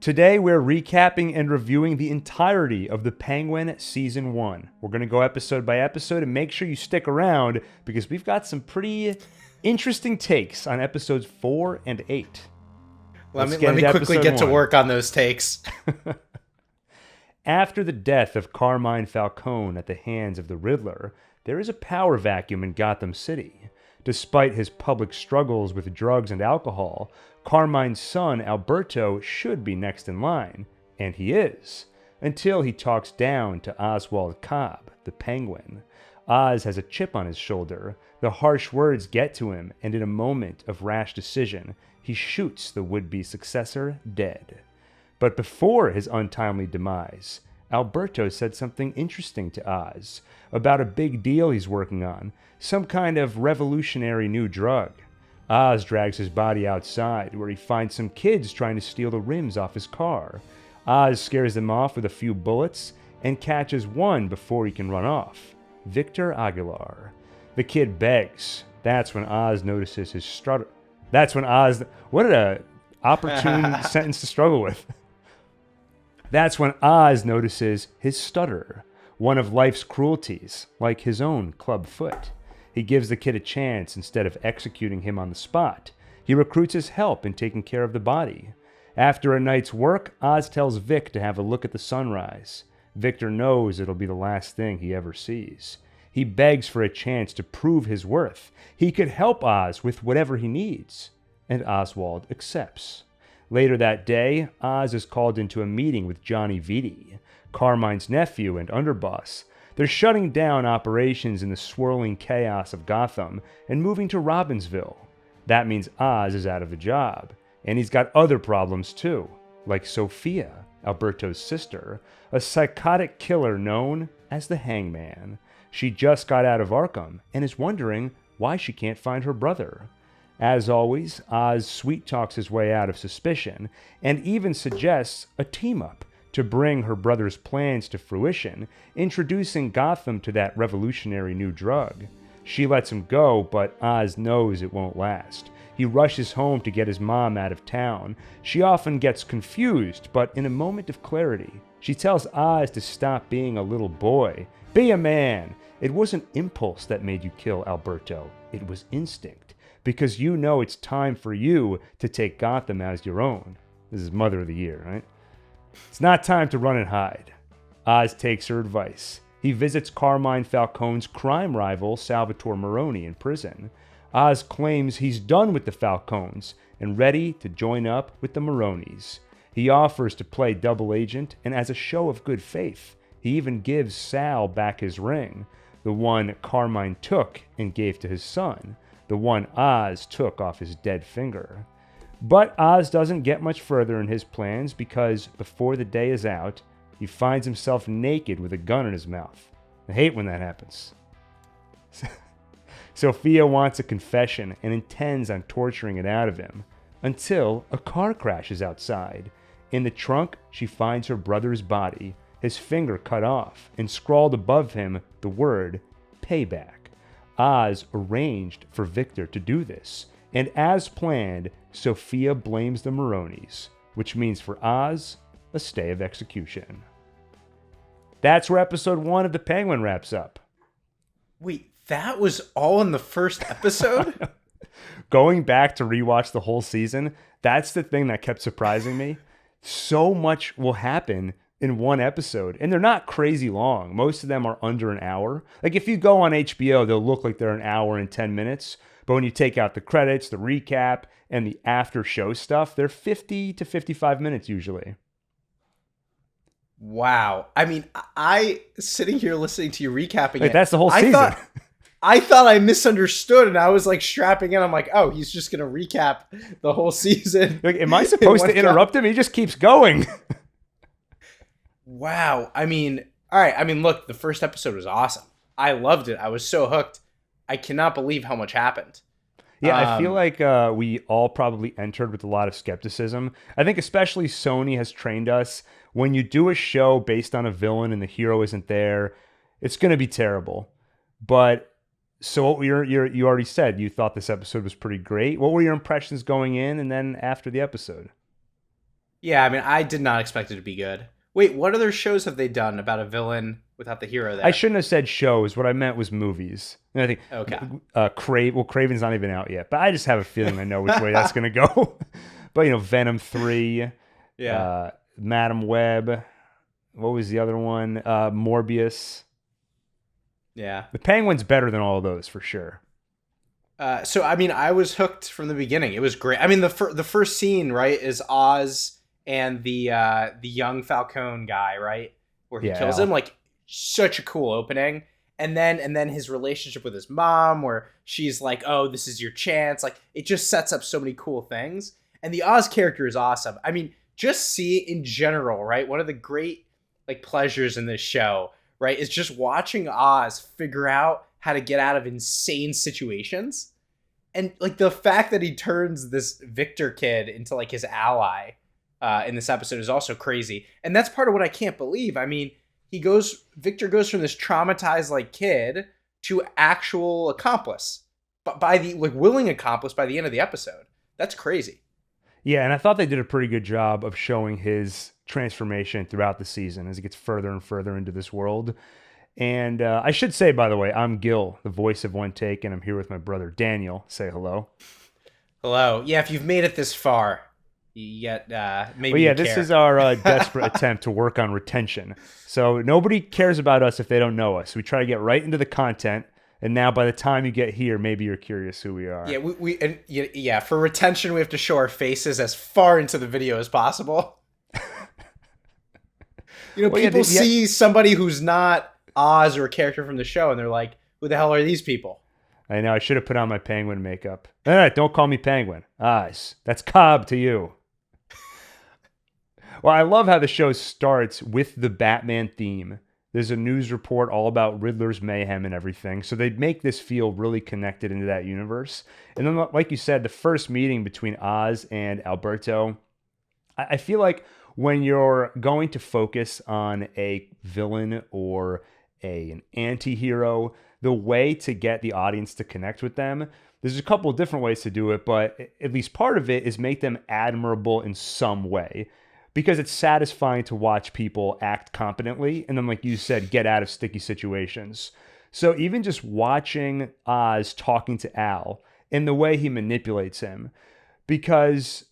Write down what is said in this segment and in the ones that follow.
Today, we're recapping and reviewing the entirety of The Penguin Season 1. We're going to go episode by episode, and make sure you stick around because we've got some pretty interesting takes on episodes 4 and 8. Let me quickly get to work on those takes. After the death of Carmine Falcone at the hands of the Riddler, there is a power vacuum in Gotham City. Despite his public struggles with drugs and alcohol, Carmine's son, Alberto, should be next in line, and he is, until he talks down to Oswald Cobb, the Penguin. Oz has a chip on his shoulder. The harsh words get to him, and in a moment of rash decision, he shoots the would-be successor dead. But before his untimely demise, Alberto said something interesting to Oz about a big deal he's working on, some kind of revolutionary new drug. Oz drags his body outside, where he finds some kids trying to steal the rims off his car. Oz scares them off with a few bullets and catches one before he can run off, Victor Aguilar. The kid begs. That's when Oz notices his stutter. What an opportune sentence to struggle with. That's when Oz notices his stutter, one of life's cruelties, like his own club foot. He gives the kid a chance instead of executing him on the spot. He recruits his help in taking care of the body. After a night's work, Oz tells Vic to have a look at the sunrise. Victor knows it'll be the last thing he ever sees. He begs for a chance to prove his worth. He could help Oz with whatever he needs. And Oswald accepts. Later that day, Oz is called into a meeting with Johnny Vitti, Carmine's nephew and underboss. They're shutting down operations in the swirling chaos of Gotham and moving to Robbinsville. That means Oz is out of a job. And he's got other problems too, like Sophia, Alberto's sister, a psychotic killer known as the Hangman. She just got out of Arkham and is wondering why she can't find her brother. As always, Oz sweet-talks his way out of suspicion and even suggests a team-up to bring her brother's plans to fruition, introducing Gotham to that revolutionary new drug. She lets him go, but Oz knows it won't last. He rushes home to get his mom out of town. She often gets confused, but in a moment of clarity, she tells Oz to stop being a little boy. Be a man! It wasn't impulse that made you kill Alberto. It was instinct. Because you know it's time for you to take Gotham as your own. This is Mother of the Year, right? It's not time to run and hide. Oz takes her advice. He visits Carmine Falcone's crime rival, Salvatore Maroni, in prison. Oz claims he's done with the Falcones and ready to join up with the Maronis. He offers to play double agent, and as a show of good faith, he even gives Sal back his ring, the one Carmine took and gave to his son, the one Oz took off his dead finger. But Oz doesn't get much further in his plans because before the day is out, he finds himself naked with a gun in his mouth. I hate when that happens. Sophia wants a confession and intends on torturing it out of him until a car crashes outside. In the trunk, she finds her brother's body, his finger cut off, and scrawled above him the word payback. Oz arranged for Victor to do this, and as planned, Sophia blames the Maronis, which means for Oz, a stay of execution. That's where episode 1 of The Penguin wraps up. Wait, that was all in the first episode? Going back to rewatch the whole season, that's the thing that kept surprising me. So much will happen in one episode, and they're not crazy long. Most of them are under an hour. Like if you go on HBO, they'll look like they're an hour and 10 minutes. But when you take out the credits, the recap, and the after show stuff, they're 50 to 55 minutes usually. Wow. I mean, I sitting here listening to you recapping it. That's the whole season. I thought I misunderstood, and I was like strapping in. I'm like, oh, he's just going to recap the whole season. Like, am I supposed to interrupt him? He just keeps going. Wow. I mean, all right. I mean, look, the first episode was awesome. I loved it. I was so hooked. I cannot believe how much happened. Yeah, I feel like we all probably entered with a lot of skepticism. I think especially Sony has trained us. When you do a show based on a villain and the hero isn't there, it's going to be terrible. But so what you already said you thought this episode was pretty great. What were your impressions going in and then after the episode? Yeah, I mean, I did not expect it to be good. Wait, what other shows have they done about a villain without the hero I there? shouldn't have said shows. What I meant was movies. And I think Okay. Craven's not even out yet, but I just have a feeling I know which way that's going to go. But Venom 3, Yeah. Madam Web. What was the other one? Morbius. Yeah. The Penguin's better than all of those for sure. So I mean, I was hooked from the beginning. It was great. I mean, the first scene, right, is Oz and the young Falcone guy, right, where he Yeah, kills him. Al. Like, such a cool opening. And then his relationship with his mom, where she's like, "Oh, this is your chance." Like, it just sets up so many cool things. And the Oz character is awesome. I mean, just see in general, right? One of the great like pleasures in this show, right, is just watching Oz figure out how to get out of insane situations. And like the fact that he turns this Victor kid into like his ally in this episode is also crazy. And that's part of what I can't believe. I mean, Victor goes from this traumatized like kid to actual accomplice, but by the like willing accomplice by the end of the episode. That's crazy. Yeah, and I thought they did a pretty good job of showing his transformation throughout the season as he gets further and further into this world. And I should say, by the way, I'm Gil, the voice of OneTake, and I'm here with my brother Daniel. Say hello. Hello. Yeah, if you've made it this far, you get maybe. Well, yeah, you this care. is our desperate attempt to work on retention. So nobody cares about us if they don't know us. We try to get right into the content. And now by the time you get here, maybe you're curious who we are. Yeah, yeah, for retention, we have to show our faces as far into the video as possible. Well, yeah, People see somebody who's not Oz or a character from the show, and they're like, "Who the hell are these people?" I know, I should have put on my penguin makeup. All right, don't call me penguin. Oz. That's Cobb to you. Well, I love how the show starts with the Batman theme. There's a news report all about Riddler's mayhem and everything. So they make this feel really connected into that universe. And then, like you said, the first meeting between Oz and Alberto, I feel like when you're going to focus on a villain or an anti-hero, the way to get the audience to connect with them, there's a couple of different ways to do it, but at least part of it is make them admirable in some way. Because it's satisfying to watch people act competently and then, like you said, get out of sticky situations. So even just watching Oz talking to Al and the way he manipulates him, because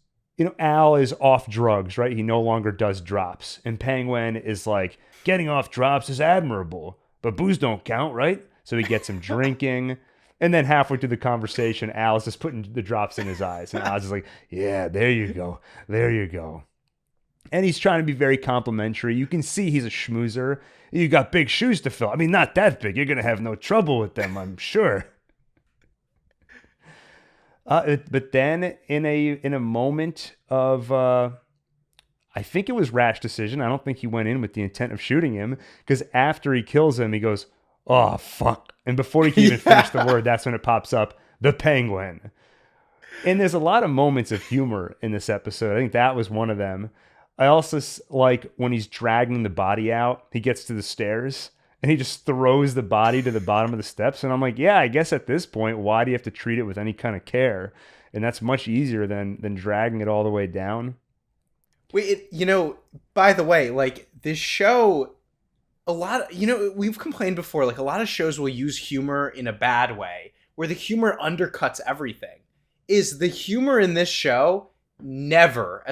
Al is off drugs, right? He no longer does drops. And Penguin is like, getting off drops is admirable, but booze don't count, right? So he gets him drinking. And then halfway through the conversation, Al is just putting the drops in his eyes. And Oz is like, yeah, there you go. There you go. And he's trying to be very complimentary. You can see he's a schmoozer. You got big shoes to fill. I mean, not that big. You're going to have no trouble with them, I'm sure. But then in a moment of, I think it was rash decision. I don't think he went in with the intent of shooting him, because after he kills him, he goes, oh, fuck. And before he can even finish the word, that's when it pops up, the Penguin. And there's a lot of moments of humor in this episode. I think that was one of them. I also like when he's dragging the body out, he gets to the stairs and he just throws the body to the bottom of the steps. And I'm like, yeah, I guess at this point, why do you have to treat it with any kind of care? And that's much easier than dragging it all the way down. Wait, by the way, like this show, we've complained before, like a lot of shows will use humor in a bad way, where the humor undercuts everything. Is the humor in this show never,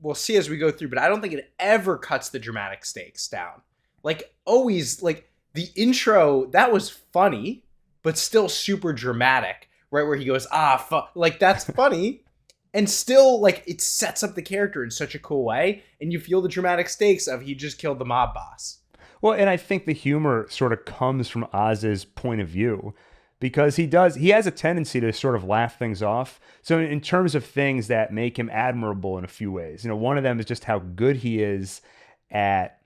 we'll see as we go through, but I don't think it ever cuts the dramatic stakes down. Like, always, like, the intro, that was funny, but still super dramatic, right? Where he goes, fuck. Like, that's funny, and still, like, it sets up the character in such a cool way, and you feel the dramatic stakes of he just killed the mob boss. Well, and I think the humor sort of comes from Oz's point of view, because he has a tendency to sort of laugh things off. So in terms of things that make him admirable in a few ways, one of them is just how good he is at,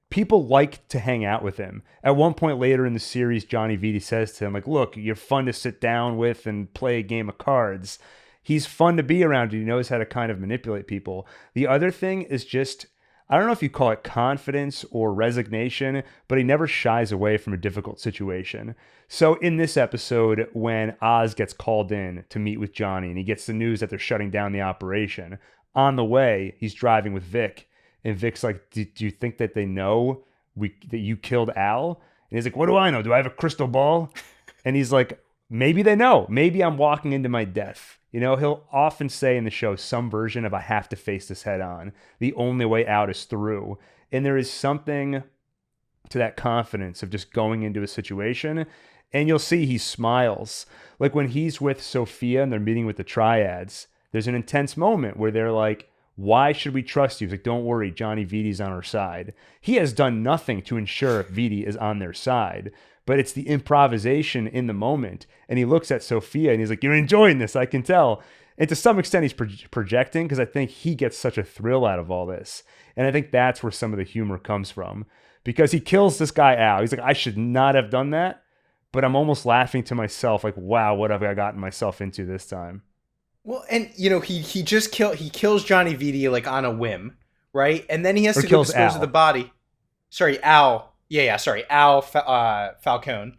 people like to hang out with him. At one point later in the series, Johnny Vitti says to him, like, look, you're fun to sit down with and play a game of cards. He's fun to be around. He knows how to kind of manipulate people. The other thing is just, I don't know if you call it confidence or resignation, but he never shies away from a difficult situation. So in this episode, when Oz gets called in to meet with Johnny and he gets the news that they're shutting down the operation, On the way, he's driving with Vic, and Vic's like, do you think that they know that you killed Al? And he's like, what do I know? Do I have a crystal ball? And he's like, maybe they know. Maybe I'm walking into my death. You know, he'll often say in the show some version of I have to face this head on. The only way out is through. And there is something to that confidence of just going into a situation. And you'll see he smiles. Like when he's with Sophia and they're meeting with the triads, there's an intense moment where they're like, why should we trust you? He's like, don't worry, Johnny Vidi's on our side. He has done nothing to ensure Vidi is on their side, but it's the improvisation in the moment. And he looks at Sophia and he's like, you're enjoying this, I can tell. And to some extent, he's projecting because I think he gets such a thrill out of all this. And I think that's where some of the humor comes from because he kills this guy out. He's like, I should not have done that, but I'm almost laughing to myself like, wow, what have I gotten myself into this time? Well, and you know, he kills Johnny Viti like on a whim, right? And then he has to go dispose of the body. Sorry, Al. Sorry, Al Falcone.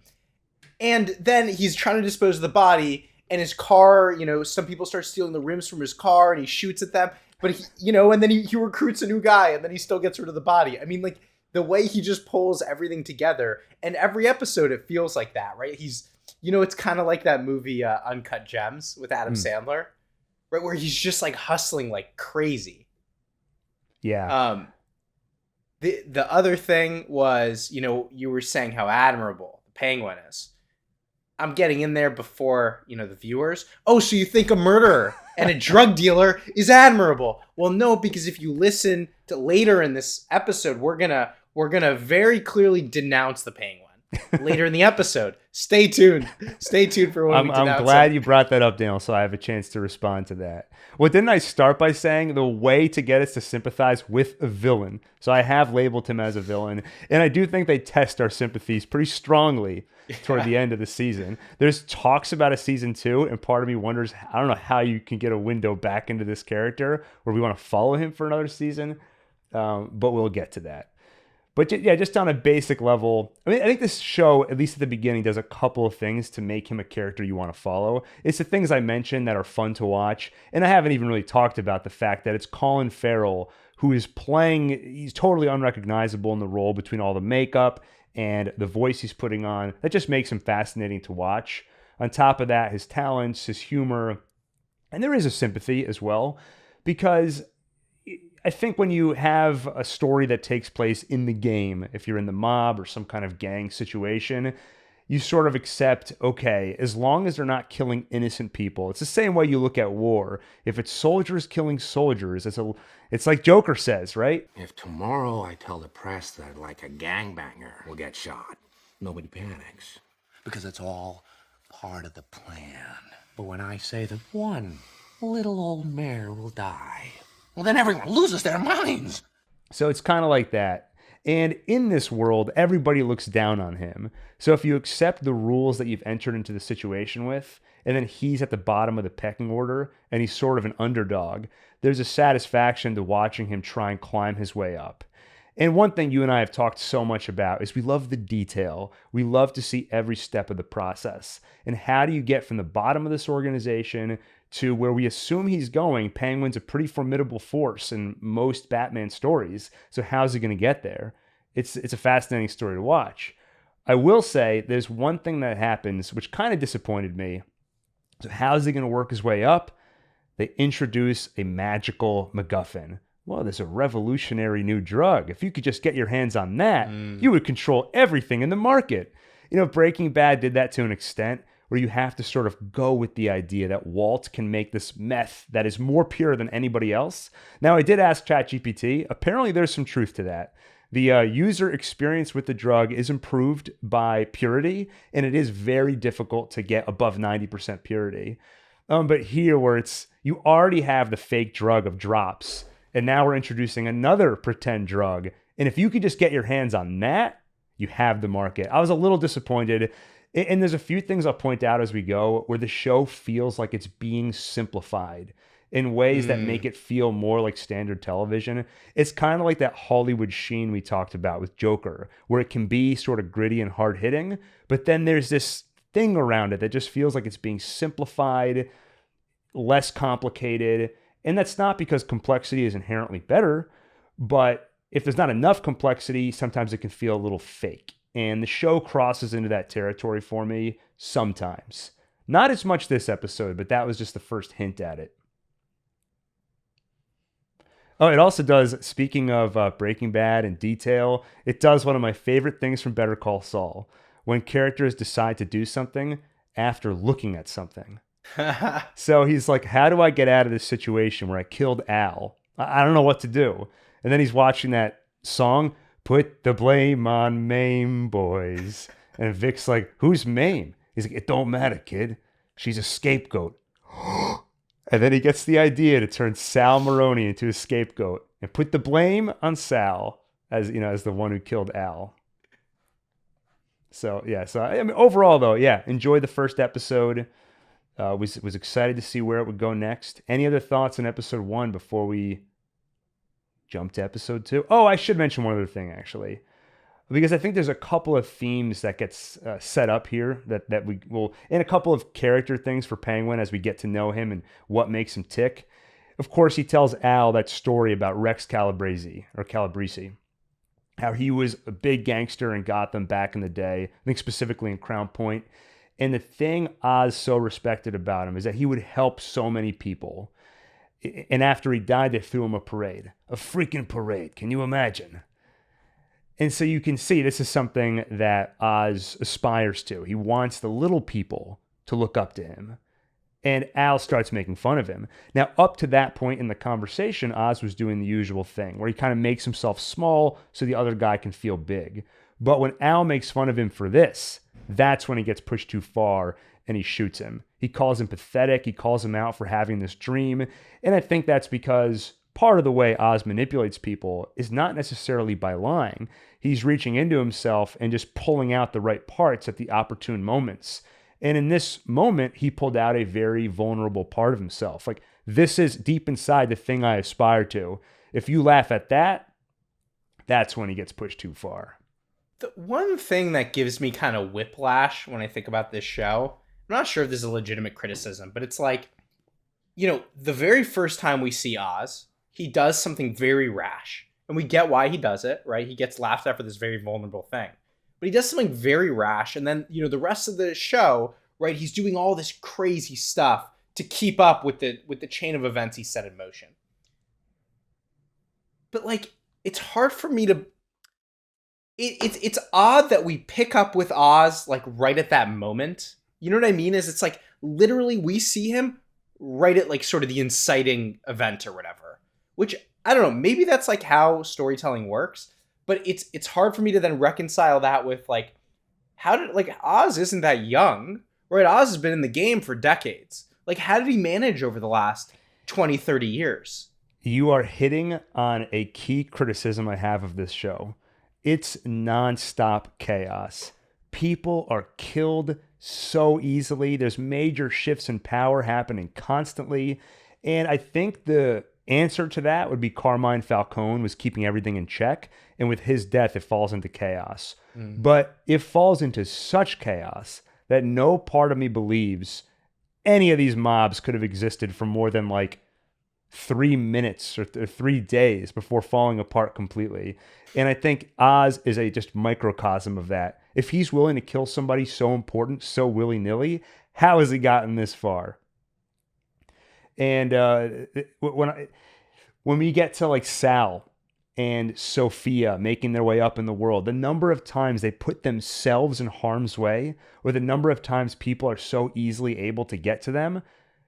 And then he's trying to dispose of the body, and his car, you know, some people start stealing the rims from his car, and he shoots at them. But he, you know, and then he recruits a new guy, and then he still gets rid of the body. I mean, like the way he just pulls everything together, and every episode it feels like that, right? He's, you know, it's kind of like that movie Uncut Gems with Adam Sandler. Right, where he's just like hustling like crazy. Yeah. The other thing was, you know, you were saying how admirable the Penguin is. I'm getting in there before, you know, the viewers. Oh, so you think a murderer and a drug dealer is admirable? Well, no, because if you listen to later in this episode, we're gonna very clearly denounce the Penguin. Later in the episode. Stay tuned. Stay tuned for when we denounce I'm glad you brought that up, Daniel, so I have a chance to respond to that. Well, didn't I start by saying the way to get us to sympathize with a villain? So I have labeled him as a villain, and I do think they test our sympathies pretty strongly toward the end of the season. There's talks about a season 2, and part of me wonders, I don't know how you can get a window back into this character where we want to follow him for another season, but we'll get to that. But yeah, just on a basic level, I mean, I think this show, at least at the beginning, does a couple of things to make him a character you want to follow. It's the things I mentioned that are fun to watch. And I haven't even really talked about the fact that it's Colin Farrell who is playing, he's totally unrecognizable in the role between all the makeup and the voice he's putting on. That just makes him fascinating to watch. On top of that, his talents, his humor, and there is a sympathy as well, because I think when you have a story that takes place in the game, if you're in the mob or some kind of gang situation, you sort of accept, okay, as long as they're not killing innocent people. It's the same way you look at war. If it's soldiers killing soldiers, it's like Joker says, right? If tomorrow I tell the press that like a gangbanger will get shot, nobody panics. Because it's all part of the plan. But when I say that one little old mare will die, well, then everyone loses their minds. So it's kind of like that. And in this world, everybody looks down on him. So if you accept the rules that you've entered into the situation with, and then he's at the bottom of the pecking order, and he's sort of an underdog, there's a satisfaction to watching him try and climb his way up. And one thing you and I have talked so much about is we love the detail. We love to see every step of the process. And how do you get from the bottom of this organization to where we assume he's going? Penguin's a pretty formidable force in most Batman stories. So how's he going to get there? It's a fascinating story to watch. I will say there's one thing that happens which kind of disappointed me. So how's he going to work his way up? They introduce a magical MacGuffin. Well, there's a revolutionary new drug. If you could just get your hands on that, you would control everything in the market. You know, Breaking Bad did that to an extent where you have to sort of go with the idea that Walt can make this meth that is more pure than anybody else. Now, I did ask ChatGPT. Apparently, there's some truth to that. The user experience with the drug is improved by purity, and it is very difficult to get above 90% purity. But here, where it's you already have the fake drug of drops, and now we're introducing another pretend drug. And if you could just get your hands on that, you have the market. I was a little disappointed. And there's a few things I'll point out as we go where the show feels like it's being simplified in ways that make it feel more like standard television. It's kind of like that Hollywood sheen we talked about with Joker, where it can be sort of gritty and hard-hitting, but then there's this thing around it that just feels like it's being simplified, less complicated, And that's not because complexity is inherently better, but if there's not enough complexity, sometimes it can feel a little fake. And the show crosses into that territory for me sometimes. Not as much this episode, but that was just the first hint at it. Oh, it also does, speaking of Breaking Bad and detail, it does one of my favorite things from Better Call Saul. When characters decide to do something after looking at something. So he's like, how do I get out of this situation where I killed Al? I don't know what to do. And then he's watching that song, Put the Blame on Mame Boys. And Vic's like, who's Mame? He's like, it don't matter, kid. She's a scapegoat. And then he gets the idea to turn Sal Maroney into a scapegoat and put the blame on Sal as, you know, as the one who killed Al. So, yeah. So, I mean, overall, though, yeah, enjoyed the first episode. Was excited to see where it would go next. Any other thoughts on episode 1 before we jump to episode 2? Oh, I should mention one other thing, actually. Because I think there's a couple of themes that gets set up here that we will, and a couple of character things for Penguin as we get to know him and what makes him tick. Of course, he tells Al that story about Rex Calabrese, how he was a big gangster in Gotham back in the day, I think specifically in Crown Point. And the thing Oz so respected about him is that he would help so many people. And after he died, they threw him a parade. A freaking parade. Can you imagine? And so you can see this is something that Oz aspires to. He wants the little people to look up to him. And Al starts making fun of him. Now, up to that point in the conversation, Oz was doing the usual thing, where he kind of makes himself small so the other guy can feel big. But when Al makes fun of him for this, that's when he gets pushed too far and he shoots him. He calls him pathetic. He calls him out for having this dream. And I think that's because part of the way Oz manipulates people is not necessarily by lying. He's reaching into himself and just pulling out the right parts at the opportune moments. And in this moment, he pulled out a very vulnerable part of himself. Like, this is deep inside the thing I aspire to. If you laugh at that, that's when he gets pushed too far. The one thing that gives me kind of whiplash when I think about this show, I'm not sure if this is a legitimate criticism, but it's like, you know, the very first time we see Oz, he does something very rash. And we get why he does it, right? He gets laughed at for this very vulnerable thing. But he does something very rash. And then, you know, the rest of the show, right, he's doing all this crazy stuff to keep up with the chain of events he set in motion. But, like, it's hard for me to... It's odd that we pick up with Oz, like, right at that moment. You know what I mean? It's like, literally, we see him right at, like, sort of the inciting event or whatever. Which, I don't know, maybe that's, like, how storytelling works. But it's hard for me to then reconcile that with, like, Oz isn't that young, right? Oz has been in the game for decades. Like, how did he manage over the last 20, 30 years? You are hitting on a key criticism I have of this show. It's nonstop chaos. People are killed so easily. There's major shifts in power happening constantly. And I think the answer to that would be Carmine Falcone was keeping everything in check. And with his death, it falls into chaos. But it falls into such chaos that no part of me believes any of these mobs could have existed for more than like 3 minutes or 3 days before falling apart completely. And I think Oz is a just microcosm of that. If he's willing to kill somebody so important, so willy-nilly, how has he gotten this far? And when we get to like Sal and Sophia making their way up in the world, the number of times they put themselves in harm's way, or the number of times people are so easily able to get to them,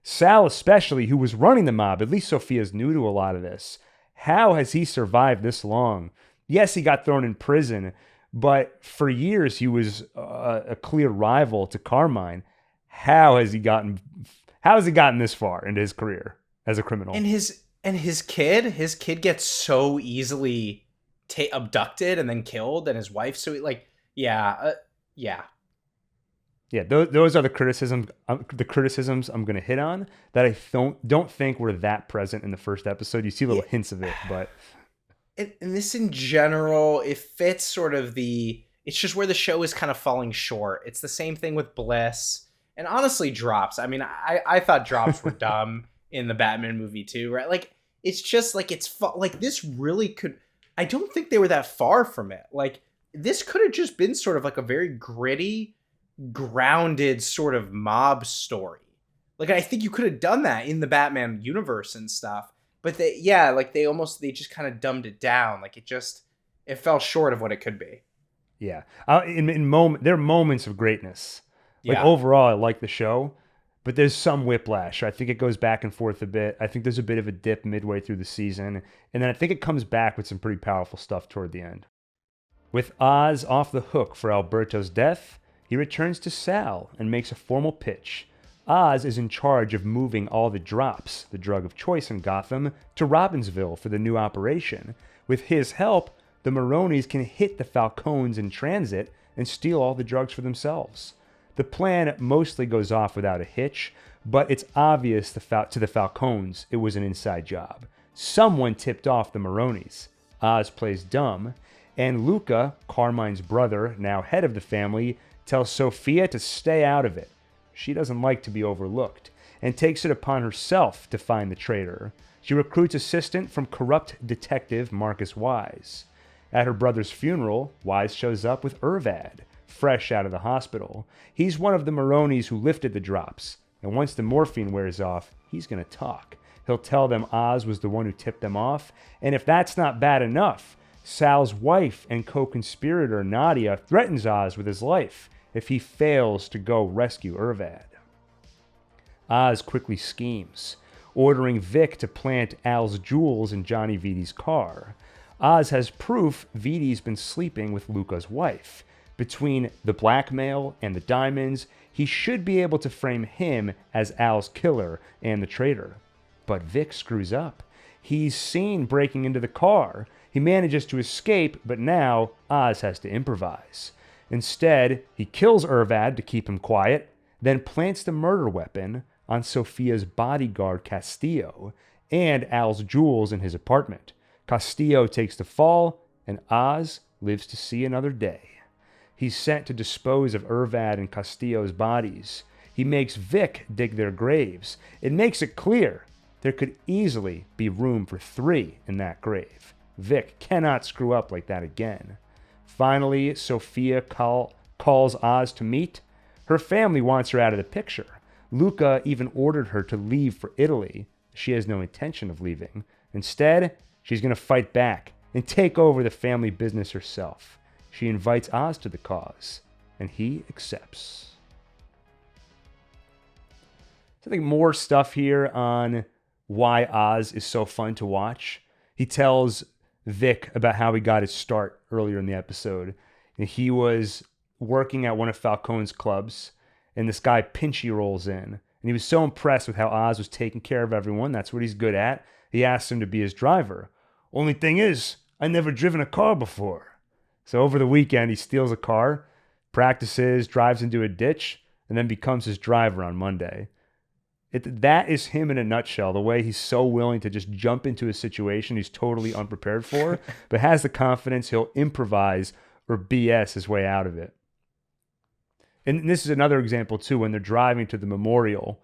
Sal especially, who was running the mob, at least Sophia's new to a lot of this. How has he survived this long? Yes, he got thrown in prison, but for years he was a clear rival to Carmine. How has he gotten this far into his career as a criminal? And his kid gets so easily abducted and then killed, and his wife. So yeah. Those are the criticisms I'm going to hit on that I don't think were that present in the first episode. You see little hints of it, but and this in general, it fits sort of it's just where the show is kind of falling short. It's the same thing with Bliss and honestly Drops. I mean, I thought Drops were dumb. in the Batman movie too, right? Like it's just like like this really could. I don't think they were that far from it. Like this could have just been sort of like a very gritty, grounded sort of mob story. Like I think you could have done that in the Batman universe and stuff. But they just kind of dumbed it down. Like it fell short of what it could be. Yeah. There are moments of greatness. Like Yeah. overall, I like the show, but there's some whiplash. I think it goes back and forth a bit. I think there's a bit of a dip midway through the season, and then I think it comes back with some pretty powerful stuff toward the end. With Oz off the hook for Alberto's death, he returns to Sal and makes a formal pitch. Oz is in charge of moving all the drops, the drug of choice in Gotham, to Robbinsville for the new operation. With his help, the Maronis can hit the Falcones in transit and steal all the drugs for themselves. The plan mostly goes off without a hitch, but it's obvious to the Falcones it was an inside job. Someone tipped off the Maronis. Oz plays dumb, and Luca, Carmine's brother, now head of the family, tells Sophia to stay out of it. She doesn't like to be overlooked, and takes it upon herself to find the traitor. She recruits assistant from corrupt detective Marcus Wise. At her brother's funeral, Wise shows up with Irvad, fresh out of the hospital. He's one of the Maronis who lifted the drops, and once the morphine wears off, he's going to talk. He'll tell them Oz was the one who tipped them off, and if that's not bad enough, Sal's wife and co-conspirator Nadia threatens Oz with his life if he fails to go rescue Irvad. Oz quickly schemes, ordering Vic to plant Al's jewels in Johnny Vidi's car. Oz has proof Vidi's been sleeping with Luca's wife. Between the blackmail and the diamonds, he should be able to frame him as Al's killer and the traitor. But Vic screws up. He's seen breaking into the car. He manages to escape, but now Oz has to improvise. Instead, he kills Irvad to keep him quiet, then plants the murder weapon on Sophia's bodyguard Castillo and Al's jewels in his apartment. Castillo takes the fall, and Oz lives to see another day. He's sent to dispose of Irvad and Castillo's bodies. He makes Vic dig their graves. It makes it clear there could easily be room for 3 in that grave. Vic cannot screw up like that again. Finally, Sophia calls Oz to meet. Her family wants her out of the picture. Luca even ordered her to leave for Italy. She has no intention of leaving. Instead, she's going to fight back and take over the family business herself. She invites Oz to the cause, and he accepts. So I think more stuff here on why Oz is so fun to watch. He tells Vic about how he got his start earlier in the episode. And he was working at one of Falcone's clubs, and this guy Pinchy rolls in. And he was so impressed with how Oz was taking care of everyone. That's what he's good at. He asked him to be his driver. Only thing is, I never driven a car before. So over the weekend, he steals a car, practices, drives into a ditch, and then becomes his driver on Monday. That is him in a nutshell, the way he's so willing to just jump into a situation he's totally unprepared for, but has the confidence he'll improvise or BS his way out of it. And this is another example, too, when they're driving to the memorial.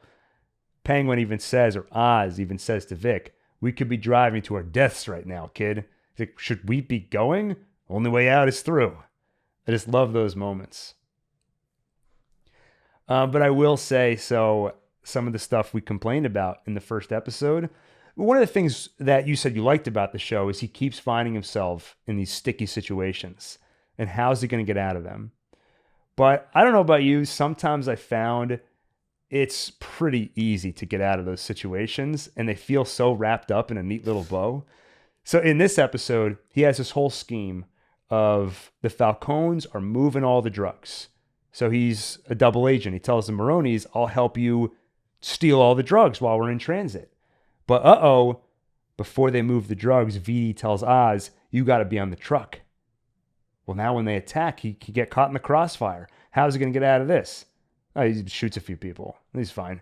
Penguin even says, or Oz even says to Vic, we could be driving to our deaths right now, kid. He's like, should we be going? Only way out is through. I just love those moments. But I will say, so some of the stuff we complained about in the first episode, one of the things that you said you liked about the show is he keeps finding himself in these sticky situations. And how's he going to get out of them? But I don't know about you, sometimes I found it's pretty easy to get out of those situations, and they feel so wrapped up in a neat little bow. So in this episode, he has this whole scheme of the Falcones are moving all the drugs. So he's a double agent. He tells the Maronis, I'll help you steal all the drugs while we're in transit. But before they move the drugs, Vidi tells Oz, you got to be on the truck. Well, now when they attack, he can get caught in the crossfire. How's he going to get out of this? Oh, he shoots a few people. He's fine.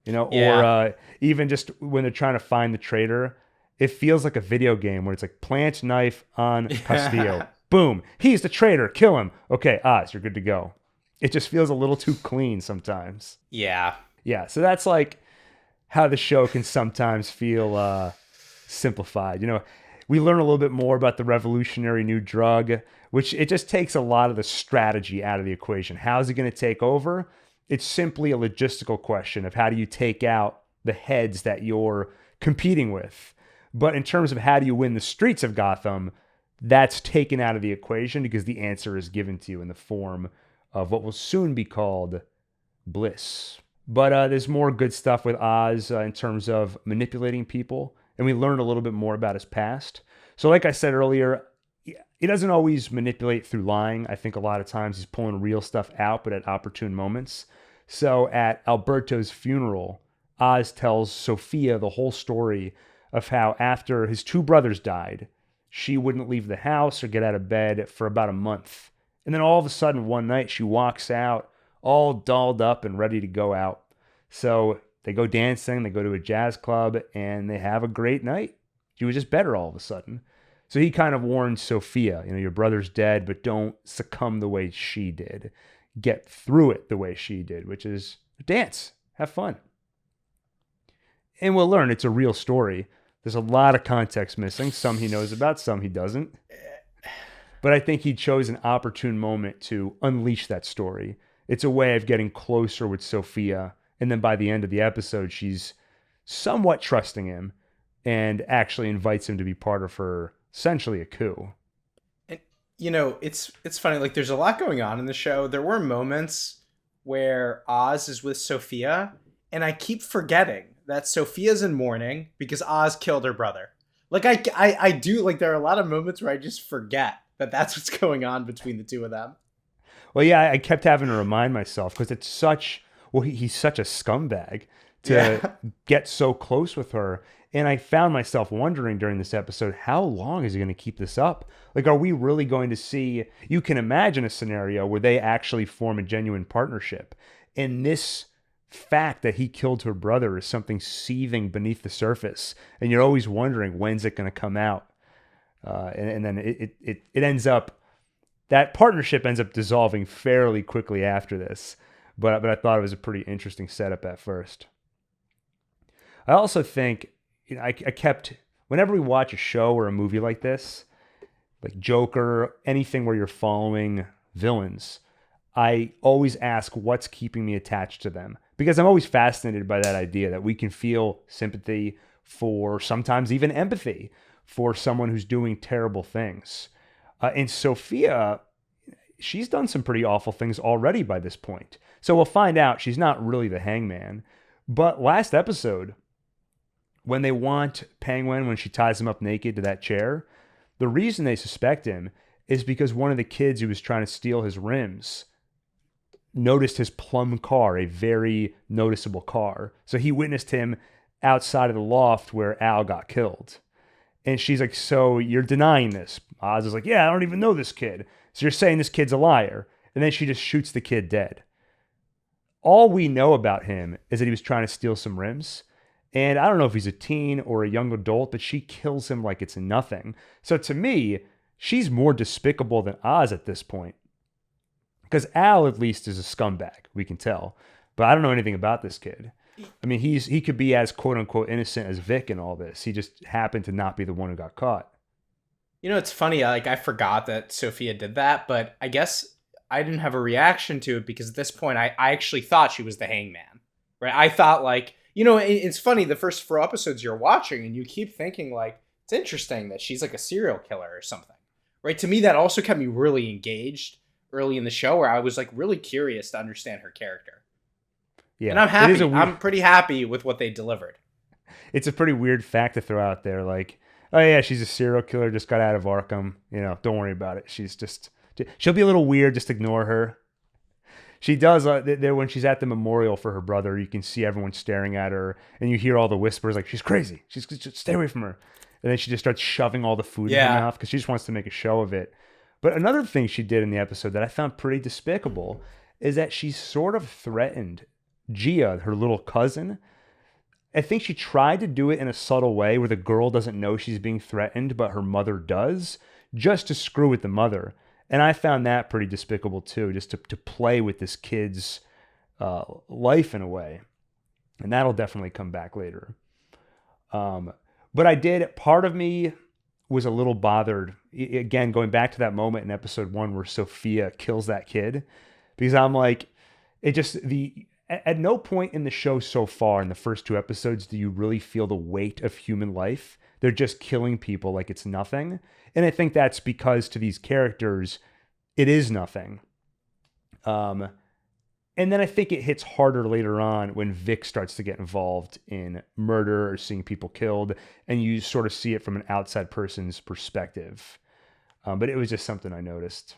Yeah. Or even just when they're trying to find the traitor, it feels like a video game where it's like plant knife on Castillo. Boom. He's the traitor. Kill him. Okay, Oz, you're good to go. It just feels a little too clean sometimes. Yeah. Yeah, so that's like how the show can sometimes feel simplified. We learn a little bit more about the revolutionary new drug, which it just takes a lot of the strategy out of the equation. How's it going to take over? It's simply a logistical question of how do you take out the heads that you're competing with. But in terms of how do you win the streets of Gotham, that's taken out of the equation because the answer is given to you in the form of what will soon be called Bliss. But there's more good stuff with Oz in terms of manipulating people, and we learn a little bit more about his past. So like I said earlier, he doesn't always manipulate through lying. I think a lot of times he's pulling real stuff out, but at opportune moments. So at Alberto's funeral, Oz tells Sophia the whole story of how after his two brothers died, she wouldn't leave the house or get out of bed for about a month. And then all of a sudden one night she walks out all dolled up and ready to go out. So they go dancing, they go to a jazz club, and they have a great night. She was just better all of a sudden. So he kind of warns Sophia, your brother's dead, but don't succumb the way she did. Get through it the way she did, which is dance, have fun. And we'll learn it's a real story. There's a lot of context missing. Some he knows about, some he doesn't. But I think he chose an opportune moment to unleash that story. It's a way of getting closer with Sophia. And then by the end of the episode, she's somewhat trusting him and actually invites him to be part of her, essentially a coup. And, it's funny. Like, there's a lot going on in the show. There were moments where Oz is with Sophia, and I keep forgetting that Sophia's in mourning because Oz killed her brother. Like, I do, like, there are a lot of moments where I just forget that that's what's going on between the two of them. Well, yeah, I kept having to remind myself because it's such, he's such a scumbag to get so close with her. And I found myself wondering during this episode, how long is he going to keep this up? Like, are we really going to see, you can imagine a scenario where they actually form a genuine partnership. And this fact that he killed her brother is something seething beneath the surface. And you're always wondering, when's it going to come out? And then it ends up, that partnership ends up dissolving fairly quickly after this. But I thought it was a pretty interesting setup at first. I also think, I kept, whenever we watch a show or a movie like this, like Joker, anything where you're following villains, I always ask what's keeping me attached to them. Because I'm always fascinated by that idea that we can feel sympathy for, sometimes even empathy for someone who's doing terrible things. And Sophia, she's done some pretty awful things already by this point. So we'll find out she's not really the hangman. But last episode, when they want Penguin, when she ties him up naked to that chair, the reason they suspect him is because one of the kids who was trying to steal his rims noticed his plum car, a very noticeable car. So he witnessed him outside of the loft where Al got killed. And she's like, so you're denying this? Oz is like, yeah, I don't even know this kid. So you're saying this kid's a liar. And then she just shoots the kid dead. All we know about him is that he was trying to steal some rims. And I don't know if he's a teen or a young adult, but she kills him like it's nothing. So to me, she's more despicable than Oz at this point. Because Al, at least, is a scumbag, we can tell. But I don't know anything about this kid. I mean, he could be as quote-unquote innocent as Vic in all this. He just happened to not be the one who got caught. It's funny. Like, I forgot that Sophia did that, but I guess I didn't have a reaction to it because at this point, I actually thought she was the hangman, right? I thought, like, it's funny, the first 4 episodes you're watching, and you keep thinking, like, it's interesting that she's, like, a serial killer or something, right? To me, that also kept me really engaged early in the show, where I was, like, really curious to understand her character. Yeah, and I'm happy. I'm pretty happy with what they delivered. It's a pretty weird fact to throw out there. Like, oh yeah, she's a serial killer, just got out of Arkham. Don't worry about it. She'll be a little weird. Just ignore her. She does. When she's at the memorial for her brother, you can see everyone staring at her, and you hear all the whispers like she's crazy. Just stay away from her. And then she just starts shoving all the food in her mouth because she just wants to make a show of it. But another thing she did in the episode that I found pretty despicable is that she sort of threatened Gia, her little cousin. I think she tried to do it in a subtle way where the girl doesn't know she's being threatened, but her mother does, just to screw with the mother. And I found that pretty despicable too, just to play with this kid's life in a way. And that'll definitely come back later. But part of me was a little bothered, again, going back to that moment in episode 1 where Sophia kills that kid, because I'm like, at no point in the show so far in the first 2 episodes do you really feel the weight of human life. They're just killing people like it's nothing. And I think that's because to these characters, it is nothing. And then I think it hits harder later on when Vic starts to get involved in murder or seeing people killed, and you sort of see it from an outside person's perspective. But it was just something I noticed.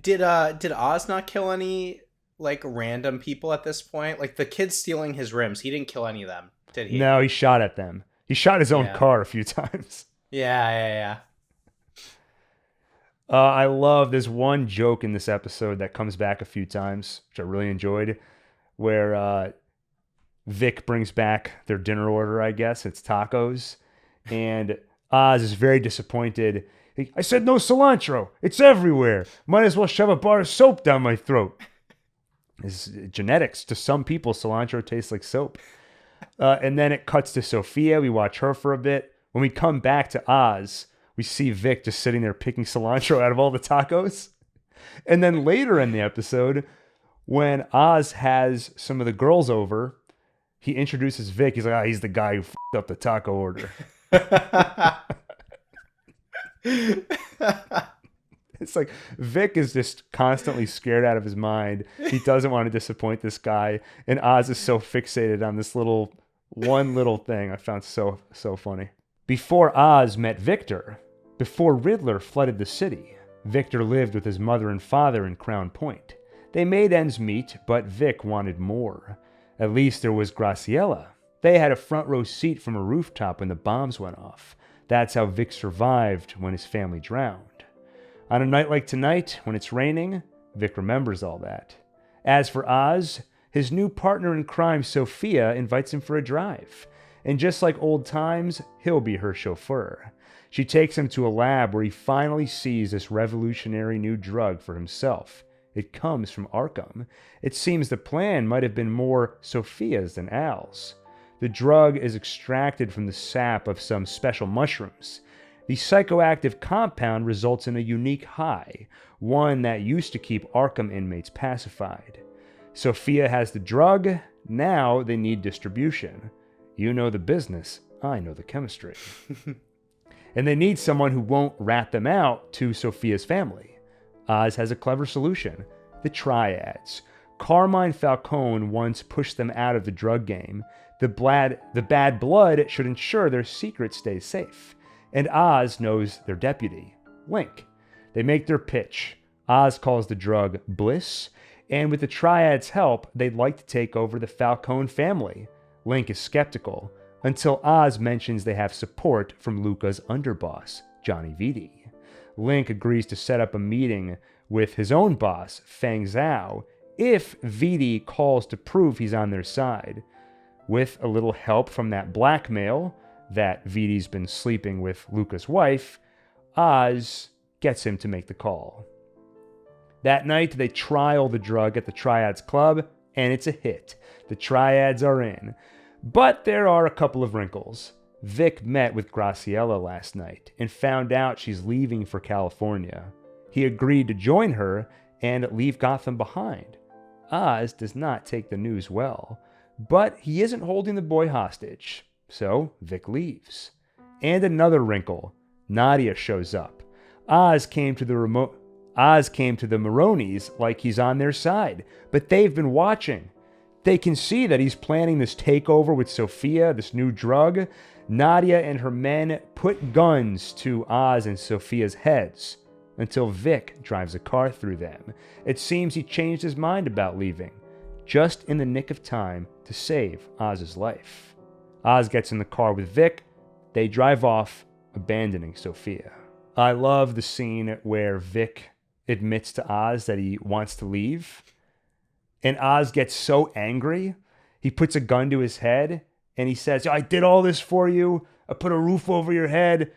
Did Oz not kill any like random people at this point? Like the kid stealing his rims, he didn't kill any of them, did he? No, he shot at them. He shot his own car a few times. Yeah. I love, there's one joke in this episode that comes back a few times, which I really enjoyed, where Vic brings back their dinner order, I guess. It's tacos. And Oz is very disappointed. I said no cilantro. It's everywhere. Might as well shove a bar of soap down my throat. It's genetics. To some people, cilantro tastes like soap. And then it cuts to Sophia. We watch her for a bit. When we come back to Oz, we see Vic just sitting there picking cilantro out of all the tacos. And then later in the episode, when Oz has some of the girls over, he introduces Vic. He's like, he's the guy who f***ed up the taco order. It's like Vic is just constantly scared out of his mind. He doesn't want to disappoint this guy. And Oz is so fixated on this one little thing I found so funny. Before Oz met Victor, before Riddler flooded the city, Victor lived with his mother and father in Crown Point. They made ends meet, but Vic wanted more. At least there was Graciela. They had a front row seat from a rooftop when the bombs went off. That's how Vic survived when his family drowned. On a night like tonight, when it's raining, Vic remembers all that. As for Oz, his new partner in crime, Sophia, invites him for a drive. And just like old times, he'll be her chauffeur. She takes him to a lab where he finally sees this revolutionary new drug for himself. It comes from Arkham. It seems the plan might have been more Sophia's than Al's. The drug is extracted from the sap of some special mushrooms. The psychoactive compound results in a unique high, one that used to keep Arkham inmates pacified. Sophia has the drug, now they need distribution. You know the business, I know the chemistry. And they need someone who won't rat them out to Sophia's family. Oz has a clever solution, the Triads. Carmine Falcone once pushed them out of the drug game. The bad blood should ensure their secret stays safe. And Oz knows their deputy, Link. They make their pitch. Oz calls the drug Bliss, and with the Triads' help, they'd like to take over the Falcone family. Link is skeptical, until Oz mentions they have support from Luca's underboss, Johnny Vitti. Link agrees to set up a meeting with his own boss, Feng Zhao, if Vitti calls to prove he's on their side. With a little help from that blackmail that Vitti's been sleeping with Luca's wife, Oz gets him to make the call. That night, they trial the drug at the Triads Club, and it's a hit. The Triads are in. But there are a couple of wrinkles. Vic met with Graciela last night and found out she's leaving for California. He agreed to join her and leave Gotham behind. Oz does not take the news well, but he isn't holding the boy hostage, so Vic leaves. And another wrinkle. Nadia shows up. Oz came to the Maronis like he's on their side, but they've been watching. They can see that he's planning this takeover with Sophia, this new drug. Nadia and her men put guns to Oz and Sophia's heads until Vic drives a car through them. It seems he changed his mind about leaving, just in the nick of time to save Oz's life. Oz gets in the car with Vic. They drive off, abandoning Sophia. I love the scene where Vic admits to Oz that he wants to leave. And Oz gets so angry, he puts a gun to his head, and he says, I did all this for you. I put a roof over your head.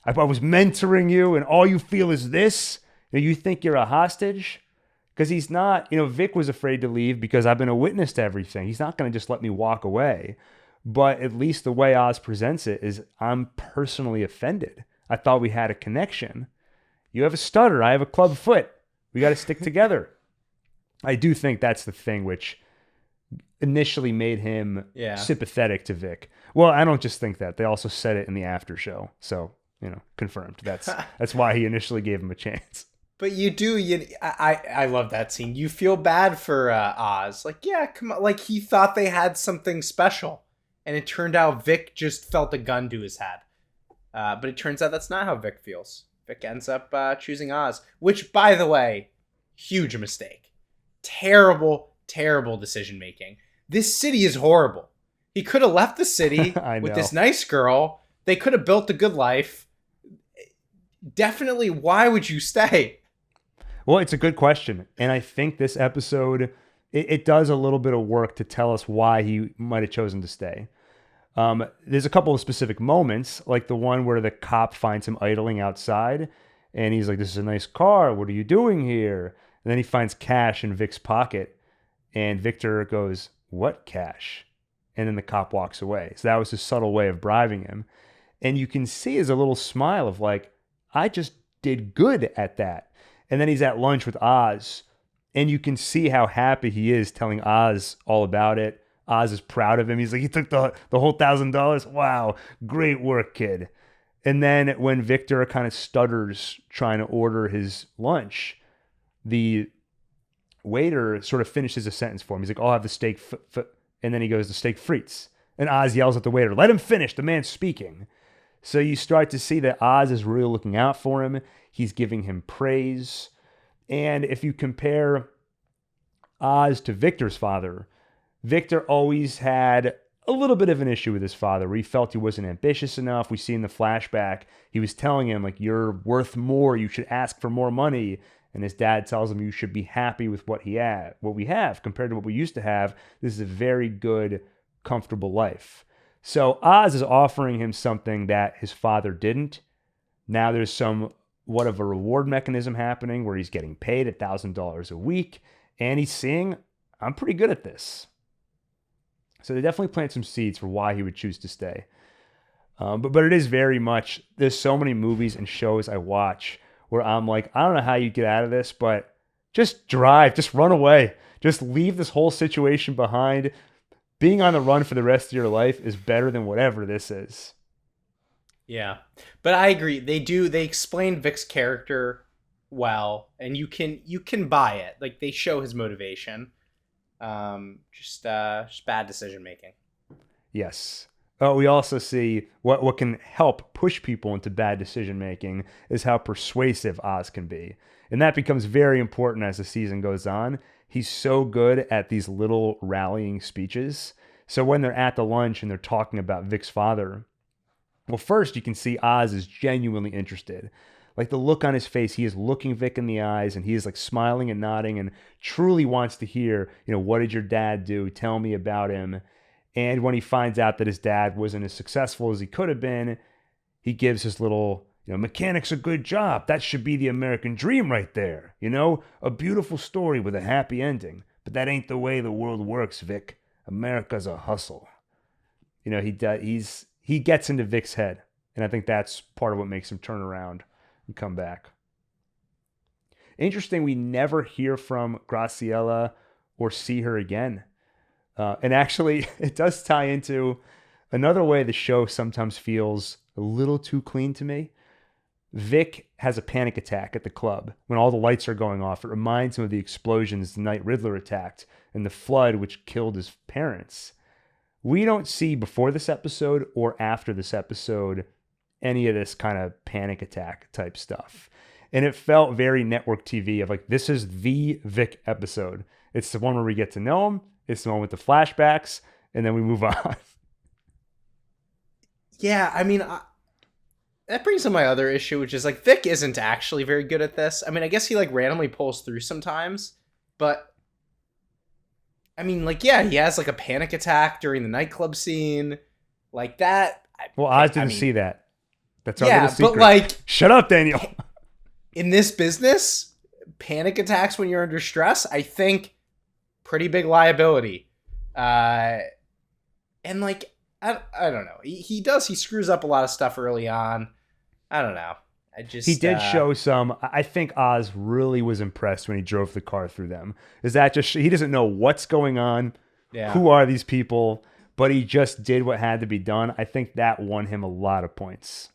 I was mentoring you, and all you feel is this? And you think you're a hostage? Because he's not, Vic was afraid to leave because I've been a witness to everything. He's not going to just let me walk away. But at least the way Oz presents it is I'm personally offended. I thought we had a connection. You have a stutter. I have a club foot. We got to stick together. I do think that's the thing which initially made him sympathetic to Vic. Well, I don't just think that. They also said it in the after show. So, confirmed. That's why he initially gave him a chance. But I love that scene. You feel bad for Oz. Like, yeah, come on. Like, he thought they had something special. And it turned out Vic just felt a gun to his head. But it turns out that's not how Vic feels. Vic ends up choosing Oz. Which, by the way, huge mistake. Terrible, terrible decision making. This city is horrible. He could have left the city with this nice girl. They could have built a good life. Definitely, why would you stay? Well, it's a good question. And I think this episode, it does a little bit of work to tell us why he might have chosen to stay. There's a couple of specific moments, like the one where the cop finds him idling outside. And he's like, this is a nice car. What are you doing here? And then he finds cash in Vic's pocket. And Victor goes, what cash? And then the cop walks away. So that was his subtle way of bribing him. And you can see his a little smile of like, I just did good at that. And then he's at lunch with Oz. And you can see how happy he is telling Oz all about it. Oz is proud of him. He's like, he took the whole $1,000. Wow, great work, kid. And then when Victor kind of stutters trying to order his lunch, the waiter sort of finishes a sentence for him. He's like, I'll have the steak, and then he goes, the steak frites. And Oz yells at the waiter, let him finish, the man's speaking. So you start to see that Oz is really looking out for him. He's giving him praise. And if you compare Oz to Victor's father, Victor always had a little bit of an issue with his father where he felt he wasn't ambitious enough. We see in the flashback, he was telling him, like, you're worth more. You should ask for more money. And his dad tells him you should be happy with what we have compared to what we used to have. This is a very good, comfortable life. So Oz is offering him something that his father didn't. Now there's somewhat of a reward mechanism happening where he's getting paid $1,000 a week. And he's seeing, I'm pretty good at this. So they definitely plant some seeds for why he would choose to stay. But it is very much, there's so many movies and shows I watch where I'm like, I don't know how you get out of this, but just drive, just run away. Just leave this whole situation behind. Being on the run for the rest of your life is better than whatever this is. Yeah. But I agree. They explain Vic's character well, and you can buy it. Like, they show his motivation. Just bad decision making. Yes. We also see what can help push people into bad decision making is how persuasive Oz can be. And that becomes very important as the season goes on. He's so good at these little rallying speeches. So when they're at the lunch and they're talking about Vic's father, well, first you can see Oz is genuinely interested. Like the look on his face, he is looking Vic in the eyes and he is like smiling and nodding and truly wants to hear, what did your dad do? Tell me about him. And when he finds out that his dad wasn't as successful as he could have been, he gives his little, mechanic's a good job. That should be the American dream right there. A beautiful story with a happy ending. But that ain't the way the world works, Vic. America's a hustle. He gets into Vic's head. And I think that's part of what makes him turn around and come back. Interesting, we never hear from Graciela or see her again. And actually, it does tie into another way the show sometimes feels a little too clean to me. Vic has a panic attack at the club when all the lights are going off. It reminds him of the explosions the night Riddler attacked and the flood which killed his parents. We don't see before this episode or after this episode any of this kind of panic attack type stuff. And it felt very network TV of like, this is the Vic episode. It's the one where we get to know him. It's the one with the flashbacks, and then we move on. Yeah, I mean, that brings up my other issue, which is like Vic isn't actually very good at this. I mean, I guess he like randomly pulls through sometimes, but I mean, like, yeah, he has like a panic attack during the nightclub scene, like that. Well, Oz didn't see that. That's our yeah, little secret. But like, shut up, Daniel. In this business, panic attacks when you're under stress, I think pretty big liability. And like, I don't know. He screws up a lot of stuff early on. I don't know. He did show some. I think Oz really was impressed when he drove the car through them. Is that just, he doesn't know what's going on? Yeah. Who are these people? But he just did what had to be done. I think that won him a lot of points.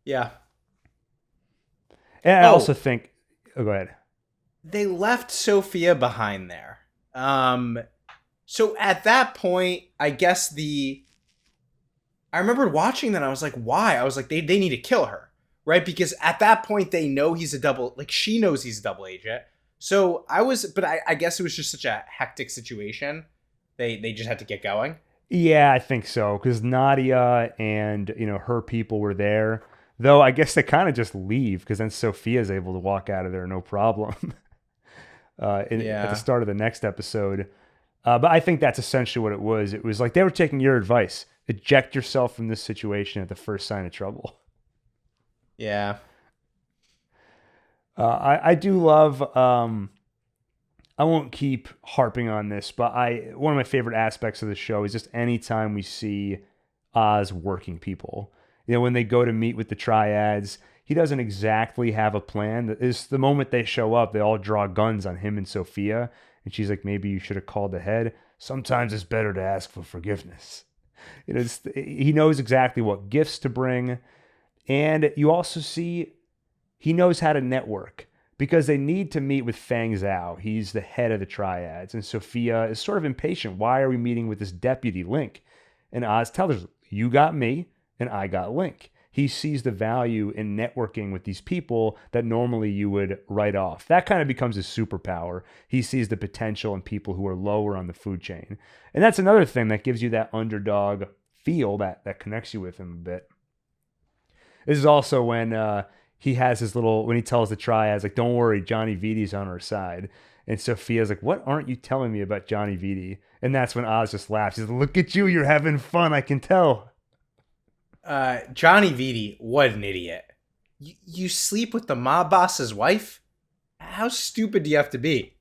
Yeah. And I also think, go ahead. They left Sophia behind there. So at that point, I guess I remember watching that and I was like, why? I was like, they need to kill her, right? Because at that point they know he's she knows he's a double agent. So I guess it was just such a hectic situation. They just had to get going. Yeah, I think so. Because Nadia and, her people were there. Though I guess they kind of just leave because then Sophia's able to walk out of there no problem. At the start of the next episode. But I think that's essentially what it was. It was like they were taking your advice. Eject yourself from this situation at the first sign of trouble. Yeah. I do love, I won't keep harping on this, but one of my favorite aspects of the show is just anytime we see Oz working people. When they go to meet with the triads, he doesn't exactly have a plan. It's the moment they show up, they all draw guns on him and Sophia. And she's like, maybe you should have called ahead. Sometimes it's better to ask for forgiveness. He knows exactly what gifts to bring. And you also see he knows how to network because they need to meet with Fang Zhao. He's the head of the triads. And Sophia is sort of impatient. Why are we meeting with this deputy Link? And Oz tells her, you got me and I got Link. He sees the value in networking with these people that normally you would write off. That kind of becomes his superpower. He sees the potential in people who are lower on the food chain. And that's another thing that gives you that underdog feel that connects you with him a bit. This is also when he has his when he tells the triads, like, don't worry, Johnny Vidi's on our side. And Sophia's like, what aren't you telling me about Johnny Vidi? And that's when Oz just laughs. He's like, look at you, you're having fun, I can tell. Johnny Vidi, what an idiot. You sleep with the mob boss's wife? How stupid do you have to be?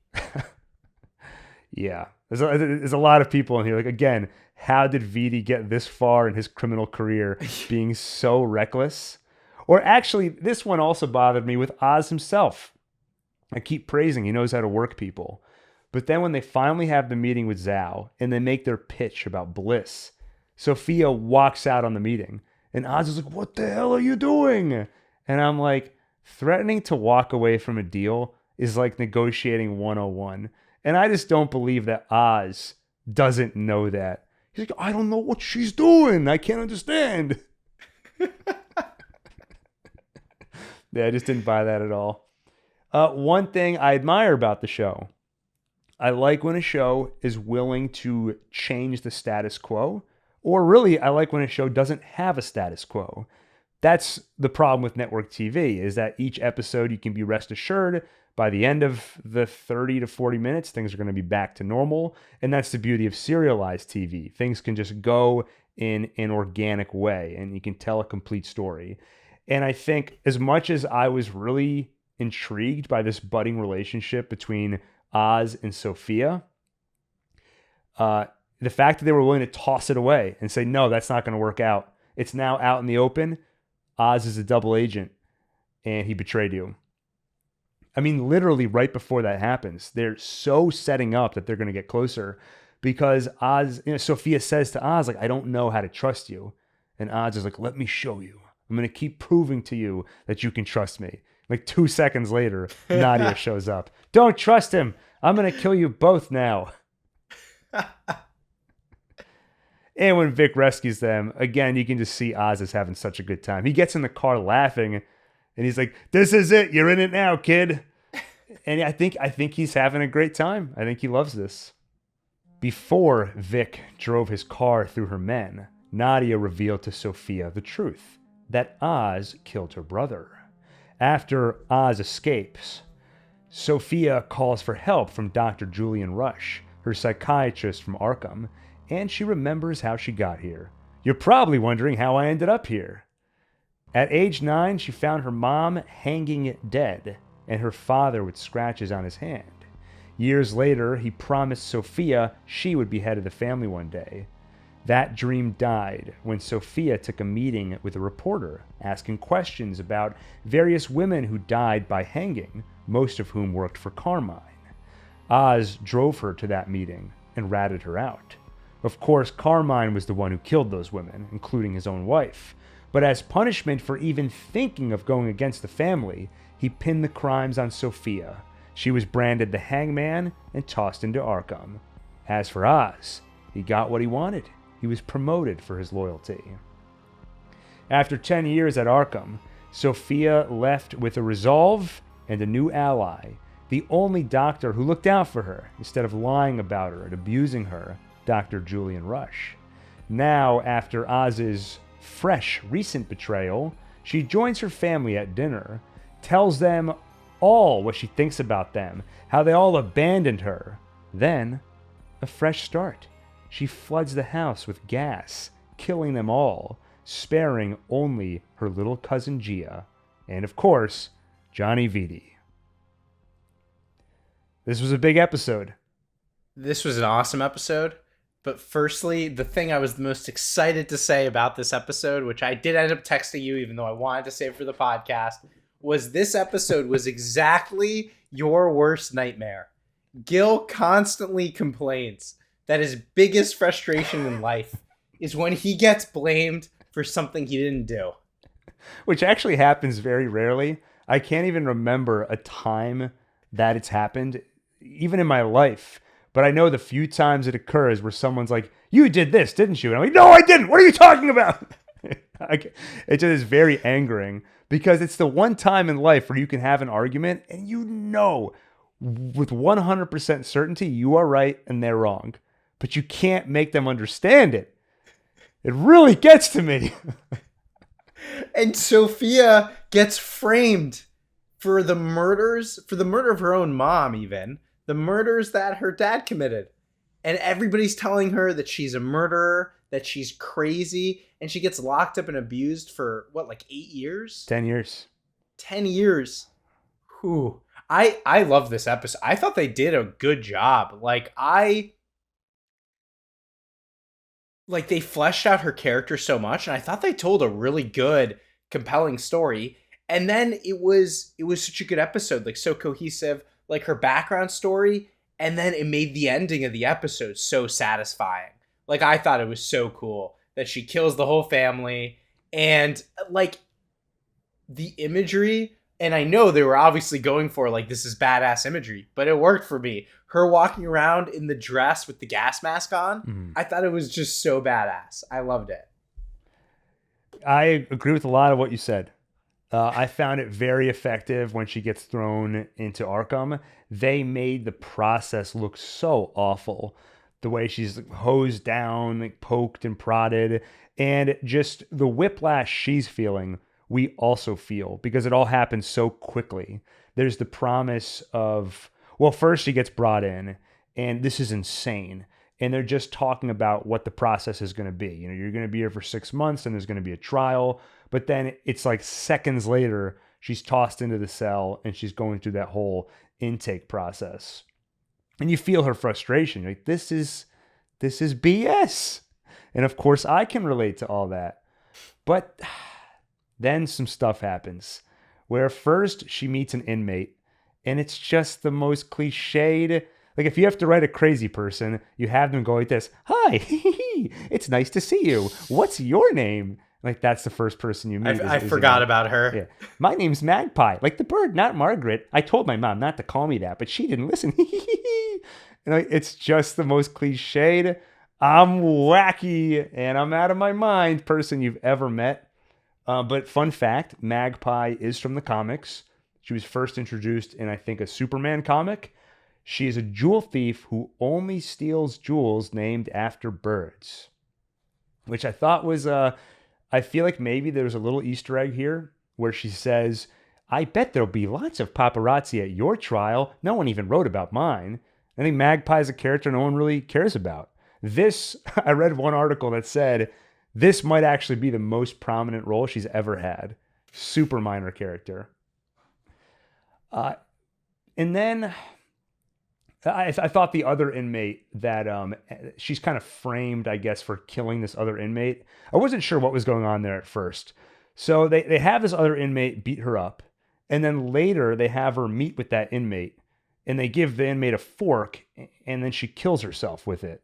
Yeah. There's a lot of people in here. Like, again, how did Vidi get this far in his criminal career being so reckless? Or actually, this one also bothered me with Oz himself. I keep praising he knows how to work people. But then when they finally have the meeting with Zhao and they make their pitch about Bliss, Sophia walks out on the meeting. And Oz is like, what the hell are you doing? And I'm like, threatening to walk away from a deal is like negotiating 101. And I just don't believe that Oz doesn't know that. He's like, I don't know what she's doing. I can't understand. Yeah, I just didn't buy that at all. One thing I admire about the show, I like when a show is willing to change the status quo. Or really, I like when a show doesn't have a status quo. That's the problem with network TV, is that each episode you can be rest assured by the end of the 30 to 40 minutes, things are going to be back to normal. And that's the beauty of serialized TV. Things can just go in an organic way and you can tell a complete story. And I think as much as I was really intrigued by this budding relationship between Oz and Sophia, the fact that they were willing to toss it away and say, no, that's not going to work out. It's now out in the open. Oz is a double agent and he betrayed you. I mean, literally right before that happens, they're so setting up that they're going to get closer because Sophia says to Oz, like, I don't know how to trust you. And Oz is like, let me show you. I'm going to keep proving to you that you can trust me. Like 2 seconds later, Nadia shows up. Don't trust him. I'm going to kill you both now. And when Vic rescues them, again, you can just see Oz is having such a good time. He gets in the car laughing, and he's like, this is it. You're in it now, kid. And I think he's having a great time. I think he loves this. Before Vic drove his car through her men, Nadia revealed to Sophia the truth, that Oz killed her brother. After Oz escapes, Sophia calls for help from Dr. Julian Rush, her psychiatrist from Arkham, and she remembers how she got here. You're probably wondering how I ended up here. At age 9, she found her mom hanging dead, and her father with scratches on his hand. Years later, he promised Sophia she would be head of the family one day. That dream died when Sophia took a meeting with a reporter, asking questions about various women who died by hanging, most of whom worked for Carmine. Oz drove her to that meeting and ratted her out. Of course, Carmine was the one who killed those women, including his own wife. But as punishment for even thinking of going against the family, he pinned the crimes on Sophia. She was branded the hangman and tossed into Arkham. As for Oz, he got what he wanted. He was promoted for his loyalty. After 10 years at Arkham, Sophia left with a resolve and a new ally, the only doctor who looked out for her instead of lying about her and abusing her, Dr. Julian Rush. Now, after Oz's fresh, recent betrayal, she joins her family at dinner, tells them all what she thinks about them, how they all abandoned her. Then, a fresh start. She floods the house with gas, killing them all, sparing only her little cousin Gia, and of course, Johnny Vitti. This was a big episode. This was an awesome episode. But firstly, the thing I was the most excited to say about this episode, which I did end up texting you even though I wanted to save for the podcast, was this episode was exactly your worst nightmare. Gil constantly complains that his biggest frustration in life is when he gets blamed for something he didn't do. Which actually happens very rarely. I can't even remember a time that it's happened, even in my life. But I know the few times it occurs where someone's like, you did this, didn't you? And I'm like, no, I didn't. What are you talking about? It just is very angering because it's the one time in life where you can have an argument and you know with 100% certainty you are right and they're wrong. But you can't make them understand it. It really gets to me. And Sophia gets framed for the murder of her own mom, even. The murders that her dad committed. And everybody's telling her that she's a murderer, that she's crazy, and she gets locked up and abused for, what, like 8 years? 10 years. 10 years. Whew. I love this episode. I thought they did a good job. They fleshed out her character so much, and I thought they told a really good, compelling story. And then it was such a good episode, like so cohesive, like her background story, and then it made the ending of the episode so satisfying. Like, I thought it was so cool that she kills the whole family, and like the imagery, and I know they were obviously going for like, this is badass imagery, but it worked for me. Her walking around in the dress with the gas mask on, I thought it was just so badass. I loved it. I agree with a lot of what you said. I found it very effective when she gets thrown into Arkham. They made the process look so awful. The way she's hosed down, like poked and prodded, and just the whiplash she's feeling, we also feel because it all happens so quickly. There's the promise of, well, first she gets brought in, and this is insane. And they're just talking about what the process is going to be. You know, you're going to be here for 6 months and there's going to be a trial. But then it's like seconds later, she's tossed into the cell and she's going through that whole intake process. And you feel her frustration. You're like, this is BS. And of course, I can relate to all that. But then some stuff happens where first she meets an inmate and it's just the most cliched. Like, if you have to write a crazy person, you have them go like this. Hi, it's nice to see you. What's your name? Like, that's the first person you meet. I forgot about her. Yeah. My name's Magpie, like the bird, not Margaret. I told my mom not to call me that, but she didn't listen. It's just the most cliched, I'm wacky and I'm out of my mind person you've ever met. But fun fact, Magpie is from the comics. She was first introduced in, I think, a Superman comic. She is a jewel thief who only steals jewels named after birds, which I thought was, I feel like maybe there's a little Easter egg here where she says, I bet there'll be lots of paparazzi at your trial. No one even wrote about mine. I think Magpie is a character no one really cares about. This, I read one article that said, this might actually be the most prominent role she's ever had. Super minor character. And then I thought the other inmate that she's kind of framed, I guess, for killing this other inmate. I wasn't sure what was going on there at first. So they have this other inmate beat her up. And then later they have her meet with that inmate. And they give the inmate a fork. And then she kills herself with it.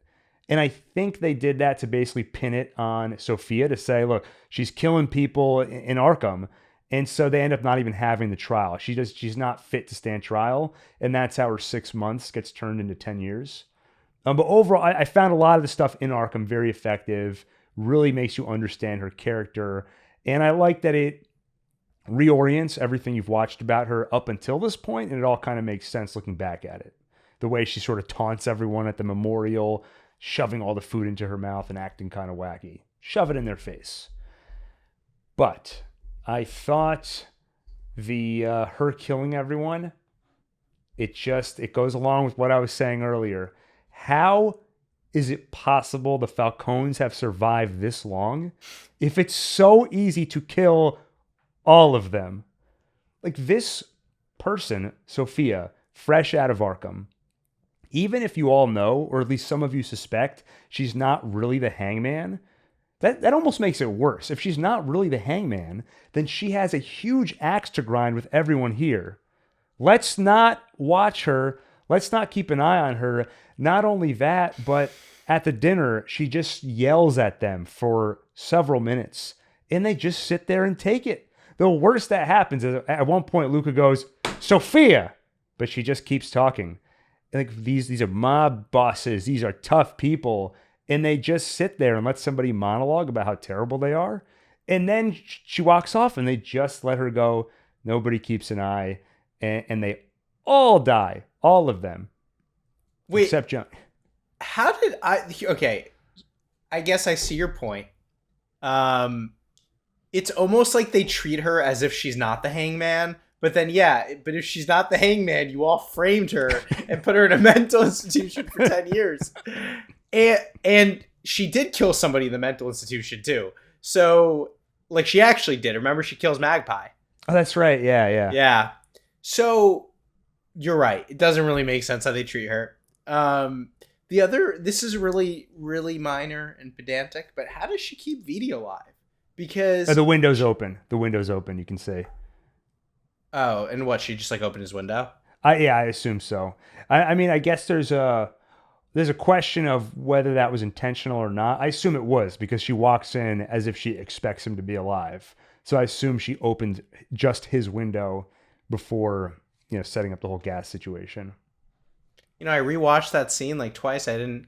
And I think they did that to basically pin it on Sophia to say, look, she's killing people in Arkham. And so they end up not even having the trial. She's not fit to stand trial. And that's how her 6 months gets turned into 10 years. But overall, I found a lot of the stuff in Arkham very effective, really makes you understand her character. And I like that it reorients everything you've watched about her up until this point, and it all kind of makes sense looking back at it. The way she sort of taunts everyone at the memorial, shoving all the food into her mouth and acting kind of wacky. Shove it in their face. But I thought the her killing everyone, it goes along with what I was saying earlier. How is it possible the Falcones have survived this long if it's so easy to kill all of them? Like this person, Sophia, fresh out of Arkham, even if you all know, or at least some of you suspect, she's not really the hangman, that almost makes it worse. If she's not really the hangman, then she has a huge axe to grind with everyone here. Let's not watch her. Let's not keep an eye on her. Not only that, but at the dinner, she just yells at them for several minutes. And they just sit there and take it. The worst that happens is at one point, Luca goes, Sophia! But she just keeps talking. Like these are mob bosses. These are tough people. And they just sit there and let somebody monologue about how terrible they are. And then she walks off and they just let her go. Nobody keeps an eye. And they all die. All of them. Wait. Except John. How did I... Okay. I guess I see your point. It's almost like they treat her as if she's not the hangman. But then, but if she's not the hangman, you all framed her and put her in a mental institution for 10 years. And she did kill somebody in the mental institution too. So, like, she actually did. Remember, she kills Magpie. Oh, that's right. Yeah. Yeah. So, you're right. It doesn't really make sense how they treat her. This is really, really minor and pedantic, but how does she keep Viti alive? Because... the window's open. The window's open, you can see. Oh, and what? She just, like, opened his window? I assume so. I mean, I guess there's a question of whether that was intentional or not. I assume it was because she walks in as if she expects him to be alive. So I assume she opened just his window before, setting up the whole gas situation. I rewatched that scene like twice. I didn't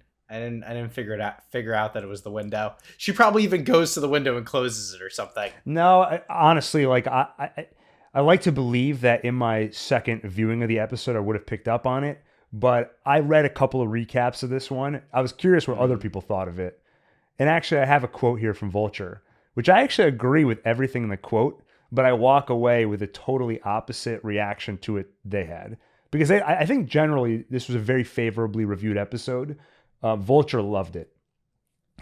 figure out that it was the window. She probably even goes to the window and closes it or something. No, honestly, like I like to believe that in my second viewing of the episode, I would have picked up on it. But I read a couple of recaps of this one. I was curious what other people thought of it. And actually, I have a quote here from Vulture, which I actually agree with everything in the quote, but I walk away with a totally opposite reaction to it they had. Because I think generally this was a very favorably reviewed episode. Vulture loved it.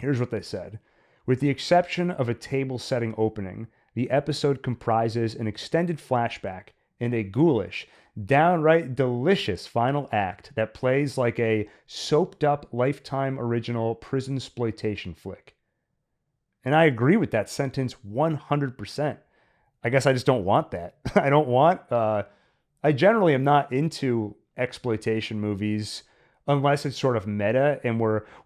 Here's what they said. With the exception of a table-setting opening, the episode comprises an extended flashback and a ghoulish, downright delicious final act that plays like a soaped-up Lifetime original prison-sploitation flick. And I agree with that sentence 100%. I guess I just don't want that. I generally am not into exploitation movies unless it's sort of meta and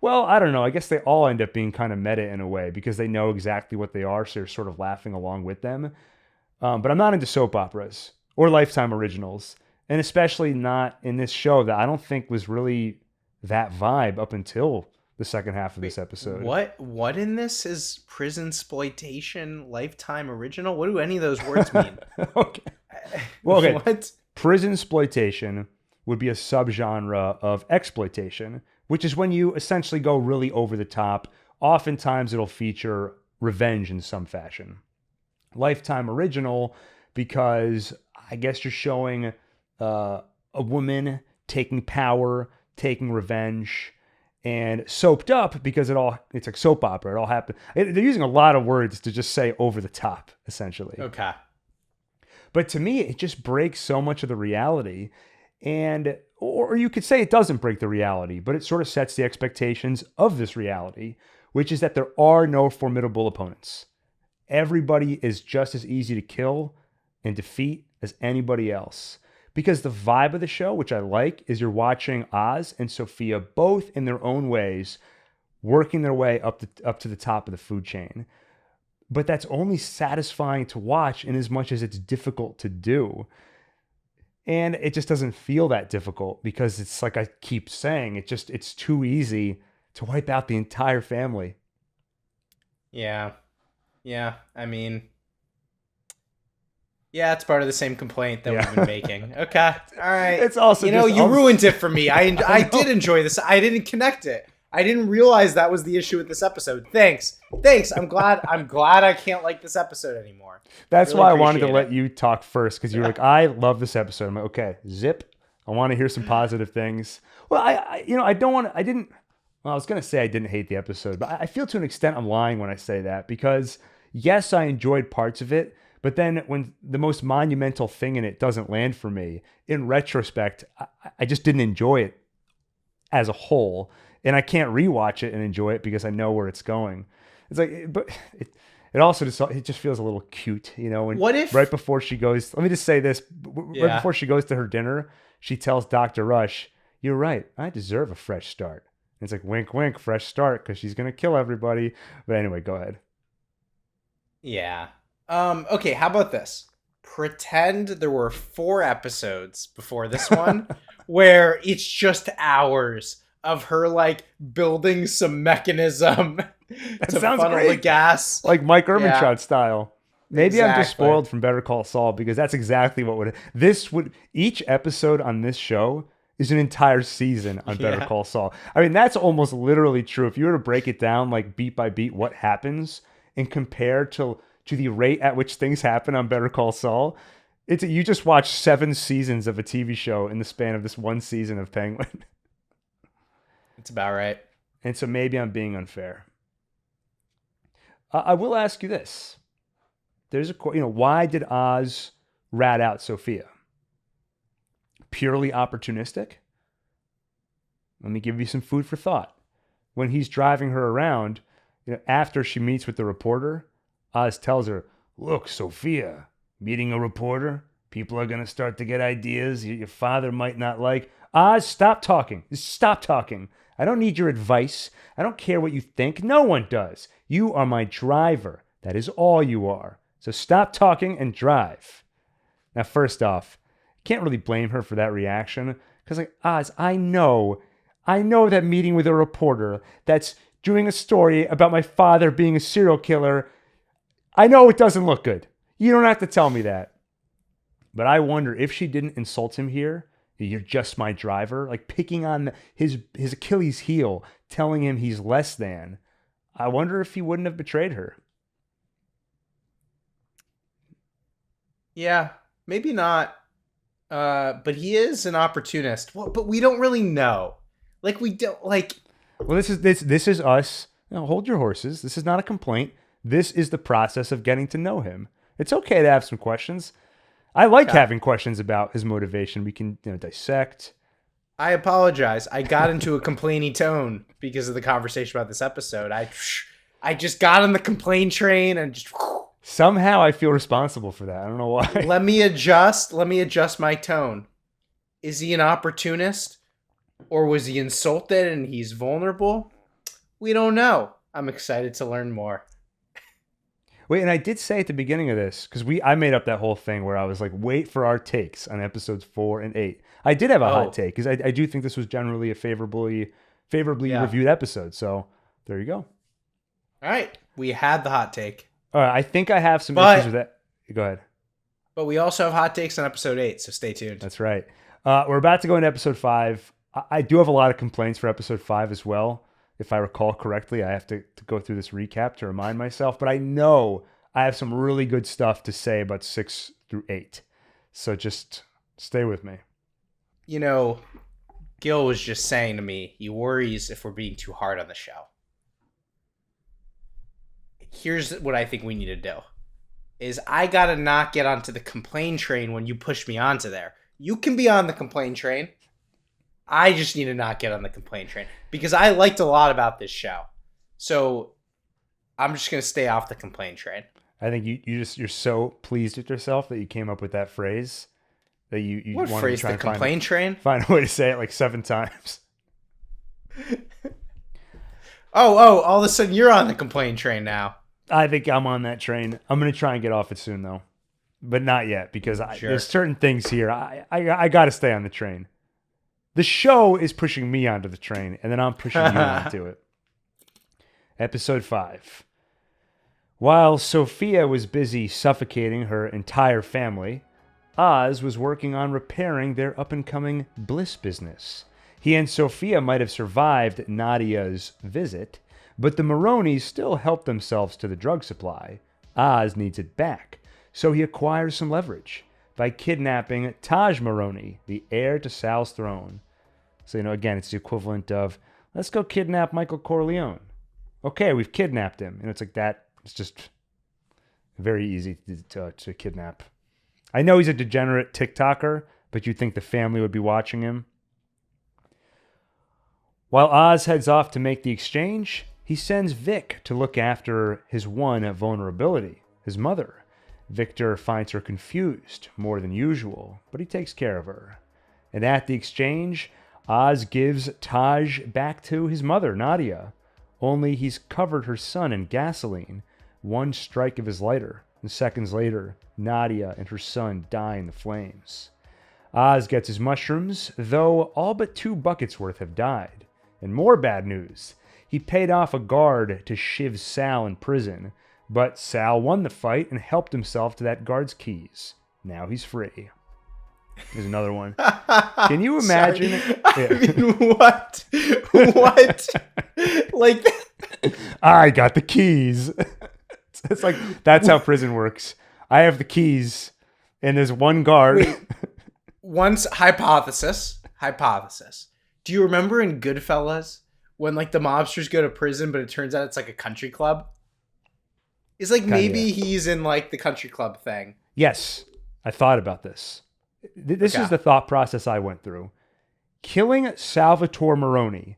I don't know, I guess they all end up being kind of meta in a way because they know exactly what they are, so you're sort of laughing along with them. But I'm not into soap operas or Lifetime originals, and especially not in this show that I don't think was really that vibe up until the second half of this episode. What in this is prison exploitation Lifetime original? What do any of those words mean? Okay. Well, okay. What? Prison exploitation would be a subgenre of exploitation, which is when you essentially go really over the top. Oftentimes it'll feature revenge in some fashion. Lifetime original, because I guess you're showing a woman taking power, taking revenge, and soaped up because it's like soap opera. It all happened. They're using a lot of words to just say over the top, essentially. Okay. But to me, it just breaks so much of the reality. And, or you could say it doesn't break the reality, but it sort of sets the expectations of this reality, which is that there are no formidable opponents. Everybody is just as easy to kill and defeat as anybody else. Because the vibe of the show, which I like, is you're watching Oz and Sophia both in their own ways working their way up to the top of the food chain. But that's only satisfying to watch in as much as it's difficult to do. And it just doesn't feel that difficult because it's like I keep saying, it's too easy to wipe out the entire family. Yeah. Yeah. I mean, yeah, it's part of the same complaint that we've been making. Okay. All right. It's also you ruined it for me. I did enjoy this. I didn't connect it. I didn't realize that was the issue with this episode. Thanks. I'm glad I can't like this episode anymore. That's really why I wanted to appreciate let you talk first, because you're like, I love this episode. I'm like, okay, zip. I want to hear some positive things. Well, I was going to say I didn't hate the episode, but I feel to an extent I'm lying when I say that, because yes, I enjoyed parts of it, but then when the most monumental thing in it doesn't land for me, in retrospect, I just didn't enjoy it as a whole. And I can't rewatch it and enjoy it because I know where it's going. It's like, but it also just feels a little cute, you know. And what if right before she goes, let me just say this, right before she goes to her dinner, she tells Dr. Rush, "You're right, I deserve a fresh start." And it's like, wink, wink, fresh start, because she's gonna kill everybody. But anyway, go ahead. Yeah. Okay. How about this? Pretend there were 4 episodes before this one, where it's just hours of her like building some mechanism to funnel the gas, like Mike Ehrmantraut style. Maybe I'm just Exactly. spoiled from Better Call Saul, because that's exactly what each episode on this show is an entire season on Better Call Saul. I mean, that's almost literally true. If you were to break it down like beat by beat, what happens, and compare to the rate at which things happen on Better Call Saul, you just watch 7 seasons of a TV show in the span of this one season of Penguin. It's about right. And so maybe I'm being unfair. I will ask you this. There's why did Oz rat out Sophia? Purely opportunistic? Let me give you some food for thought. When he's driving her around, after she meets with the reporter, Oz tells her, "Look, Sophia, meeting a reporter, people are going to start to get ideas your father might not like." Oz, stop talking. Stop talking. I don't need your advice. I don't care what you think. No one does. You are my driver. That is all you are. So stop talking and drive. Now, first off, can't really blame her for that reaction, because like, Oz, I know that meeting with a reporter that's doing a story about my father being a serial killer, I know it doesn't look good. You don't have to tell me that. But I wonder if she didn't insult him here, "You're just my driver," like picking on his Achilles heel, telling him he's less than, I wonder if he wouldn't have betrayed her. Yeah, maybe not. But he is an opportunist. Well, but we don't really know. Like, we don't like. Well, this is us. Hold your horses. This is not a complaint. This is the process of getting to know him. It's okay to have some questions. I like having questions about his motivation. We can dissect. I apologize. I got into a complainy tone because of the conversation about this episode. I just got on the complain train and just. Somehow I feel responsible for that. I don't know why. Let me adjust my tone. Is he an opportunist? Or was he insulted and he's vulnerable? We don't know. I'm excited to learn more. Wait, and I did say at the beginning of this, because I made up that whole thing where I was like, wait for our takes on episodes 4 and 8. I did have a hot take, because I do think this was generally a favorably reviewed episode. So there you go. All right. We had the hot take. All right, I think I have some issues with that. Go ahead. But we also have hot takes on episode 8, so stay tuned. That's right. We're about to go into episode 5. I do have a lot of complaints for episode 5 as well. If I recall correctly, I have to go through this recap to remind myself. But I know I have some really good stuff to say about 6 through 8. So just stay with me. Gil was just saying to me, he worries if we're being too hard on the show. Here's what I think we need to do. is I gotta not get onto the complain train when you push me onto there. You can be on the complain train. I just need to not get on the complain train because I liked a lot about this show. So I'm just gonna stay off the complain train. I think you're so pleased with yourself that you came up with that phrase that you What wanted phrase? to try The and complain train? find a way to say it like 7 times. Oh! All of a sudden you're on the complain train now. I think I'm on that train. I'm gonna try and get off it soon though, but not yet because there's certain things here. I got to stay on the train. The show is pushing me onto the train, and then I'm pushing you onto it. Episode 5. While Sophia was busy suffocating her entire family, Oz was working on repairing their up-and-coming Bliss business. He and Sophia might have survived Nadia's visit, but the Maronis still helped themselves to the drug supply. Oz needs it back, so he acquires some leverage by kidnapping Taj Maroney, the heir to Sal's throne. So, again, it's the equivalent of, let's go kidnap Michael Corleone. Okay, we've kidnapped him. And it's like that. It's just very easy to kidnap. I know he's a degenerate TikToker, but you'd think the family would be watching him. While Oz heads off to make the exchange, he sends Vic to look after his one vulnerability, his mother. Victor finds her confused more than usual, but he takes care of her. And at the exchange, Oz gives Taj back to his mother, Nadia. Only he's covered her son in gasoline. One strike of his lighter, and seconds later, Nadia and her son die in the flames. Oz gets his mushrooms, though all but 2 buckets worth have died. And more bad news. He paid off a guard to shiv Sal in prison, but Sal won the fight and helped himself to that guard's keys. Now he's free. There's another one. Can you imagine? I mean, what? What? Like, I got the keys. It's like, that's how prison works. I have the keys, and there's one guard. Wait, once, hypothesis. Do you remember in Goodfellas when like the mobsters go to prison, but it turns out it's like a country club? It's like maybe he's in like the country club thing. Yes, I thought about this. This is the thought process I went through. Killing Salvatore Maroni,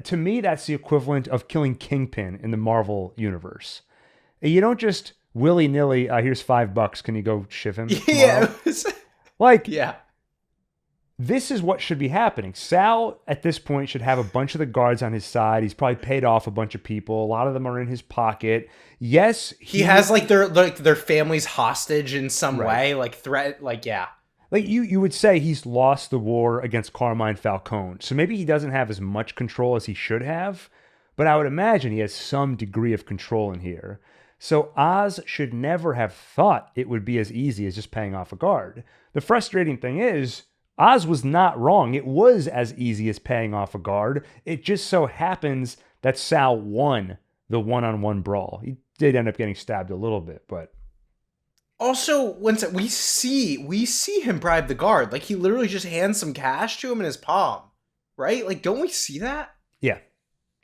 to me, that's the equivalent of killing Kingpin in the Marvel universe. You don't just willy-nilly, here's $5, can you go shiv him tomorrow? Yeah. This is what should be happening. Sal, at this point, should have a bunch of the guards on his side. He's probably paid off a bunch of people. A lot of them are in his pocket. Yes, he has like their family's hostage in some way, like threat, like yeah. Like you would say he's lost the war against Carmine Falcone. So maybe he doesn't have as much control as he should have, but I would imagine he has some degree of control in here. So Oz should never have thought it would be as easy as just paying off a guard. The frustrating thing is, Oz was not wrong. It was as easy as paying off a guard. It just so happens that Sal won the one-on-one brawl. He did end up getting stabbed a little bit, but... Also, once we see him bribe the guard. Like, he literally just hands some cash to him in his palm, right? Like, don't we see that? Yeah.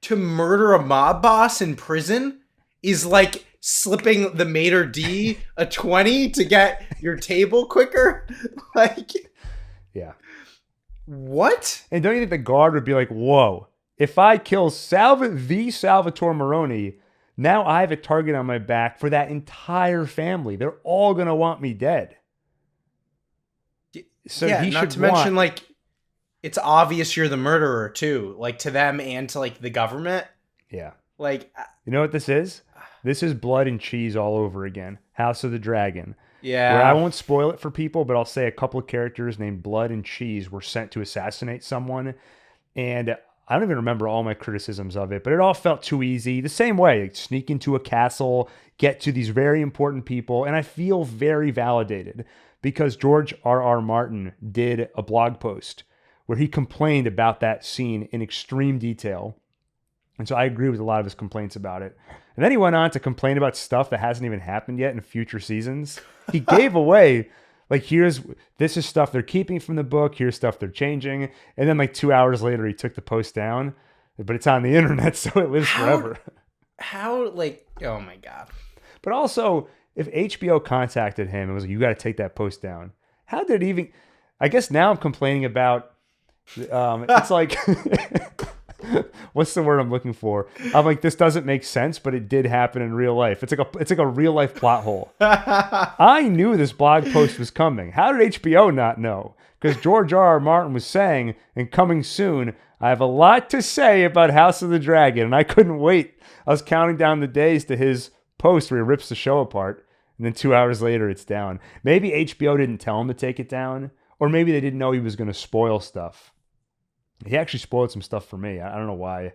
To murder a mob boss in prison is like slipping the maitre d' a 20 to get your table quicker. Like... Yeah. What? And don't you think the guard would be like, whoa, if I kill Salvatore Maroni, now I have a target on my back for that entire family. They're all going to want me dead. So yeah, he not should to mention, like, it's obvious you're the murderer, too. Like, to them and to, like, the government. Yeah. Like... You know what this is? This is Blood and Cheese all over again. House of the Dragon. Yeah. Where I won't spoil it for people, but I'll say a couple of characters named Blood and Cheese were sent to assassinate someone. And I don't even remember all my criticisms of it, but it all felt too easy. The same way, like, sneak into a castle, get to these very important people. And I feel very validated because George R.R. Martin did a blog post where he complained about that scene in extreme detail. And so I agree with a lot of his complaints about it. And then he went on to complain about stuff that hasn't even happened yet in future seasons. He gave away, like, this is stuff they're keeping from the book, here's stuff they're changing. And then like 2 hours later, he took the post down, but it's on the internet, so it lives forever. How, like, oh my God. But also, if HBO contacted him and was like, you got to take that post down, how did it even... I guess now I'm complaining about... it's like... what's the word I'm looking for? I'm like, this doesn't make sense, but it did happen in real life. It's like a real life plot hole. I knew this blog post was coming. How did HBO not know? Because George R.R. Martin was saying, and coming soon, I have a lot to say about House of the Dragon, and I couldn't wait. I was counting down the days to his post where he rips the show apart, and then 2 hours later it's down. Maybe HBO didn't tell him to take it down, or maybe they didn't know he was going to spoil stuff. He actually spoiled some stuff for me. I don't know why.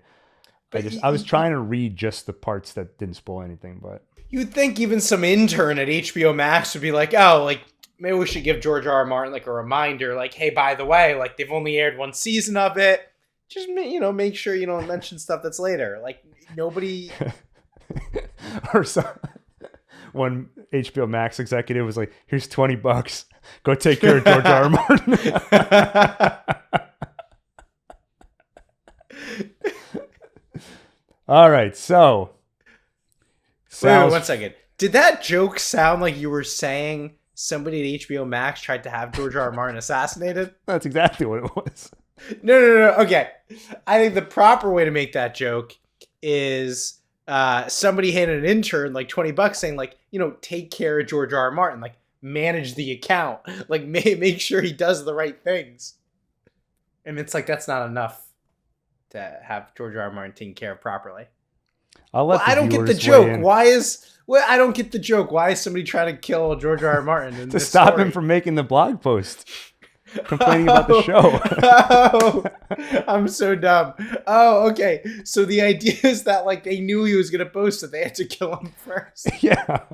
I was trying to read just the parts that didn't spoil anything, but you'd think even some intern at HBO Max would be like, oh, like maybe we should give George R. R. Martin like a reminder, like, hey, by the way, like they've only aired one season of it. Just make sure you don't mention stuff that's later. Like nobody. Or one HBO Max executive was like, "Here's $20. Go take care of George R. R. Martin." All right, so wait, 1 second. Did that joke sound like you were saying somebody at HBO Max tried to have George R. R. Martin assassinated? That's exactly what it was. No. Okay. I think the proper way to make that joke is somebody handed an intern like $20 saying like, take care of George R. R. Martin, like manage the account, like make sure he does the right things. And it's like, that's not enough to have George R. R. Martin taken care of properly. I don't get the joke. I don't get the joke. Why is somebody trying to kill George R. R. Martin to stop him from making the blog post? Complaining about the show. Oh, I'm so dumb. Oh, okay. So the idea is that like they knew he was going to post it. They had to kill him first. Yeah.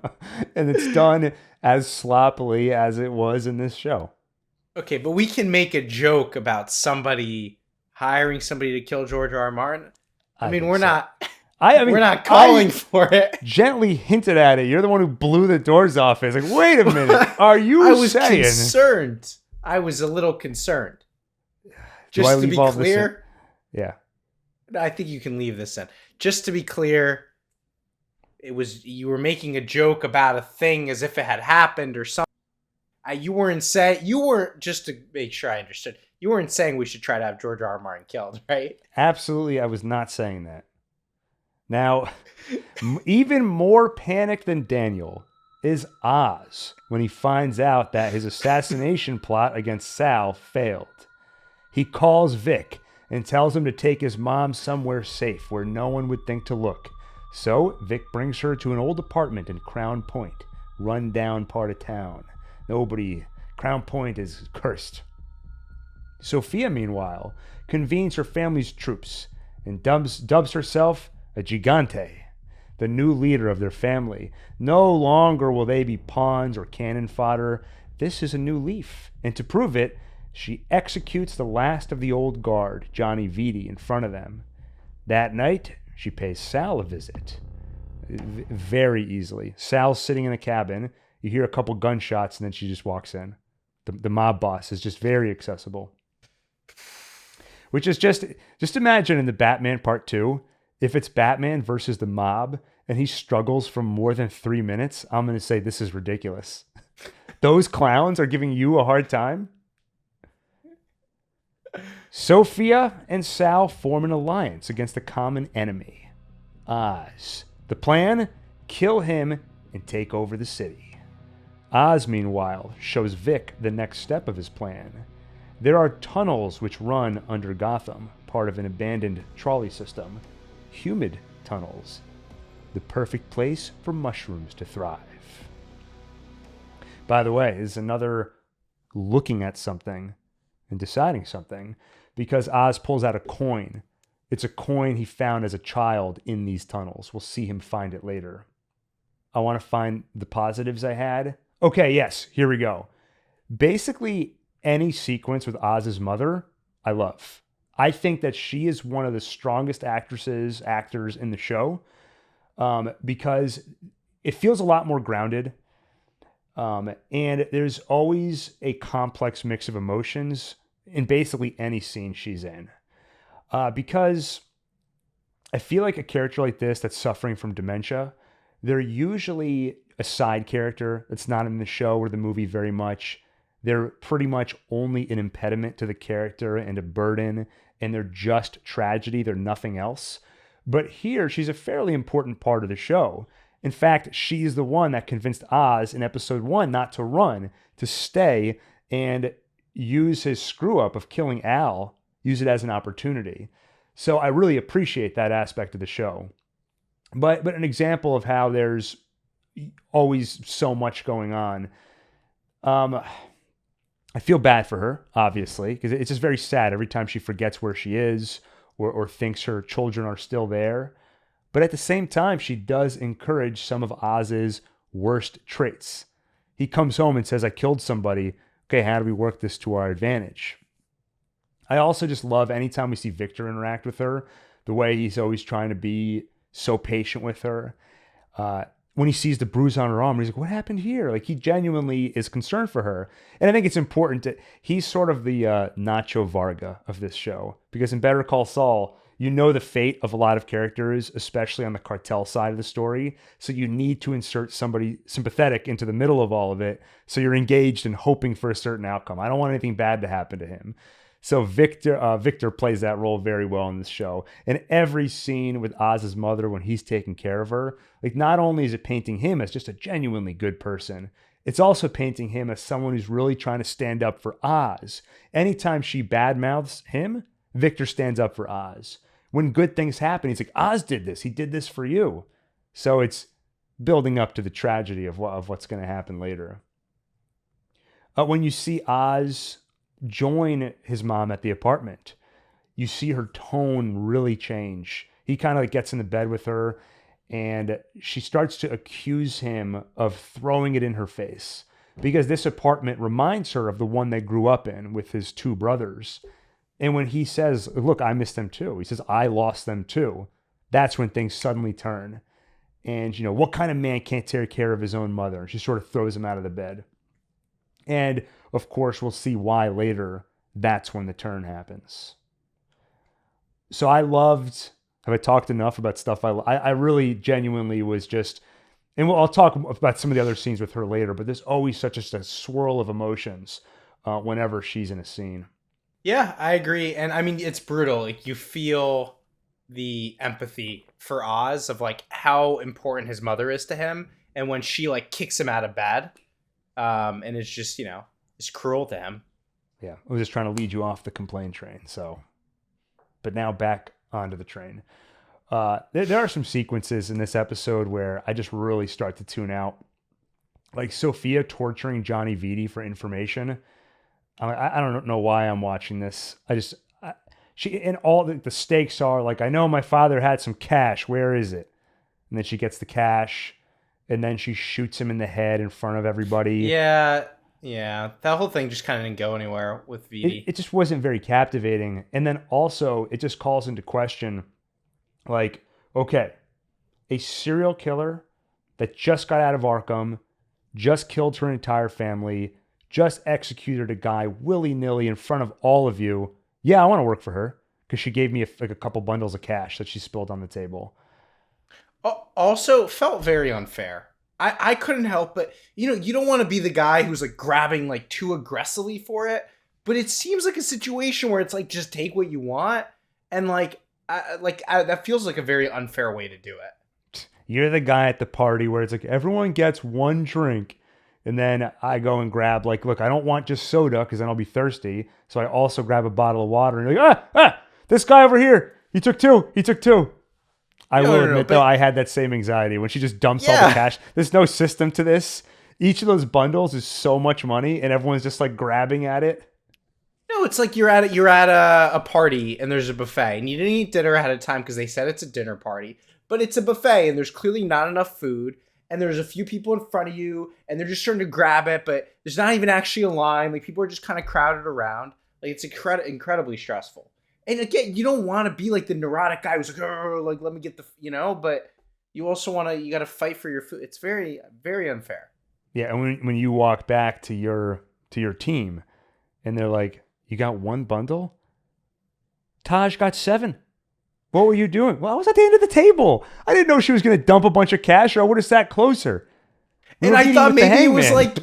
And it's done as sloppily as it was in this show. Okay, but we can make a joke about somebody hiring somebody to kill George R. R. Martin. I mean, we're not calling for it. Gently hinted at it. You're the one who blew the doors off. It's like, wait a minute. Are you saying? Concerned. I was a little concerned. Just to be clear. Yeah. I think you can leave this in. Just to be clear, you were making a joke about a thing as if it had happened or something. You weren't, just to make sure I understood, you weren't saying we should try to have George R. R. Martin killed, right? Absolutely, I was not saying that. Now, even more panicked than Daniel is Oz when he finds out that his assassination plot against Sal failed. He calls Vic and tells him to take his mom somewhere safe where no one would think to look. So Vic brings her to an old apartment in Crown Point, run-down part of town. Crown Point is cursed. Sophia, meanwhile, convenes her family's troops and dubs herself a Gigante, the new leader of their family. No longer will they be pawns or cannon fodder. This is a new leaf. And to prove it, she executes the last of the old guard, Johnny Vitti, in front of them. That night, she pays Sal a visit. Very easily. Sal's sitting in a cabin. You hear a couple gunshots, and then she just walks in. The mob boss is just very accessible. Which is just imagine in the Batman Part 2, if it's Batman versus the mob, and he struggles for more than 3 minutes, I'm going to say this is ridiculous. Those clowns are giving you a hard time? Sophia and Sal form an alliance against a common enemy, Oz. The plan? Kill him and take over the city. Oz, meanwhile, shows Vic the next step of his plan. There are tunnels which run under Gotham, part of an abandoned trolley system. Humid tunnels. The perfect place for mushrooms to thrive. By the way, is another looking at something and deciding something, because Oz pulls out a coin. It's a coin he found as a child in these tunnels. We'll see him find it later. I want to find the positives I had. Okay, yes, here we go. Basically, any sequence with Oz's mother, I love. I think that she is one of the strongest actors in the show, because it feels a lot more grounded. And there's always a complex mix of emotions in basically any scene she's in. Because I feel like a character like this that's suffering from dementia, they're usually a side character that's not in the show or the movie very much. They're pretty much only an impediment to the character and a burden, and they're just tragedy. They're nothing else. But here, she's a fairly important part of the show. In fact, she's the one that convinced Oz in episode 1 not to run, to stay and use his screw up of killing Al, use it as an opportunity. So I really appreciate that aspect of the show. But an example of how there's always so much going on. I feel bad for her, obviously, because it's just very sad every time she forgets where she is or thinks her children are still there. But at the same time, she does encourage some of Oz's worst traits. He comes home and says, I killed somebody. Okay, how do we work this to our advantage? I also just love anytime we see Victor interact with her, the way he's always trying to be so patient with her. When he sees the bruise on her arm, he's like, what happened here? Like, he genuinely is concerned for her. And I think it's important that he's sort of the Nacho Varga of this show. Because in Better Call Saul, you know the fate of a lot of characters, especially on the cartel side of the story. So you need to insert somebody sympathetic into the middle of all of it. So you're engaged and hoping for a certain outcome. I don't want anything bad to happen to him. So Victor plays that role very well in this show. And every scene with Oz's mother when he's taking care of her, like, not only is it painting him as just a genuinely good person, it's also painting him as someone who's really trying to stand up for Oz. Anytime she badmouths him, Victor stands up for Oz. When good things happen, he's like, Oz did this. He did this for you. So it's building up to the tragedy of what's going to happen later. When you see Oz join his mom at the apartment, you see her tone really change. He kind of like gets into bed with her, and she starts to accuse him of throwing it in her face, because this apartment reminds her of the one they grew up in with his two brothers. And when he says, look, I miss them too, he says, I lost them too, that's when things suddenly turn. And, you know, what kind of man can't take care of his own mother? And she sort of throws him out of the bed. And of course, we'll see why later. That's when the turn happens. So I loved, have I talked enough about stuff I really genuinely was just, and I'll talk about some of the other scenes with her later, but there's always such a swirl of emotions whenever she's in a scene. Yeah, I agree. And I mean, it's brutal. Like, you feel the empathy for Oz of like how important his mother is to him. And when she like kicks him out of bed, and it's just, you know, it's cruel to him. Yeah, I was just trying to lead you off the complaint train. So, but now back onto the train. There are some sequences in this episode where I just really start to tune out. Like Sophia torturing Johnny Vitti for information. I don't know why I'm watching this. She, and all the stakes are like, I know my father had some cash. Where is it? And then she gets the cash, and then she shoots him in the head in front of everybody. Yeah. That whole thing just kind of didn't go anywhere with Vitti. It just wasn't very captivating. And then also, it just calls into question, like, okay, a serial killer that just got out of Arkham, just killed her entire family, just executed a guy willy-nilly in front of all of you. Yeah, I want to work for her because she gave me a couple bundles of cash that she spilled on the table. Also, felt very unfair. I couldn't help but, you know, you don't want to be the guy who's like grabbing like too aggressively for it, but it seems like a situation where it's like, just take what you want. And that feels like a very unfair way to do it. You're the guy at the party where it's like, everyone gets one drink. And then I go and grab, like, look, I don't want just soda because then I'll be thirsty. So I also grab a bottle of water and you're like, this guy over here, he took two. I will admit, though, I had that same anxiety when she just dumps all the cash. There's no system to this. Each of those bundles is so much money, and everyone's just like grabbing at it. No, it's like you're at a party and there's a buffet, and you didn't eat dinner ahead of time because they said it's a dinner party, but it's a buffet and there's clearly not enough food, and there's a few people in front of you, and they're just trying to grab it, but there's not even actually a line. Like, people are just kind of crowded around. Like, it's incredibly stressful. And again, you don't want to be like the neurotic guy who's like, oh, like, let me get the, you know, but you also you got to fight for your food. It's very, very unfair. Yeah. And when you walk back to your team and they're like, you got one bundle? Taj got 7. What were you doing? Well, I was at the end of the table. I didn't know she was going to dump a bunch of cash, or I would have sat closer. And I thought maybe it was like